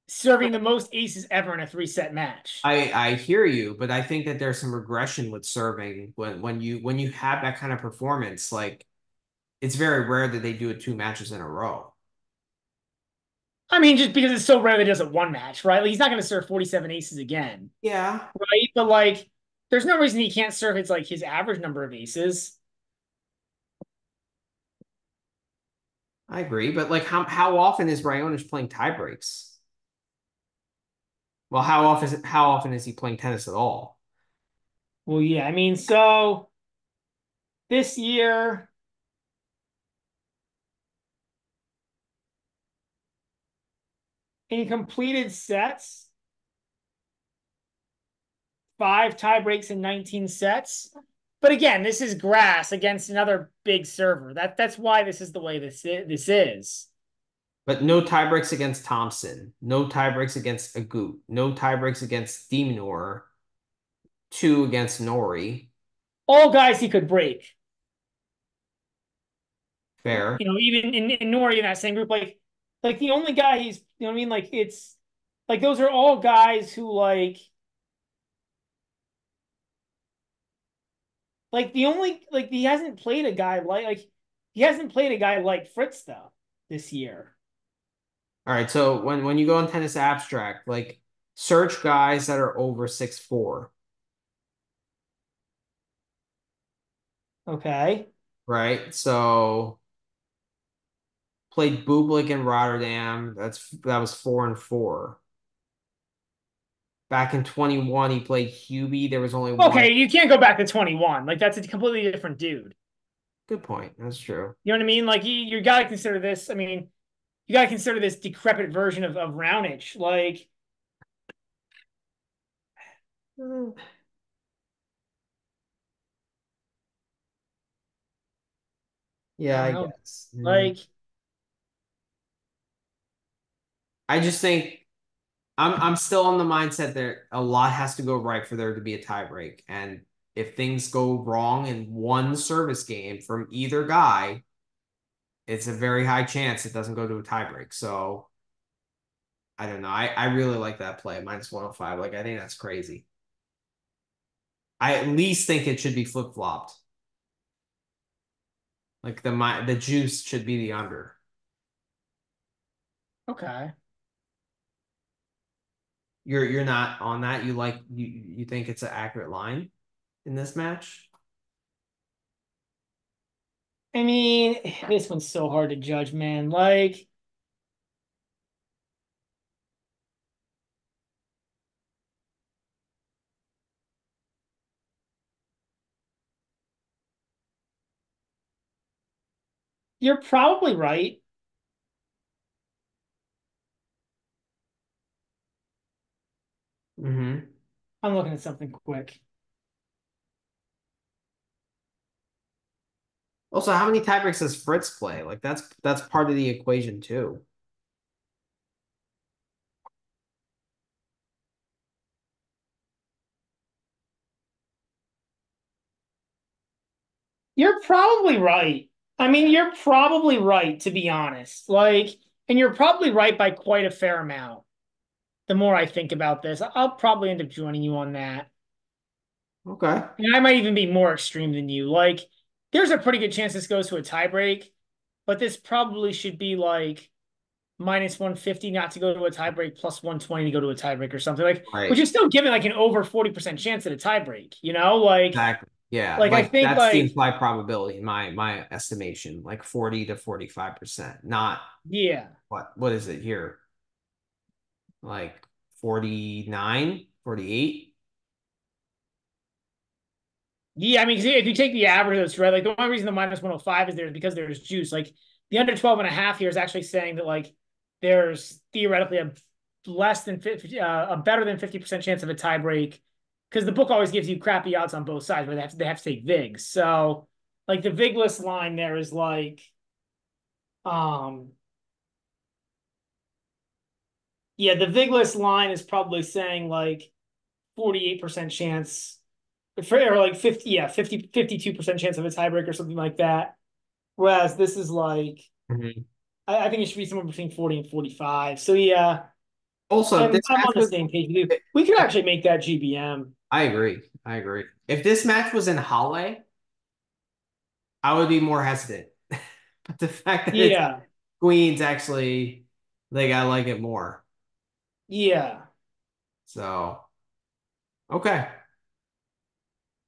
serving the most aces ever in a three-set match. I hear you, but I think that there's some regression with serving when you have that kind of performance. Like it's very rare that they do it two matches in a row. I mean, just because it's so rare that he does it one match, right? Like he's not going to serve 47 aces again, Yeah, right? But like, there's no reason he can't serve his average number of aces. I agree. But like how often is Raonic playing tie breaks? Well, how often is he playing tennis at all? Well, yeah, I mean, so this year in completed sets, 5 tie breaks in 19 sets. But again, this is grass against another big server. That's why this is the way this is. But no tie breaks against Thompson, no tie breaks against Agut, no tie breaks against Minaur, two against Nori. All guys he could break. Fair. Even in Nori in that same group, like the only guy he's, you know what I mean? Like it's like those are all guys who like the only like he hasn't played a guy like Fritz though this year. All right, so when you go on tennis abstract, like search guys that are over 6'4", Okay. right? So played Bublik in Rotterdam. That was 4-4. Back in 21, he played Hubie. There was only one. Okay, you can't go back to 21. Like that's a completely different dude. Good point. That's true. You know what I mean? Like you gotta consider this. I mean, you gotta consider this decrepit version of Raonic. Like, Mm. I Yeah, don't I know. guess. Like, I just think I'm still on the mindset that a lot has to go right for there to be a tie break. And if things go wrong in one service game from either guy, it's a very high chance it doesn't go to a tiebreak. So I don't know. I really like that play, minus 105. Like, I think that's crazy. I at least think it should be flip flopped. Like the juice should be the under. Okay. You're not on that. You think it's an accurate line in this match? I mean, this one's so hard to judge, man. Like, you're probably right. Mm-hmm. I'm looking at something quick. Also, how many tiebreaks does Fritz play? Like that's part of the equation too. You're probably right. I mean, you're probably right, to be honest. Like, and you're probably right by quite a fair amount. The more I think about this, I'll probably end up joining you on that. Okay. And I might even be more extreme than you. Like, there's a pretty good chance this goes to a tiebreak, but this probably should be like minus 150 not to go to a tiebreak, plus 120 to go to a tiebreak or something like, which Right. is still giving like an over 40% chance at a tiebreak, you know? Exactly. Yeah. I Like think that's the like, implied probability in my estimation, like 40 to 45%. Not yeah. what is it here? Like 49, 48. Yeah, I mean, 'cause if you take the average of this, right, like the only reason the minus 105 is there is because there's juice. Like the under 12 and a half here is actually saying that like there's theoretically a less than 50, a better than 50% chance of a tie break because the book always gives you crappy odds on both sides where they have to take VIGs. So like the VIGless line there is like, um, yeah, the VIGless line is probably saying like 48% chance for, or like 50, yeah, 52% chance of a tiebreak or something like that. Whereas this is like, Mhm. I think it should be somewhere between 40 and 45. So yeah, Also, if this I'm match on the was, same page with you. We could actually make that GBM. I agree. I agree. If this match was in Halle, I would be more hesitant. But the fact that it's Yeah. Queens actually, like I like it more. Yeah. So, okay.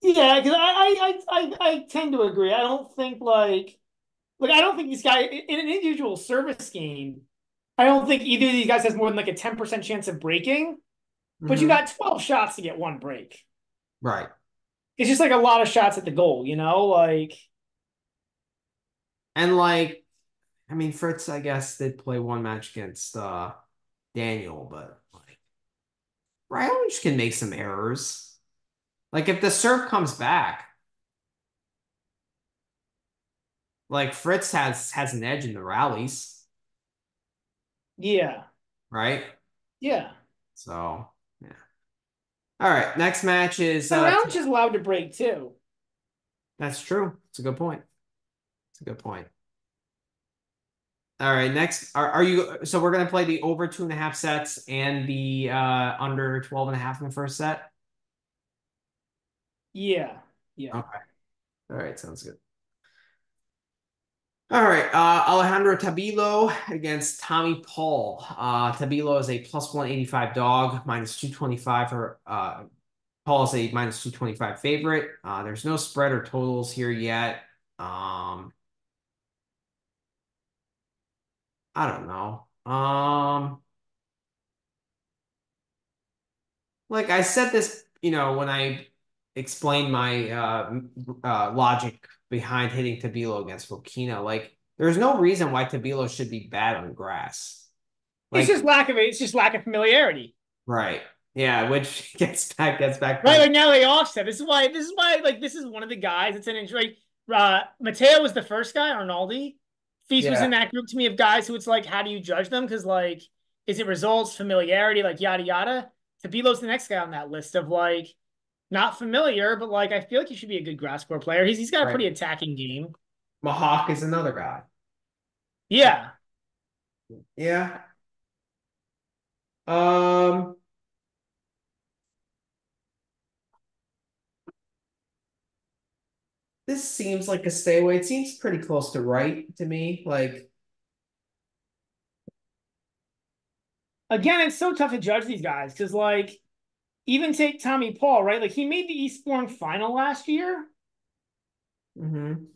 Yeah, because I tend to agree. I don't think like I don't think these guys in an individual service game, I don't think either of these guys has more than like a 10% chance of breaking, but you Hmm. got 12 shots to get one break. Right. It's just like a lot of shots at the goal, you know? Like, And like, I mean, Fritz, I guess, did play one match against Daniel, but like Raonic can make some errors. Like if the serve comes back, like Fritz has an edge in the rallies, yeah. right? Yeah. So yeah. All right. Next match is And Round's just allowed to break too. that's true. It's a good point. It's a good point. All right. Next, are you so we're gonna play the over 2.5 sets and the under 12 and a half in the first set? Yeah. Yeah. Okay. All right, sounds good. All right, Alejandro Tabilo against Tommy Paul. Tabilo is a plus 185 dog, minus 225 for Paul is a minus 225 favorite. There's no spread or totals here yet. Um, I don't know. Like I said this, when I explained my logic behind hitting Tabilo against Fokina, like there's no reason why Tabilo should be bad on grass. Like, It's just lack of familiarity. right. Yeah, which gets back Right, kind of like now they offset. This is why like this is one of the guys. It's an injury. Matteo was the first guy. Arnaldi, Feast was in yeah. that group to me of guys who it's like, how do you judge them? Because like, is it results, familiarity, like yada yada? Tabilo's the next guy on that list of like, Not familiar, but like I feel like he should be a good grass court player. He's got a Right. pretty attacking game. Mahawk is another guy. Yeah. Yeah. Um, this seems like a stay away. It seems pretty close to right to me. Like, Again, it's so tough to judge these guys because like even take Tommy Paul, right? Like he made the Eastbourne final last year. mhm.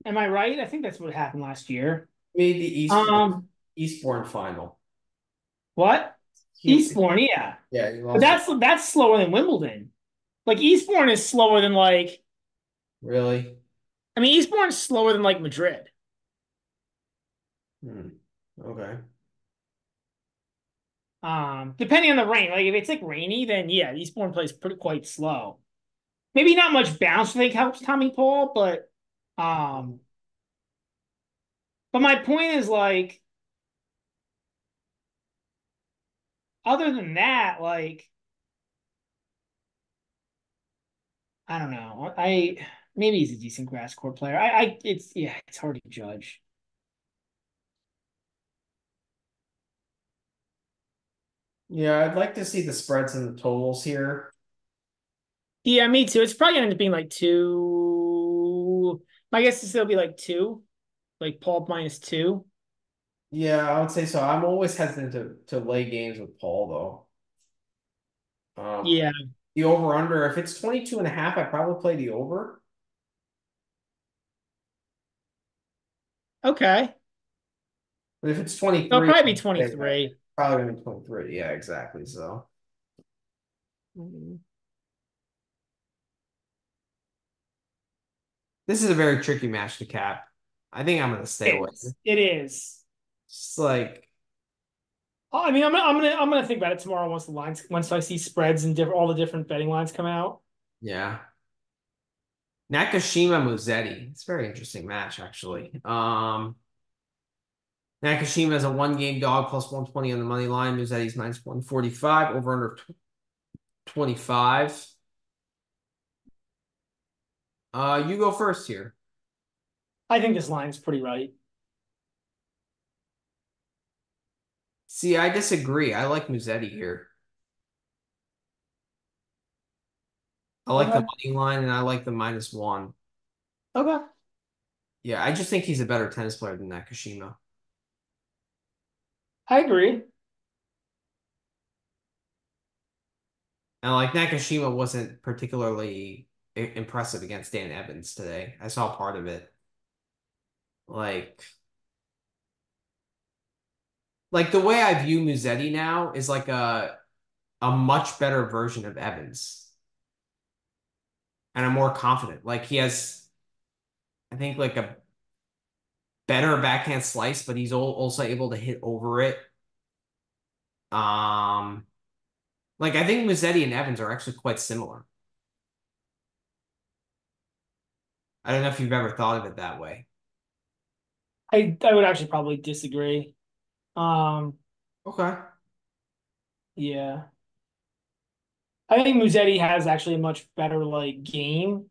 Am I right? I think that's what happened last year. Made the Um, Eastbourne final. what? He, Eastbourne, yeah. yeah, he But lost it. that's slower than Wimbledon. Like Eastbourne is slower than like Really? I mean Eastbourne's slower than like Madrid. Hmm. Okay. Depending on the rain. Like if it's like rainy, then yeah, Eastbourne plays pretty quite slow. Maybe not much bounce I think helps Tommy Paul, um but my point is like other than that, like I don't know. I maybe he's a decent grass court player. It's yeah, it's hard to judge. Yeah, I'd like to see the spreads and the totals here. Yeah, me too. It's probably gonna end up being like two. My guess is it'll be like two, like Paul minus two. Yeah, I would say so. I'm always hesitant to lay games with Paul though. Yeah. The over under, if it's 22 and a half, I probably play the over. Okay. But if it's It'll 23, probably be it's 23. probably gonna be 23. Yeah, exactly. So this is a very tricky match to cap. I think I'm gonna stay away. It is. Just like, I mean, I'm gonna think about it tomorrow once I see spreads and all the different betting lines come out. yeah. Nakashima Musetti. It's a very interesting match, actually. Nakashima is a one game dog plus 120 on the money line. Musetti's minus 145, over under 25. You go first here. I think this line's pretty right. See, I disagree. I like Musetti here. I like the Okay. money line and I like the minus one. Okay. Yeah, I just think he's a better tennis player than Nakashima. I agree. And like Nakashima wasn't particularly impressive against Dan Evans today. I saw part of it. Like, like the way I view Musetti now is like a much better version of Evans. And I'm more confident. Like he has, I think, like a better backhand slice, but he's also able to hit over it. Um, like I think Musetti and Evans are actually quite similar. I don't know if you've ever thought of it that way. I would actually probably disagree. Um, Okay. yeah. I think Musetti has actually a much better like game.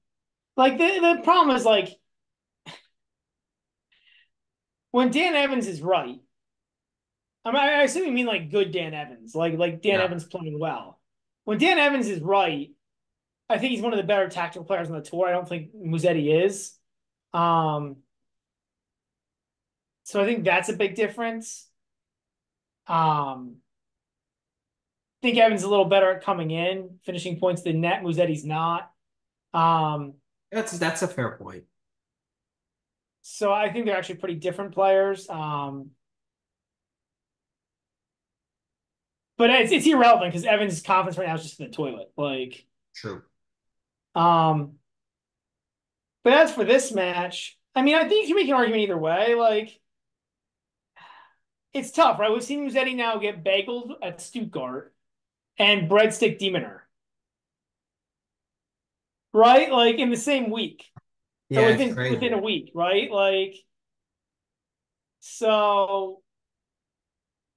Like the problem is like when Dan Evans is right. I mean, I assume you mean like good Dan Evans, like Dan Yeah. Evans playing well. When Dan Evans is right, I think he's one of the better tactical players on the tour. I don't think Musetti is. Um, so I think that's a big difference. I think Evans is a little better at coming in, finishing points than net. Musetti's not. Um, That's a fair point. so I think they're actually pretty different players. But it's irrelevant because Evans' confidence right now is just in the toilet. True. Um, but as for this match, I mean, I think you can make an argument either way. Like, it's tough, right? We've seen Musetti now get bageled at Stuttgart and breadstick Demoner, right? Like in the same week or Yeah, it's within a crazy. week, right? Like, so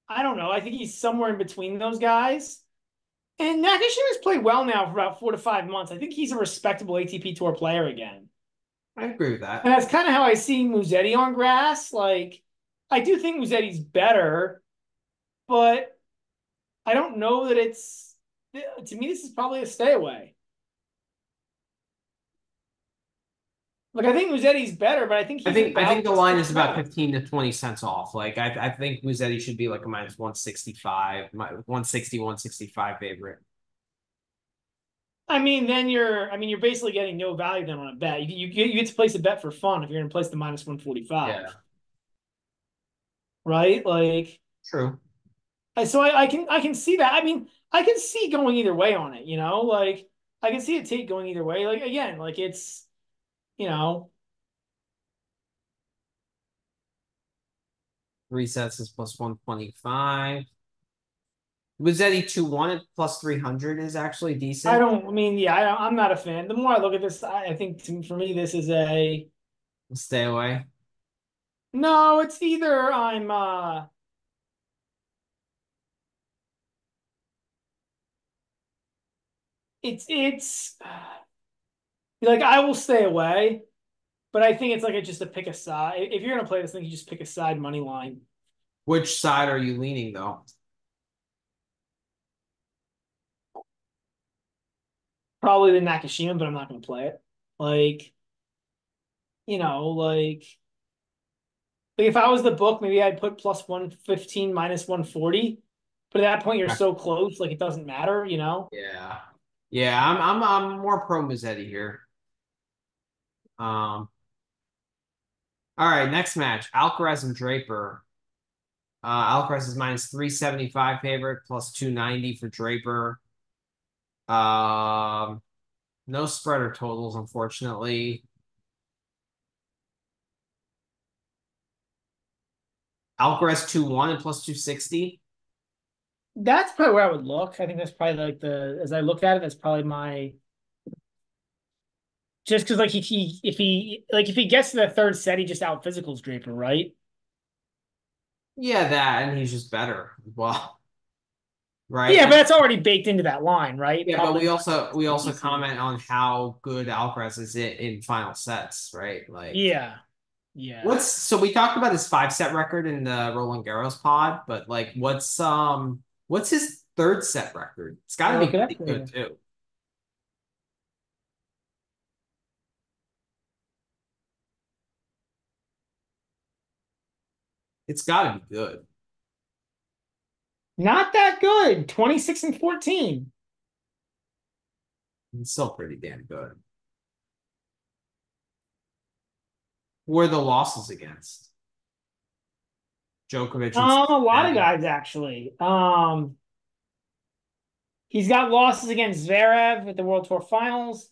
I don't know. I think he's somewhere in between those guys. And Nakashima's played well now for about 4 to 5 months. I think he's a respectable ATP Tour player again. I agree with And that. that's kind of how I see Musetti on grass. Like, I do think Musetti's better, but I don't know that it's, to me, this is probably a stay away. Like, I think Musetti's better, but I think he's I think about the the line same is about level. 15 to 20 cents off. Like I think Musetti should be like a minus 165, 160, 165 favorite. I mean, you're basically getting no value then on a bet. You get to place a bet for fun if you're going to place the minus 145, Yeah, right? Like, true. I can see that. I mean, I can see going either way on it, like I can see a take going either way. Like again, like it's, you know, Three sets is plus 125. Musetti 2-1 at plus 300 is actually decent. I mean, yeah, I'm not a fan. The more I look at this, I think for me, this is a Stay away. no, it's either it's like I will stay away, but I think it's like just a pick a side. If you're gonna play this thing, you just pick a side money line. Which side are you leaning though? Probably the Nakashima, but I'm not gonna play it. Like, you know, like Like if I was the book, maybe I'd put plus 115 minus 140. But at that point, you're so close, like it doesn't matter. Yeah. Yeah, I'm more pro Mazzetti here. All right, next match. Alcaraz and Draper. Alcaraz is minus 375 favorite, plus 290 for Draper. Um, no spreader totals, unfortunately. Alcaraz 2-1 and plus 260. That's probably where I would look. I think that's probably like as I look at it, that's probably my just because like if he gets to the third set, he just out physicals Draper, right? Yeah, that, and he's just better. Well, Yeah, but right? that's already baked into that line, right? Yeah, but Probably we also decent. comment on how good Alcaraz is in final sets, right? Like Yeah. Yeah. what's so we talked about his 5 set record in the Roland Garros pod, but like what's his third set record? It's got to I'll be look it up pretty for good you. too. It's got to be good. Not that good. 26 and 14. It's still pretty damn good. Who are the losses against? Djokovic and A lot of Cincinnati. guys actually. He's got losses against Zverev at the World Tour Finals,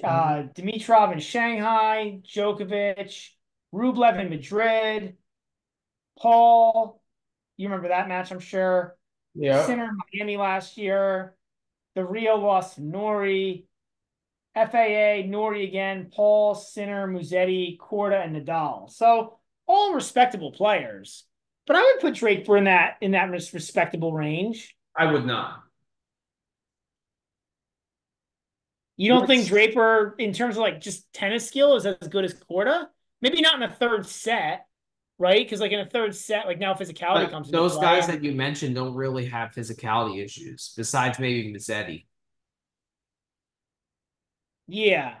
Dimitrov in Shanghai, Djokovic, Rublev in Madrid, Paul. You remember that match, I'm sure. Yeah. Sinner in Miami last year. The Rio loss to Nori. FAA, Nori again, Paul, Sinner, Musetti, Korda, and Nadal. So all respectable players. But I would put Draper in that respectable range. I would not. You don't think What's Draper, in terms of like just tennis skill, is as good as Korda? Maybe not in a third set, right? Because like in a third set, like now physicality but comes into those guys play. that you mentioned don't really have physicality issues, besides maybe Mazzetti, Yeah,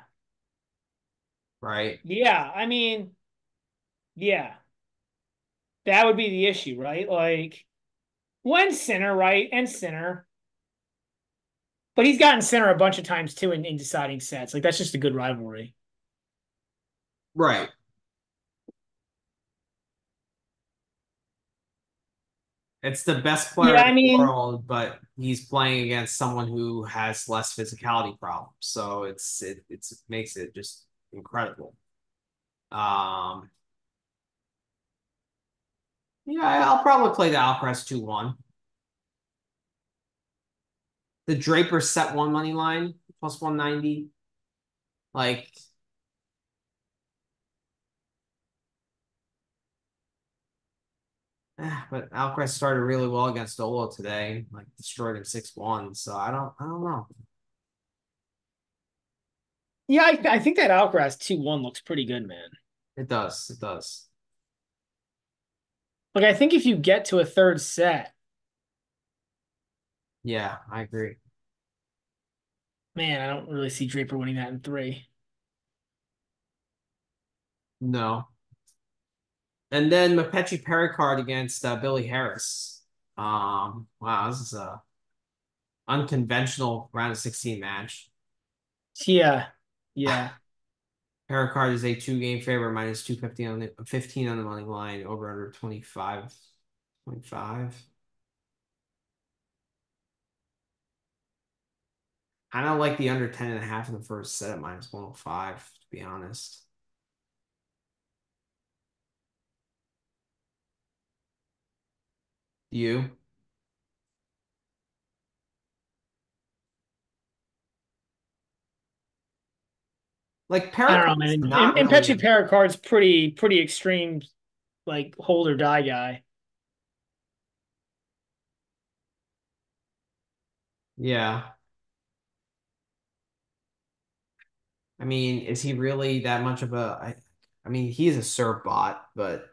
right? yeah. I mean, yeah, that would be the issue, right? Like when Sinner, right, and Sinner, but he's gotten Sinner a bunch of times too in deciding sets. Like that's just a good rivalry. Right. It's the best player Yeah, in I the mean, world, but he's playing against someone who has less physicality problems. So it makes it just incredible. Um, yeah, I'll probably play the Alcaraz 2-1. The Draper set one money line plus 190. Like, But Alcaraz started really well against Olo today, like destroyed him 6-1. So I don't know. Yeah, I think that Alcaraz 2-1 looks pretty good, man. It does, it does. Like I think if you get to a third set, Yeah, I agree. man, I don't really see Draper winning that in three. No. And then Mapechi Pericard against Billy Harris. Wow, this is a unconventional round of 16 match. Yeah, yeah. Pericard is a two-game favorite, minus 250 on the 15 on the money line, over under 25. 25. I don't like the under 10.5 in the first set at minus 105, to be honest. You? Like I don't know, Pericard's man. not And really Petri Pericard's pretty extreme, like hold or die guy. yeah. I mean, is he really that much of a I mean, he is a serve bot, but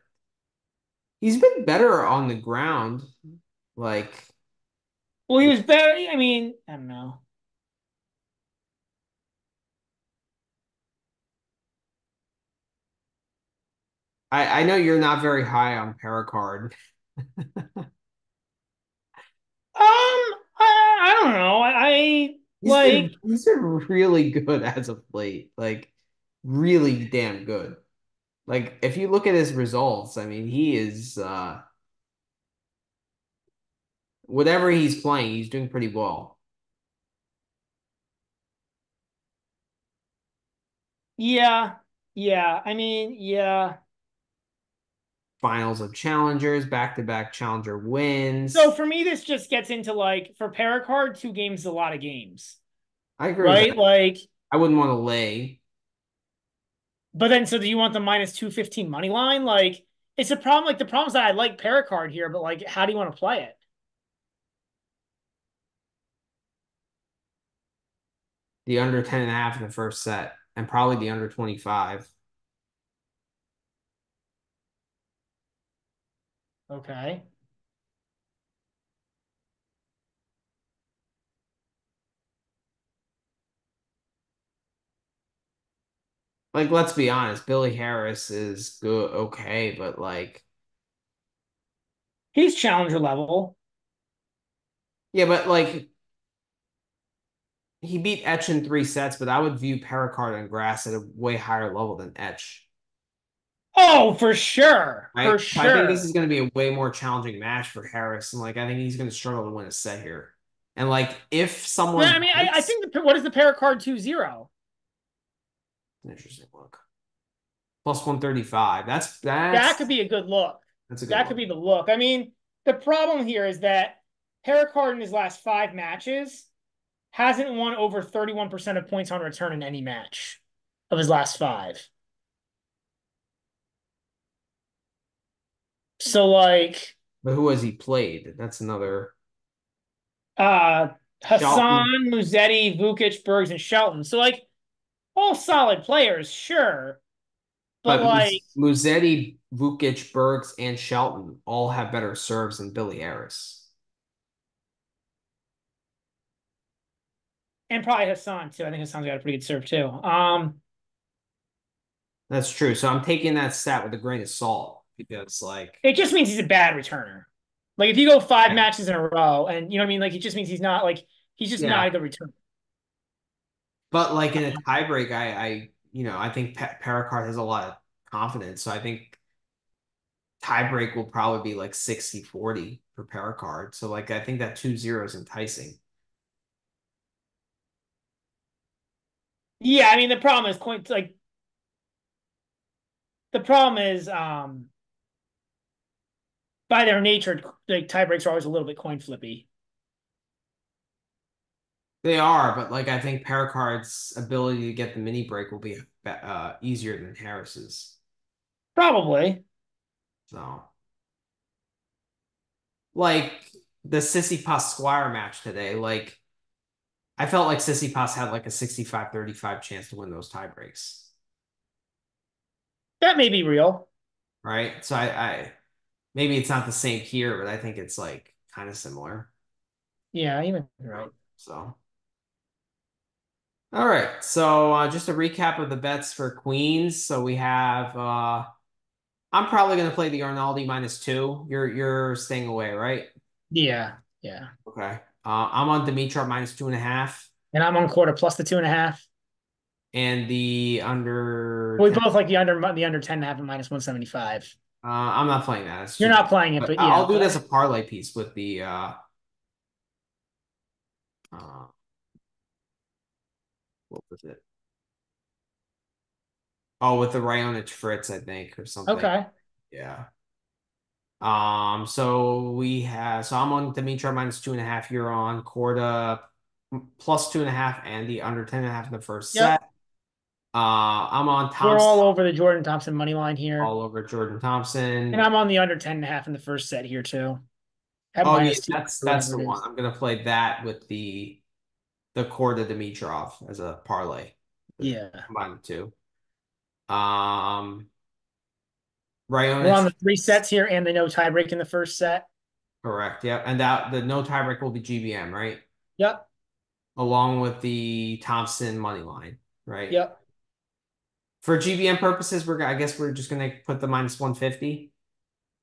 he's been better on the ground. Like Well, he was very. I mean, I don't know. I know you're not very high on Pericard. I don't know. I like. He's been really good as of late. Like really damn good. Like if you look at his results, I mean, he is whatever he's playing, he's doing pretty well. Yeah, yeah. I mean, yeah. Finals of challengers, back-to-back challenger So wins. for me, this just gets into like for Pericard, 2 games is a lot of games, I agree with right? that. Like, I wouldn't want to lay but then so do you want the minus 215 money line? Like, it's a problem. Like the problem is that I like Pericard here, but like, how do you want to play it? the under 10.5 in the first set and probably the under 25. Okay. Like, let's be honest, Billy Harris is good, okay, but like, He's challenger level. yeah, but like, he beat Etch in 3 sets, but I would view Pericard and Grass at a way higher level than Etch, Oh, for sure. For right? So I think this is sure. going to be a way more challenging match for Harris, and like, I think he's going to struggle to win a set here. And like, if Yeah, someone I mean, I bites, think what is the Pericard 2-0? interesting look, plus 135. That's That that's could be a good look. that's a good That could look. be the look. I mean, the problem here is that Pericard in his last 5 matches hasn't won over 31% of points on return in any match of his last five. So like But who has he played? That's another uh Shelton. Hassan, Musetti, Vukic, Bergs, and Shelton. So like all solid players, sure. But But like Musetti, Vukic, Bergs, and Shelton all have better serves than Billy Harris. and probably Hassan too. I think Hassan's got a pretty good serve too. That's true. So I'm taking that stat with a grain of salt because, like, It just means he's a bad returner. Like if you go five yeah, matches in a row, and you know what I mean, like it just means he's not like he's just not yeah. a good returner. But like in a tiebreak, I think Pericard has a lot of confidence. So I think tiebreak will probably be like 60-40 for Pericard. So like I think that 2-0 is enticing. Yeah, I mean the problem is the problem is by their nature, like tiebreaks are always a little bit coin flippy. They are, but like I think Pericard's ability to get the mini break will be easier than Harris's. Probably. So like the Tsitsipas Squire match today. Like I felt like Tsitsipas had like a 65-35 chance to win those tie breaks, That may be real. right? So I maybe it's not the same here, but I think it's like kind of similar. Yeah, even right. So all right. So just a recap of the bets for Queens. So we have I'm probably gonna play the Arnaldi -2. You're staying away, right? Yeah, yeah. Okay. I'm on Dimitrov -2.5 And I'm on quarter plus the 2.5. and the under We 10. both like the under 10.5 and -175. I'm not playing that. It's You're too not big. playing it, But but yeah, I'll do but it as a parlay piece with the uh what was it? Oh, with the Raonic Fritz, I think, or something. okay. Yeah. So I'm on Dimitra -2.5. You're on Korda +2.5 and the under 10.5 in the first set. Yep. I'm on We're Thompson all over the Jordan Thompson money line here. all over Jordan And Thompson. I'm on the under 10.5 in the first set here too. At Oh yeah, -2, that's whatever the it one. is. I'm gonna play that with the Korda Dimitrov as a parlay. Yeah. Combine the two. Um We're on Raonic, the three sets here and the no tiebreak in the first set. correct. Yep. And that the no tiebreak will be GBM, right? Yep. Along with the Thompson money line, right? Yep. For GBM purposes, I guess we're just gonna put the -150.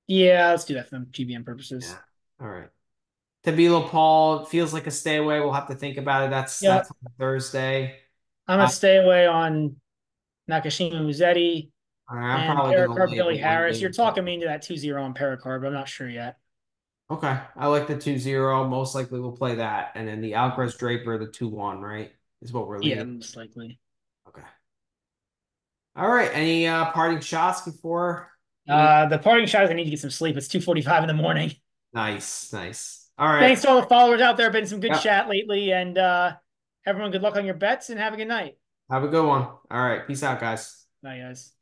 Yeah, let's do that for GBM purposes. Yeah. All right. Tabilo Paul feels like a stay away. We'll have to think about it. That's Yep. on Thursday. I'm gonna Uh, stay away on Nakashima Musetti all right, I'm and probably gonna Pericarp lay a Billy one Harris. You're game play. talking me into that 2-0 on Pericarp. I'm not sure yet. Okay. I like the 2-0. Most likely we'll play that. And then the Alcaraz Draper, the 2-1, right? Is what we're Yeah, leaning. most likely. Okay. All right. Any parting shots before we The parting shot is I need to get some sleep. It's 2:45 in the morning. nice, nice. All right. Thanks to all the followers out there. Been some good Yep. chat lately, and everyone, good luck on your bets and have a good night. Have a good one. All right. Peace out, guys. Bye, guys.